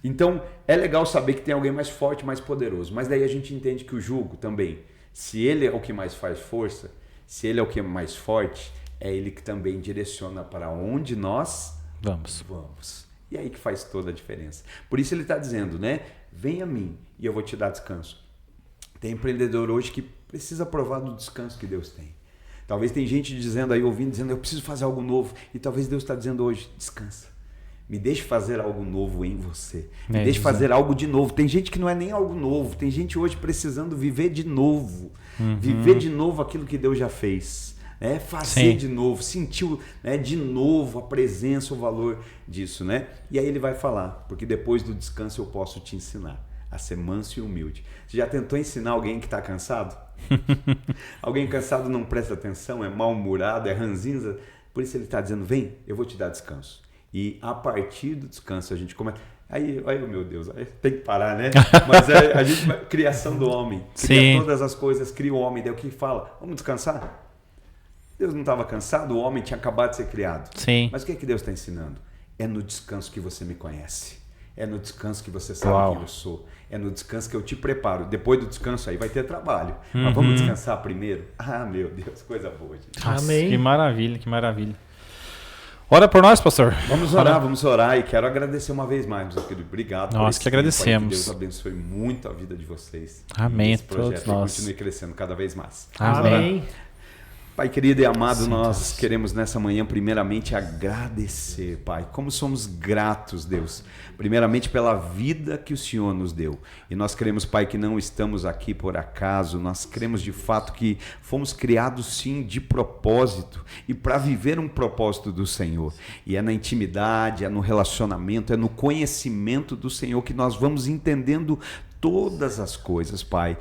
Então, é legal saber que tem alguém mais forte, mais poderoso. Mas daí a gente entende que o jugo também, se ele é o que mais faz força, se ele é o que é mais forte, é ele que também direciona para onde nós vamos. E aí que faz toda a diferença. Por isso ele está dizendo, né? Vem a mim e eu vou te dar descanso. Tem empreendedor hoje que precisa provar do descanso que Deus tem. Talvez tem gente dizendo aí, ouvindo, dizendo, eu preciso fazer algo novo. E talvez Deus está dizendo hoje, descansa. Me deixe fazer algo novo em você. Me deixe fazer algo de novo. Tem gente que não é nem algo novo. Tem gente hoje precisando viver de novo. Viver de novo aquilo que Deus já fez. Fazer de novo. Sentir, né, de novo a presença, o valor disso. Né? E aí ele vai falar. Porque depois do descanso eu posso te ensinar a ser manso e humilde. Você já tentou ensinar alguém que está cansado? Alguém cansado não presta atenção, é mal-humorado, é ranzinza. Por isso ele está dizendo, vem, eu vou te dar descanso. E a partir do descanso a gente começa... Aí, meu Deus, aí tem que parar, né? Mas a gente... Criação do homem. Cria todas as coisas, cria o homem. Daí o que fala? Vamos descansar? Deus não estava cansado, o homem tinha acabado de ser criado. Mas o que é que Deus está ensinando? É no descanso que você me conhece. É no descanso que você sabe quem eu sou. É no descanso que eu te preparo. Depois do descanso aí vai ter trabalho. Mas vamos descansar primeiro? Ah, meu Deus, coisa boa, gente. Nossa, amém. Que maravilha, que maravilha. Ora por nós, pastor. Vamos orar e quero agradecer uma vez mais, meus queridos. Obrigado. Nós que agradecemos. Que Deus abençoe muito a vida de vocês. Amém. Esse projeto continue crescendo cada vez mais. Amém. Pai querido e amado, nós queremos nessa manhã primeiramente agradecer, Pai, como somos gratos, Deus, primeiramente pela vida que o Senhor nos deu. E nós queremos, Pai, que não estamos aqui por acaso, nós cremos de fato que fomos criados sim de propósito e para viver um propósito do Senhor. E é na intimidade, é no relacionamento, é no conhecimento do Senhor que nós vamos entendendo todas as coisas, Pai.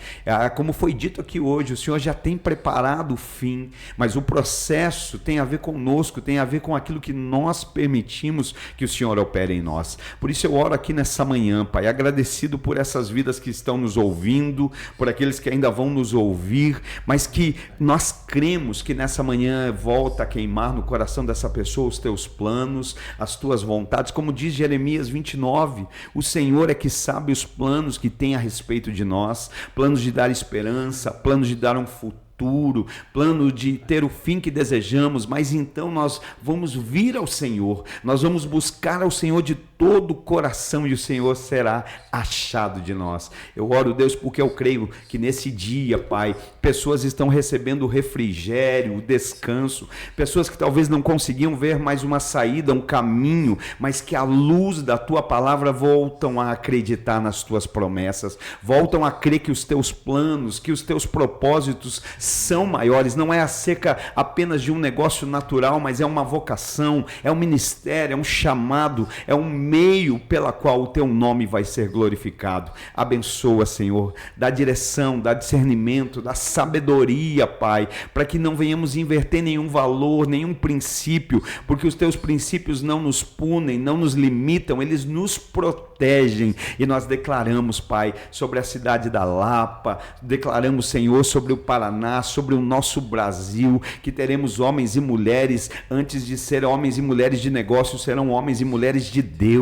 Como foi dito aqui hoje, o Senhor já tem preparado o fim, mas o processo tem a ver conosco, tem a ver com aquilo que nós permitimos que o Senhor opere em nós. Por isso eu oro aqui nessa manhã, Pai, agradecido por essas vidas que estão nos ouvindo, por aqueles que ainda vão nos ouvir, mas que nós cremos que nessa manhã volta a queimar no coração dessa pessoa os teus planos, as tuas vontades, como diz Jeremias 29, o Senhor é que sabe os planos que tem a respeito de nós, planos de dar esperança, planos de dar um futuro, plano de ter o fim que desejamos, mas então nós vamos vir ao Senhor, nós vamos buscar ao Senhor de todo o coração e o Senhor será achado de nós. Eu oro, Deus, porque eu creio que nesse dia, Pai, pessoas estão recebendo o refrigério, o descanso, pessoas que talvez não conseguiam ver mais uma saída, um caminho, mas que à luz da Tua palavra voltam a acreditar nas Tuas promessas, voltam a crer que os Teus planos, que os Teus propósitos são maiores, não é acerca apenas de um negócio natural, mas é uma vocação, é um ministério, é um chamado, é um meio pela qual o Teu nome vai ser glorificado. Abençoa, Senhor, dá direção, dá discernimento, dá sabedoria, Pai, para que não venhamos inverter nenhum valor, nenhum princípio, porque os Teus princípios não nos punem, não nos limitam, eles nos protegem. E nós declaramos, Pai, sobre a cidade da Lapa, declaramos, Senhor, sobre o Paraná, sobre o nosso Brasil, que teremos homens e mulheres, antes de ser homens e mulheres de negócio, serão homens e mulheres de Deus,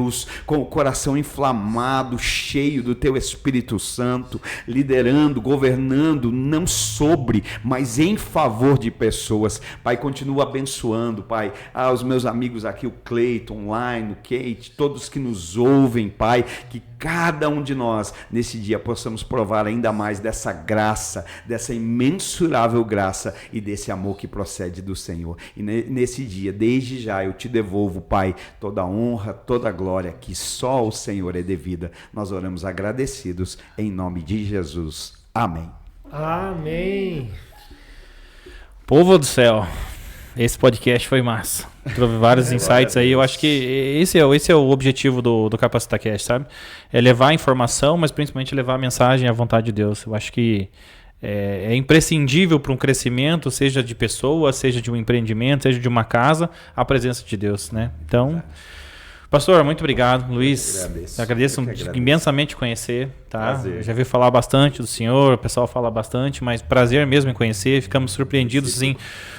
com o coração inflamado, cheio do Teu Espírito Santo, liderando, governando, não sobre, mas em favor de pessoas. Pai, continua abençoando, Pai, os meus amigos aqui, o Cleiton, online, o Kate, todos que nos ouvem, Pai, que cada um de nós, nesse dia, possamos provar ainda mais dessa graça, dessa imensurável graça e desse amor que procede do Senhor. E nesse dia, desde já, eu Te devolvo, Pai, toda a honra, toda a glória que só ao Senhor é devida. Nós oramos agradecidos em nome de Jesus. Amém. Amém. Povo do céu, esse podcast foi massa. Trouxe vários insights aí. Eu acho que esse é o objetivo do CapacitaCast, sabe? É levar a informação, mas principalmente levar a mensagem à vontade de Deus. Eu acho que é imprescindível para um crescimento, seja de pessoa, seja de um empreendimento, seja de uma casa, a presença de Deus, né? Então, pastor, muito obrigado. Luiz, agradeço imensamente conhecer, tá? Já vi falar bastante do senhor, o pessoal fala bastante, mas prazer mesmo em conhecer. Ficamos surpreendidos, sim,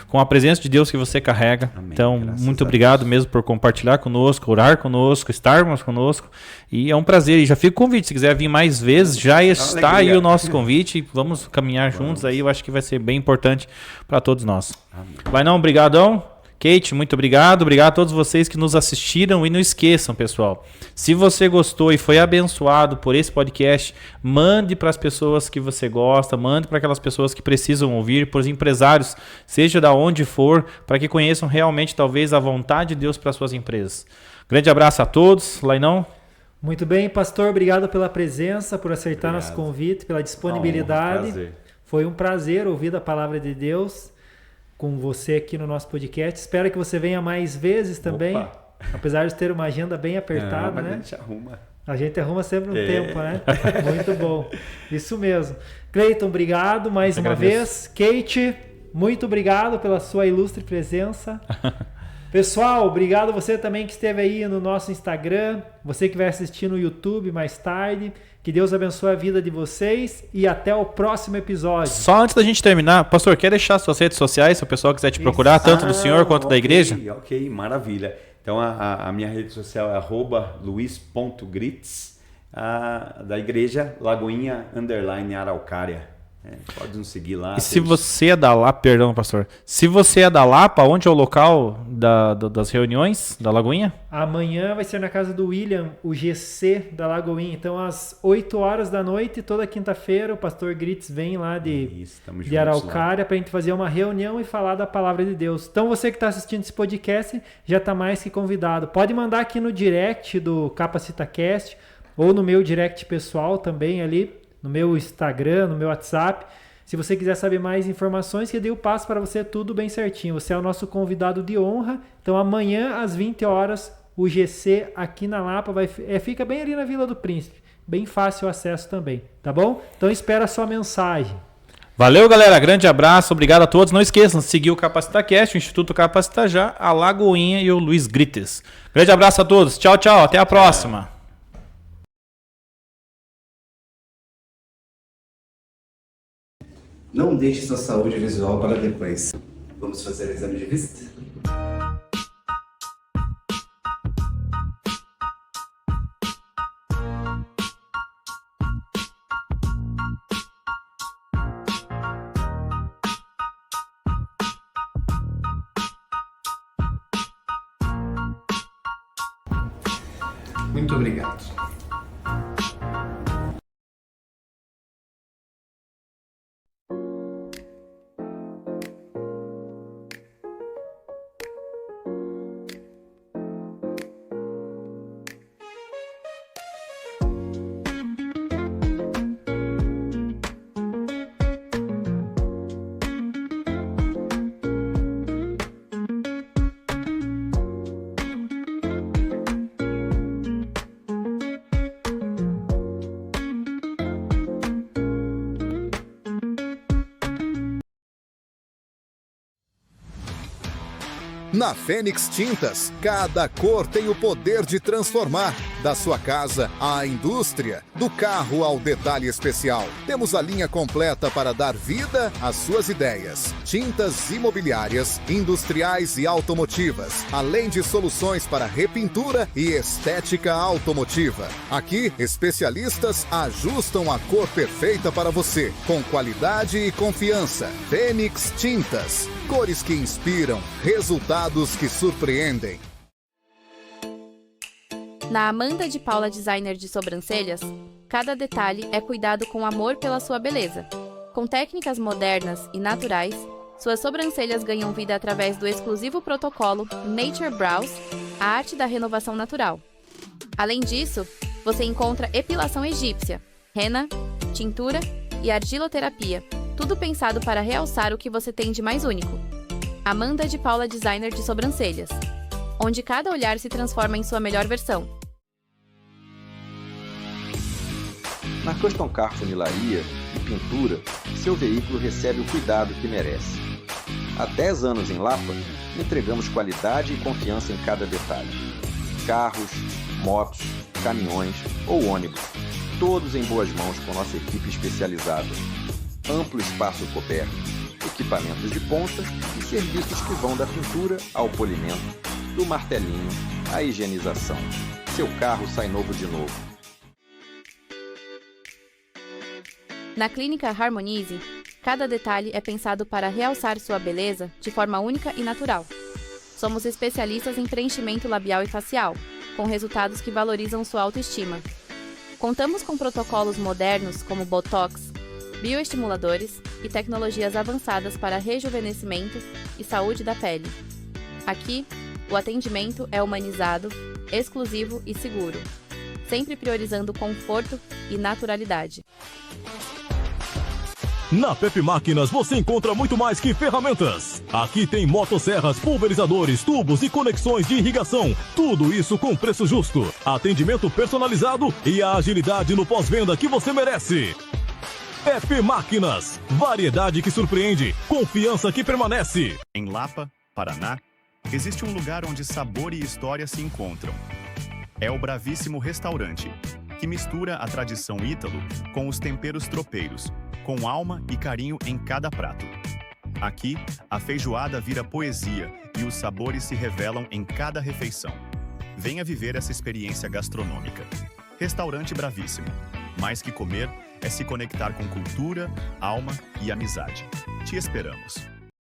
com a presença de Deus que você carrega. Amém. Então, muito obrigado mesmo por compartilhar conosco, orar conosco, estarmos conosco. E é um prazer. E já fica o convite, se quiser vir mais vezes, já está aí o nosso convite. Vamos caminhar juntos aí, eu acho que vai ser bem importante para todos nós. Amém. Vai não, brigadão. Kate, muito obrigado. Obrigado a todos vocês que nos assistiram. E não esqueçam, pessoal, se você gostou e foi abençoado por esse podcast, mande para as pessoas que você gosta, mande para aquelas pessoas que precisam ouvir, para os empresários, seja da onde for, para que conheçam realmente, talvez, a vontade de Deus para as suas empresas. Grande abraço a todos. Lainão? Muito bem, pastor. Obrigado pela presença, por aceitar nosso convite, pela disponibilidade. Foi um prazer ouvir a palavra de Deus com você aqui no nosso podcast. Espero que você venha mais vezes também. Opa. Apesar de ter uma agenda bem apertada, né? A gente arruma sempre um tempo, né? Muito bom. Isso mesmo. Cleiton, obrigado mais uma vez. Kate, muito obrigado pela sua ilustre presença. Pessoal, obrigado você também que esteve aí no nosso Instagram, você que vai assistir no YouTube mais tarde. Que Deus abençoe a vida de vocês e até o próximo episódio. Só antes da gente terminar, pastor, quer deixar suas redes sociais, se o pessoal quiser te procurar, tanto do senhor quanto da igreja? Ok, maravilha. Então a minha rede social é @luiz.grits, da igreja Lagoinha _Araucária. Pode nos seguir lá. E se você é da Lapa, perdão, pastor, se você é da Lapa, onde é o local das reuniões da Lagoinha? Amanhã vai ser na casa do William, o GC da Lagoinha. Então, às 8 horas da noite, toda quinta-feira, o pastor Gritz vem lá de Araucária para a gente fazer uma reunião e falar da palavra de Deus. Então, você que está assistindo esse podcast já está mais que convidado. Pode mandar aqui no direct do CapacitaCast ou no meu direct pessoal também ali, no meu Instagram, no meu WhatsApp. Se você quiser saber mais informações, que daí eu passo para você tudo bem certinho. Você é o nosso convidado de honra. Então amanhã às 20 horas, o GC aqui na Lapa fica bem ali na Vila do Príncipe. Bem fácil o acesso também, tá bom? Então espera a sua mensagem. Valeu, galera. Grande abraço. Obrigado a todos. Não esqueçam de seguir o CapacitaCast, o Instituto Capacita Já, a Lagoinha e o Luiz Grites. Grande abraço a todos. Tchau, tchau. Até a próxima. Não deixe sua saúde visual para depois. Vamos fazer o exame de vista? Muito obrigado. Na Fênix Tintas, cada cor tem o poder de transformar. Da sua casa à indústria, do carro ao detalhe especial. Temos a linha completa para dar vida às suas ideias. Tintas imobiliárias, industriais e automotivas, além de soluções para repintura e estética automotiva. Aqui, especialistas ajustam a cor perfeita para você, com qualidade e confiança. Fênix Tintas, cores que inspiram, resultados que surpreendem. Na Amanda de Paula Designer de Sobrancelhas, cada detalhe é cuidado com amor pela sua beleza. Com técnicas modernas e naturais, suas sobrancelhas ganham vida através do exclusivo protocolo Nature Brows, a arte da renovação natural. Além disso, você encontra epilação egípcia, henna, tintura e argiloterapia, tudo pensado para realçar o que você tem de mais único. Amanda de Paula Designer de Sobrancelhas, onde cada olhar se transforma em sua melhor versão. Na Custom Car Funilaria e Pintura, seu veículo recebe o cuidado que merece. Há 10 anos em Lapa, entregamos qualidade e confiança em cada detalhe. Carros, motos, caminhões ou ônibus, todos em boas mãos com nossa equipe especializada. Amplo espaço coberto, equipamentos de ponta e serviços que vão da pintura ao polimento, do martelinho à higienização. Seu carro sai novo de novo. Na Clínica Harmonize, cada detalhe é pensado para realçar sua beleza de forma única e natural. Somos especialistas em preenchimento labial e facial, com resultados que valorizam sua autoestima. Contamos com protocolos modernos como Botox, bioestimuladores e tecnologias avançadas para rejuvenescimento e saúde da pele. Aqui, o atendimento é humanizado, exclusivo e seguro, sempre priorizando conforto e naturalidade. Na Pepe Máquinas você encontra muito mais que ferramentas. Aqui tem motosserras, pulverizadores, tubos e conexões de irrigação. Tudo isso com preço justo, atendimento personalizado e a agilidade no pós-venda que você merece. Pepe Máquinas, variedade que surpreende, confiança que permanece. Em Lapa, Paraná, existe um lugar onde sabor e história se encontram. É o Bravíssimo Restaurante, que mistura a tradição ítalo com os temperos tropeiros, com alma e carinho em cada prato. Aqui, a feijoada vira poesia e os sabores se revelam em cada refeição. Venha viver essa experiência gastronômica. Restaurante Bravíssimo. Mais que comer, é se conectar com cultura, alma e amizade. Te esperamos!